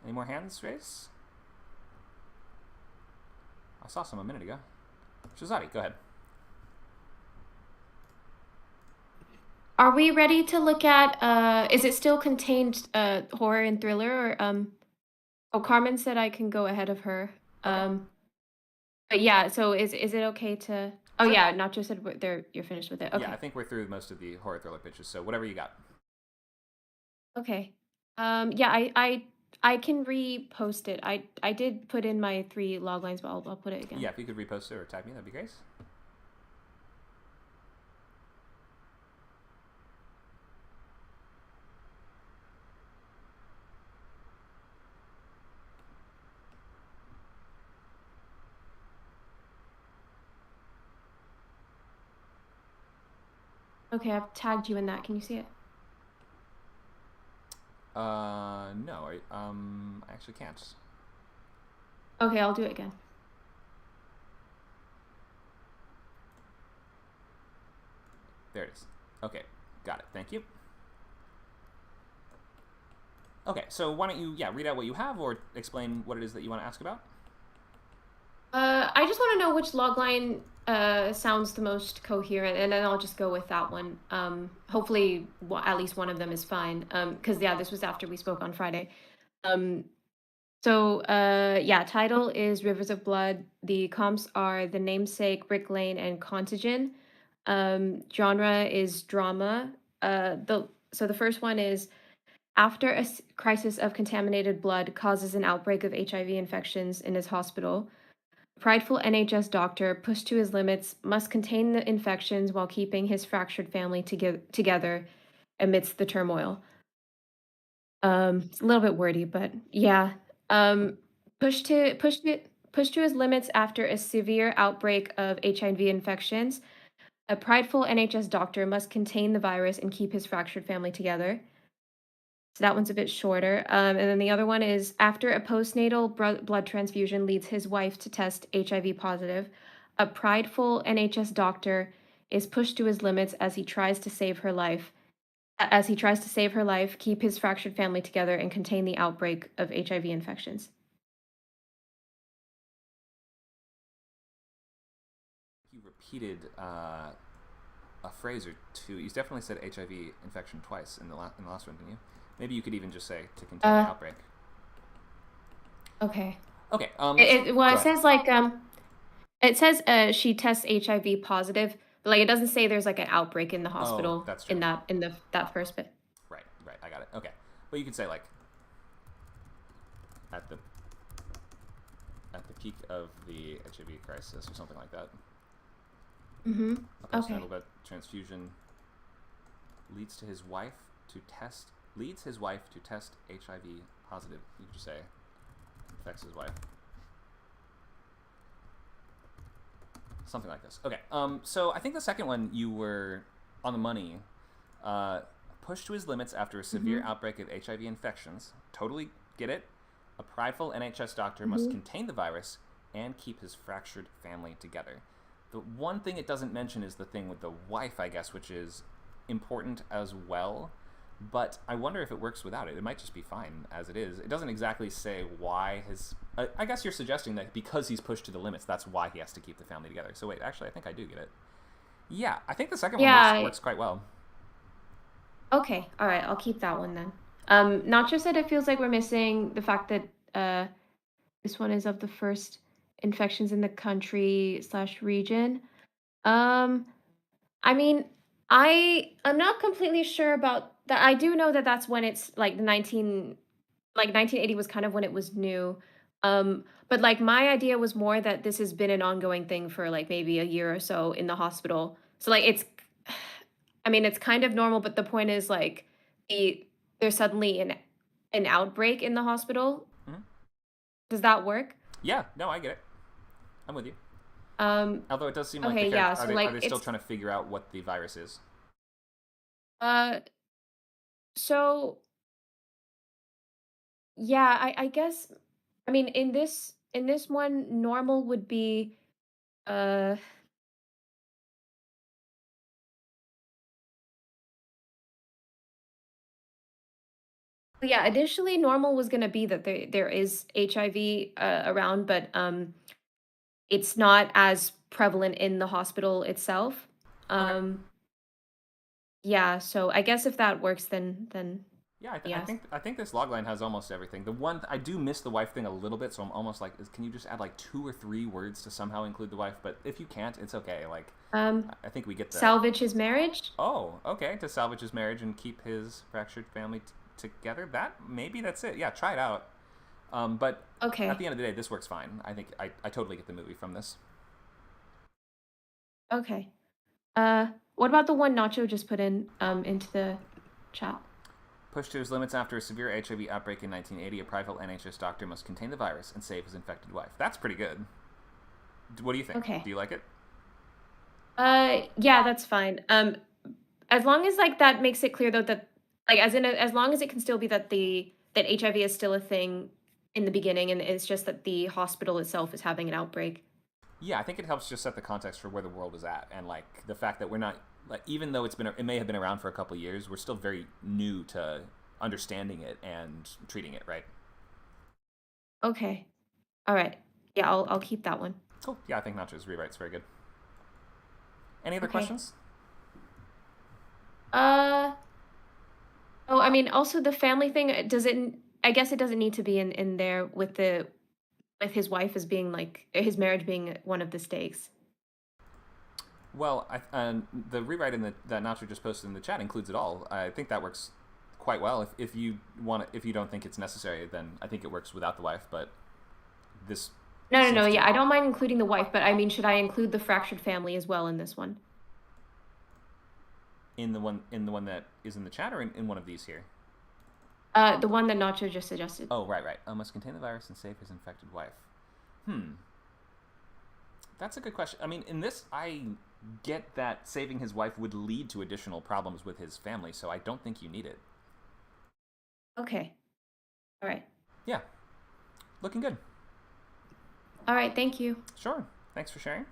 Any more hands raised? I saw some a minute ago. Shazadi, go ahead. Are we ready to look at, is it still contained horror and thriller? Or, Carmen said I can go ahead of her. Okay. But yeah, so is it okay to... Oh yeah, Nacho said you're finished with it. Okay. Yeah, I think we're through most of the horror thriller pitches, so whatever you got. Okay. Yeah, I can repost it. I did put in my 3 log lines, but I'll put it again. Yeah, if you could repost it or tag me, that'd be great. Okay, I've tagged you in that. Can you see it? No, I actually can't. Okay, I'll do it again. There it is. Okay, got it. Thank you. Okay, so why don't you, read out what you have or explain what it is that you want to ask about? I just want to know which logline sounds the most coherent, and then I'll just go with that one. Hopefully, at least one of them is fine. Because this was after we spoke on Friday. Title is Rivers of Blood. The comps are The Namesake, Brick Lane, and Contagion. Genre is drama. The first one is after a crisis of contaminated blood causes an outbreak of HIV infections in his hospital. Prideful NHS doctor, pushed to his limits, must contain the infections while keeping his fractured family together amidst the turmoil. It's a little bit wordy, but yeah. Pushed to his limits after a severe outbreak of HIV infections. A prideful NHS doctor must contain the virus and keep his fractured family together. So that one's a bit shorter. And then the other one is after a postnatal blood transfusion leads his wife to test HIV positive, a prideful NHS doctor is pushed to his limits as he tries to save her life. Keep his fractured family together, and contain the outbreak of HIV infections. You repeated a phrase or two. You definitely said HIV infection twice in the last one, didn't you? Maybe you could even just say to contain the outbreak. Okay. Okay. It says she tests HIV positive, but like it doesn't say there's like an outbreak in the hospital. Oh, that's true. in that first bit. Right. I got it. Okay. But you could say like at the peak of the HIV crisis or something like that. Mm-hmm. A postnatal blood transfusion leads his wife to test HIV positive. You could just say infects his wife. Something like this. Okay. So I think the second one you were on the money. Pushed to his limits after a severe outbreak of HIV infections. Totally get it. A prideful NHS doctor must contain the virus and keep his fractured family together. The one thing it doesn't mention is the thing with the wife, I guess, which is important as well. But I wonder if it works without it. It might just be fine as it is. It doesn't exactly say why his... I guess you're suggesting that because he's pushed to the limits, that's why he has to keep the family together. So wait, actually, I think I do get it. Yeah, I think the second one works quite well. Okay, all right, I'll keep that one then. Nacho said it feels like we're missing the fact that this one is of the first infections in the country/region. I mean, I'm not completely sure about that. I do know that that's when it's like 1980 was kind of when it was new. But like my idea was more that this has been an ongoing thing for like maybe a year or so in the hospital. So like it's kind of normal, but the point is like there's suddenly an outbreak in the hospital. Mm-hmm. Does that work? Yeah, no, I get it. I'm with you. Although it does seem like are they still trying to figure out what the virus is? So yeah, I guess I mean in this one normal would be yeah, initially normal was going to be that there is HIV around, but it's not as prevalent in the hospital itself. Okay. Yeah, so I guess if that works, then yeah, yes. I think this logline has almost everything. The one I do miss the wife thing a little bit, so I'm almost like, can you just add like 2 or 3 words to somehow include the wife? But if you can't, it's okay. Like I think we get the salvage his marriage. Oh, okay, to salvage his marriage and keep his fractured family together. Maybe that's it. Yeah, try it out. But okay. At the end of the day, this works fine. I think I totally get the movie from this. Okay. What about the one Nacho just put in into the chat? Pushed to his limits after a severe HIV outbreak in 1980, a private NHS doctor must contain the virus and save his infected wife. That's pretty good. What do you think? Okay. Do you like it? Yeah, that's fine. As long as like that makes it clear though that like as long as it can still be that that HIV is still a thing in the beginning, and it's just that the hospital itself is having an outbreak. Yeah, I think it helps just set the context for where the world is at, and like the fact that we're not like, even though it may have been around for a couple of years, we're still very new to understanding it and treating it, right? Okay. All right. Yeah, I'll keep that one. Cool. Yeah, I think Nacho's rewrite's very good. Any other Okay. questions? Oh, I mean, also the family thing, I guess it doesn't need to be in there with his wife as being like his marriage being one of the stakes. Well, the rewrite that Nacho just posted in the chat includes it all. I think that works quite well. If you don't think it's necessary, then I think it works without the wife. But this. No. Yeah, I don't mind including the wife, but I mean, should I include the fractured family as well in this one? In the one that is in the chat, or in one of these here? The one that Nacho just suggested. Oh, right. Must contain the virus and save his infected wife. That's a good question. I mean, in this, I get that saving his wife would lead to additional problems with his family, so I don't think you need it. Okay. All right. Yeah. Looking good. All right, thank you. Sure. Thanks for sharing.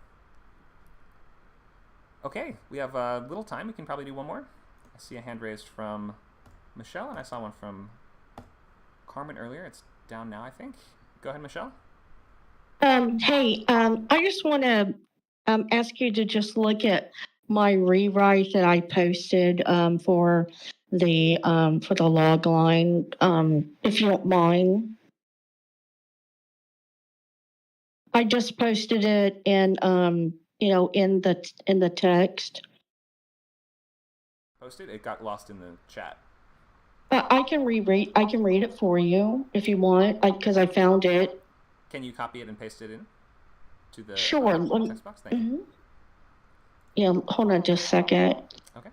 Okay, we have a little time. We can probably do one more. I see a hand raised from Michelle, and I saw one from Carmen earlier. It's down now, I think. Go ahead, Michelle. Hey, I just want to ask you to just look at my rewrite that I posted for the logline, if you don't mind. I just posted it in in the text. Posted? It got lost in the chat. I can read it for you if you want, because I found it. Can you copy it and paste it in to the sure text box? Thank you. Yeah, hold on just a second. Okay.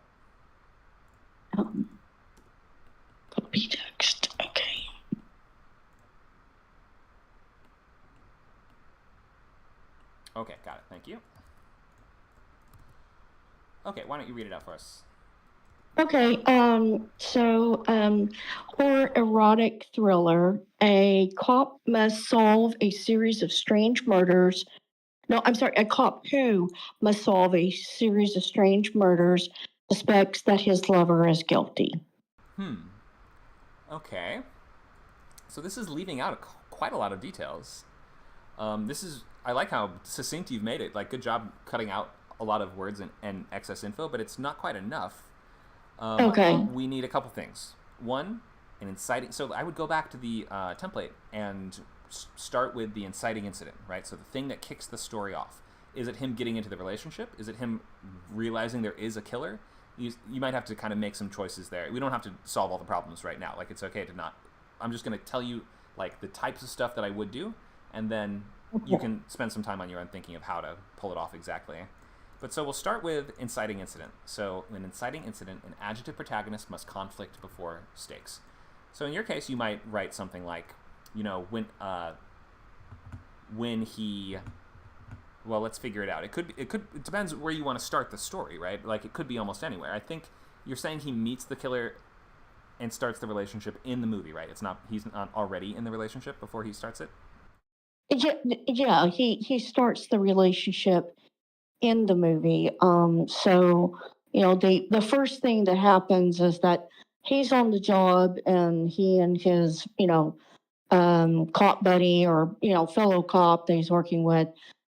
Copy text. Okay. Okay, got it. Thank you. Okay, why don't you read it out for us? Okay, horror erotic thriller. A cop must solve a series of strange murders. No, I'm sorry, a cop who must solve a series of strange murders suspects that his lover is guilty. Okay. So this is leaving out quite a lot of details. I like how succinct you've made it. Like, good job cutting out a lot of words and excess info, but it's not quite enough. Okay. We need a couple things. One, an inciting. So I would go back to the template and start with the inciting incident, right? So the thing that kicks the story off. Is it him getting into the relationship? Is it him realizing there is a killer? You might have to kind of make some choices there. We don't have to solve all the problems right now. Like, it's okay to not. I'm just going to tell you, like, the types of stuff that I would do, and then you can spend some time on your own thinking of how to pull it off exactly. But so we'll start with inciting incident. So in inciting incident, an adjective protagonist must conflict before stakes. So in your case, you might write something like, when he, well, let's figure it out. It depends where you want to start the story, right? Like, it could be almost anywhere. I think you're saying he meets the killer and starts the relationship in the movie, right? He's not already in the relationship before he starts it. Yeah, he starts the relationship in the movie. So the first thing that happens is that he's on the job, and he and his cop buddy or fellow cop that he's working with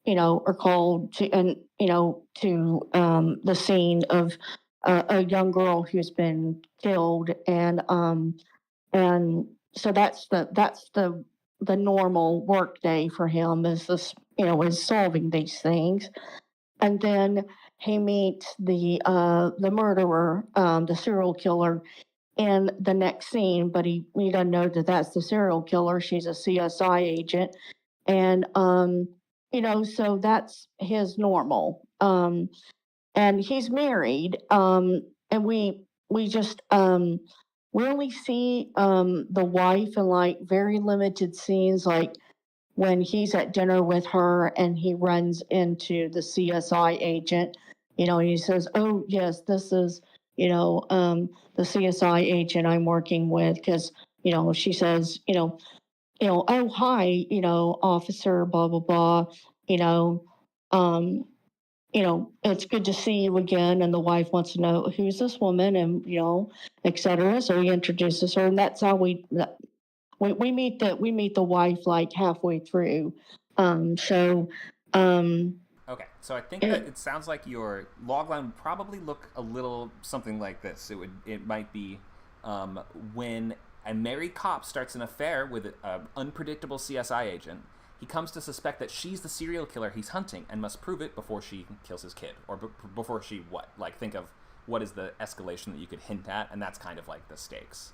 are called to the scene of a young girl who's been killed, and so that's the normal work day for him, is this is solving these things. And then he meets the murderer, the serial killer, in the next scene, but he doesn't know that that's the serial killer. She's a CSI agent, and so that's his normal. And he's married, and we just we only see the wife in like very limited scenes, like when he's at dinner with her and he runs into the CSI agent. He says, "Oh yes, this is the CSI agent I'm working with," because she says, "Oh hi, officer, blah blah blah," it's good to see you again. And the wife wants to know, who's this woman, and, et cetera. So he introduces her, and that's how we meet the wife like halfway through. So, Okay, so I think that it sounds like your logline would probably look a little something like this. It might be when a married cop starts an affair with an unpredictable CSI agent. He comes to suspect that she's the serial killer he's hunting and must prove it before she kills his kid, or before she what? Like, think of what is the escalation that you could hint at, and that's kind of like the stakes.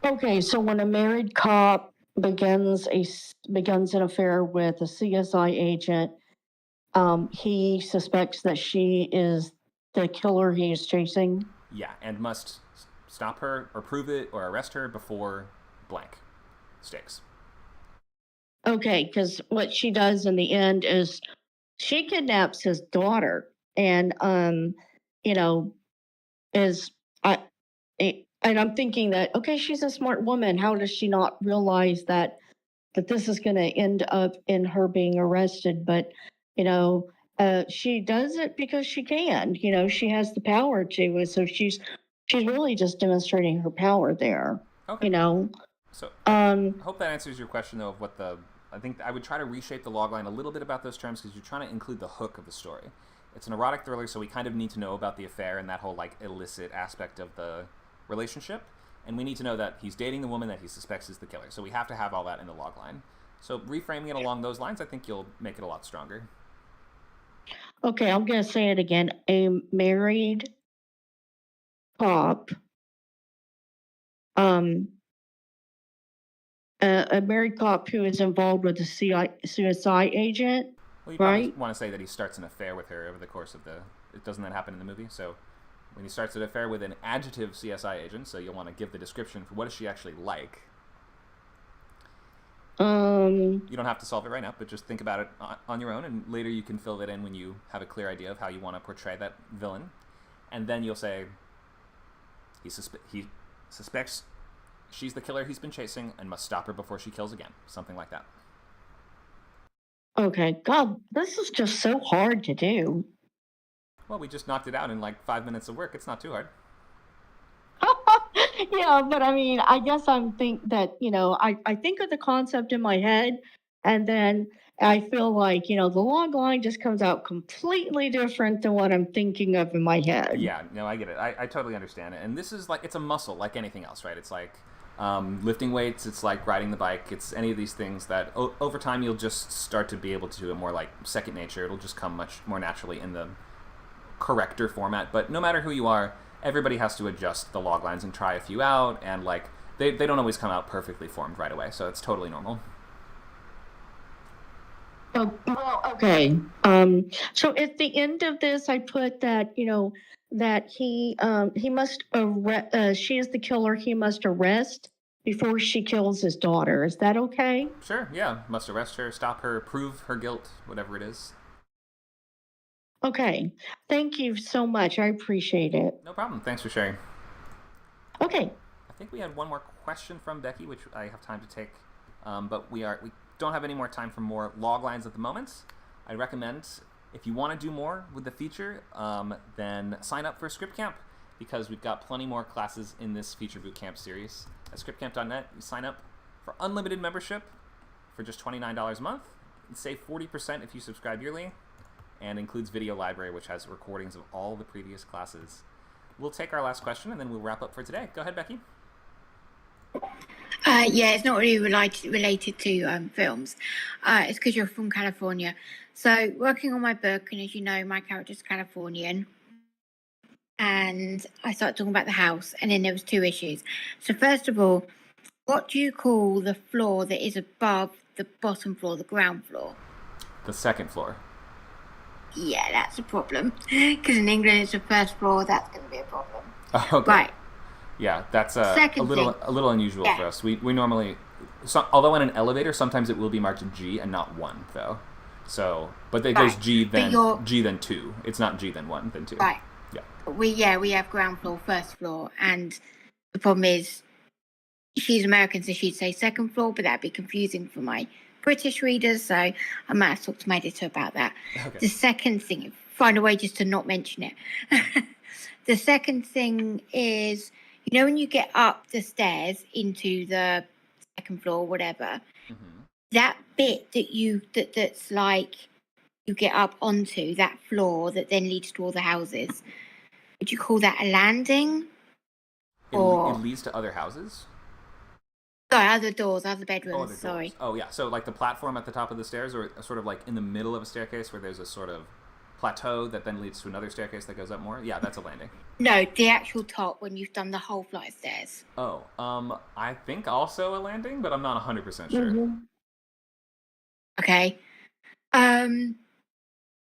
Okay, so when a married cop begins an affair with a CSI agent, he suspects that she is the killer he is chasing. Yeah, and must stop her or prove it or arrest her before blank stakes. Okay, because what she does in the end is she kidnaps his daughter, and and I'm thinking that, okay, she's a smart woman. How does she not realize that this is going to end up in her being arrested? But she does it because she can. She has the power to. So she's really just demonstrating her power there. Okay. So I hope that answers your question, though, of what I think I would try to reshape the logline a little bit about those terms, because you're trying to include the hook of the story. It's an erotic thriller, so we kind of need to know about the affair and that whole like illicit aspect of the relationship, and we need to know that he's dating the woman that he suspects is the killer. So we have to have all that in the logline. So reframing it along those lines, I think you'll make it a lot stronger. Okay, I'm going to say it again. A married cop, a married cop who is involved with a CSI agent. Well, you probably want to say that he starts an affair with her over the course of doesn't that happen in the movie? So when he starts an affair with an adjective CSI agent, so you'll want to give the description for what is she actually like. You don't have to solve it right now, but just think about it on your own, and later you can fill it in when you have a clear idea of how you want to portray that villain. And then you'll say he suspects she's the killer he's been chasing and must stop her before she kills again. Something like that. Okay, God, this is just so hard to do. Well, we just knocked it out in like 5 minutes of work. It's not too hard. Yeah, but I mean, I guess I think of the concept in my head, and then I feel like, the log line just comes out completely different than what I'm thinking of in my head. Yeah, no, I get it. I totally understand it. And this is like, it's a muscle like anything else, right? It's like lifting weights, it's like riding the bike, it's any of these things that over time you'll just start to be able to do it more like second nature. It'll just come much more naturally in the corrector format. But no matter who you are, everybody has to adjust the log lines and try a few out, and like they don't always come out perfectly formed right away, so it's totally normal. Oh, well, okay. So at the end of this, I put that that he must she is the killer. He must arrest before she kills his daughter. Is that okay? Sure. Yeah. Must arrest her, stop her, prove her guilt, whatever it is. Okay. Thank you so much. I appreciate it. No problem. Thanks for sharing. Okay. I think we had one more question from Becky, which I have time to take, but we don't have any more time for more log lines at the moment. I recommend, if you want to do more with the feature, then sign up for Script Camp, because we've got plenty more classes in this Feature Bootcamp series. At scriptcamp.net, you sign up for unlimited membership for just $29 a month. You save 40% if you subscribe yearly, and includes video library, which has recordings of all the previous classes. We'll take our last question, and then we'll wrap up for today. Go ahead, Becky. Yeah, it's not really related to films. It's because you're from California. So working on my book, and as you know, my character's Californian. And I started talking about the house, and then there was 2 issues. So first of all, what do you call the floor that is above the bottom floor, the ground floor? The second floor. Yeah, that's a problem. Because in England it's the first floor. That's going to be a problem. Okay. Right. Yeah, that's a little unusual for us. We normally, although in an elevator, sometimes it will be marked G and not 1, though. So, but it goes G then 2. It's not G then 1 then 2. Right. Yeah. We have ground floor, first floor, and the problem is she's American, so she'd say second floor, but that'd be confusing for my British readers, so I might have talked to my editor about that. Okay. The second thing, find a way just to not mention it. The second thing is, when you get up the stairs into the second floor, whatever, that bit that's like you get up onto that floor that then leads to all the houses. Would you call that a landing? It leads to other houses? Sorry, other doors, other bedrooms, other doors. sorry. Oh, yeah. So, like the platform at the top of the stairs, or sort of like in the middle of a staircase where there's a sort of plateau that then leads to another staircase that goes up more? Yeah, that's a landing. No, the actual top when you've done the whole flight of stairs. Oh, I think also a landing, but I'm not 100% sure. Okay. And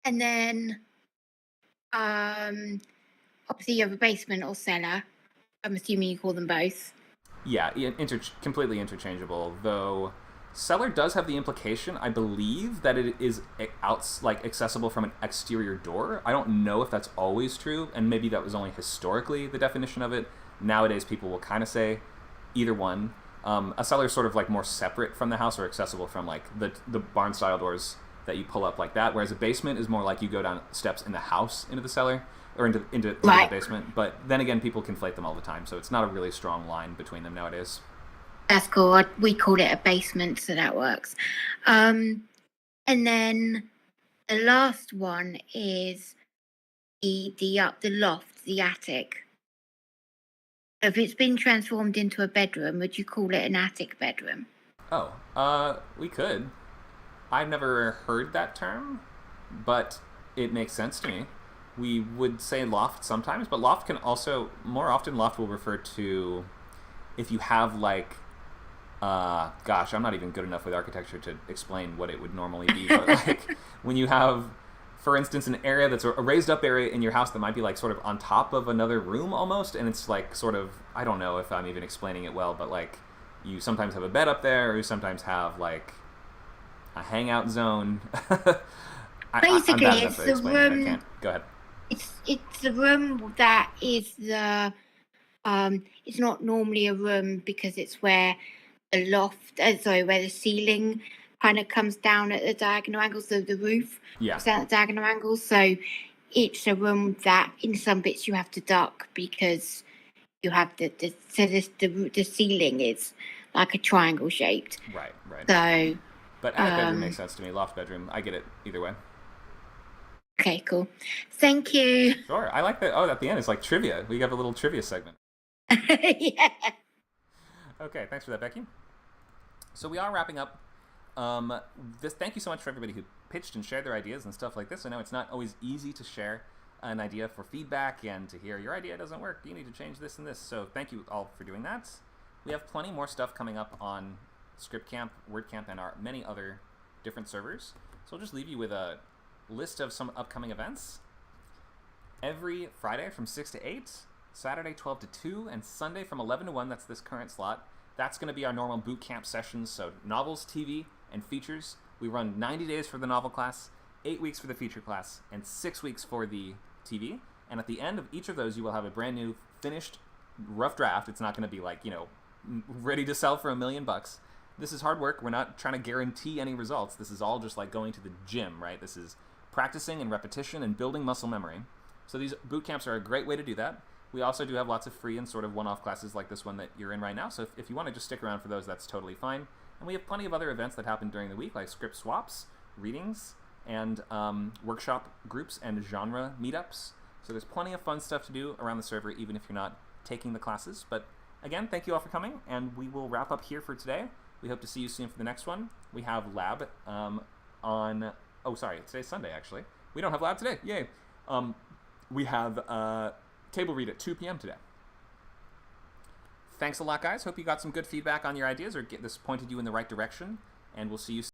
then, obviously you have a basement or cellar. I'm assuming you call them both. Yeah, completely interchangeable, though cellar does have the implication, I believe, that it is accessible from an exterior door. I don't know if that's always true, and maybe that was only historically the definition of it. Nowadays, people will kind of say either one. A cellar is sort of like more separate from the house or accessible from like the barn-style doors that you pull up like that, whereas a basement is more like you go down steps in the house into the cellar or into the basement. But then again, people conflate them all the time, so it's not a really strong line between them nowadays. That's cool. We call it a basement, so that works. And then the last one is the loft, the attic. If it's been transformed into a bedroom, would you call it an attic bedroom? Oh, we could. I've never heard that term, but it makes sense to me. We would say loft sometimes, but loft can also, more often loft will refer to if you have like, gosh, I'm not even good enough with architecture to explain what it would normally be, but like when you have, for instance, an area that's a raised up area in your house that might be like sort of on top of another room almost, and it's like sort of, I don't know if I'm even explaining it well, but like you sometimes have a bed up there, or you sometimes have like a hangout zone. Basically, it's the room. Go ahead. It's the room that is the. It's not normally a room because it's where the loft, where the ceiling kind of comes down at the diagonal angles, so the roof comes down at diagonal angles. So it's a room that in some bits you have to duck because you have the ceiling is like a triangle shaped. Right. So. But attic bedroom makes sense to me. Loft bedroom, I get it either way. Okay, cool. Thank you. Sure. I like that. Oh, at the end, it's like trivia. We have a little trivia segment. Yeah. Okay, thanks for that, Becky. So we are wrapping up. Thank you so much for everybody who pitched and shared their ideas and stuff like this. I know it's not always easy to share an idea for feedback and to hear your idea doesn't work. You need to change this and this. So thank you all for doing that. We have plenty more stuff coming up on ScriptCamp, WordCamp, and our many other different servers. So I'll just leave you with a list of some upcoming events. Every Friday from 6 to 8, Saturday 12 to 2, and Sunday from 11 to 1, that's this current slot. That's going to be our normal bootcamp sessions, so novels, TV, and features. We run 90 days for the novel class, 8 weeks for the feature class, and 6 weeks for the TV. And at the end of each of those, you will have a brand new, finished, rough draft. It's not going to be like, ready to sell for $1 million. This is hard work. We're not trying to guarantee any results. This is all just like going to the gym, right? This is practicing and repetition and building muscle memory. So these boot camps are a great way to do that. We also do have lots of free and sort of one-off classes like this one that you're in right now. So if you want to just stick around for those, that's totally fine. And we have plenty of other events that happen during the week, like script swaps, readings, and workshop groups and genre meetups. So there's plenty of fun stuff to do around the server, even if you're not taking the classes. But again, thank you all for coming, and we will wrap up here for today. We hope to see you soon for the next one. We have lab on... Oh, sorry, today's Sunday, actually. We don't have lab today. Yay. We have table read at 2 p.m. today. Thanks a lot, guys. Hope you got some good feedback on your ideas or this pointed you in the right direction, and we'll see you soon.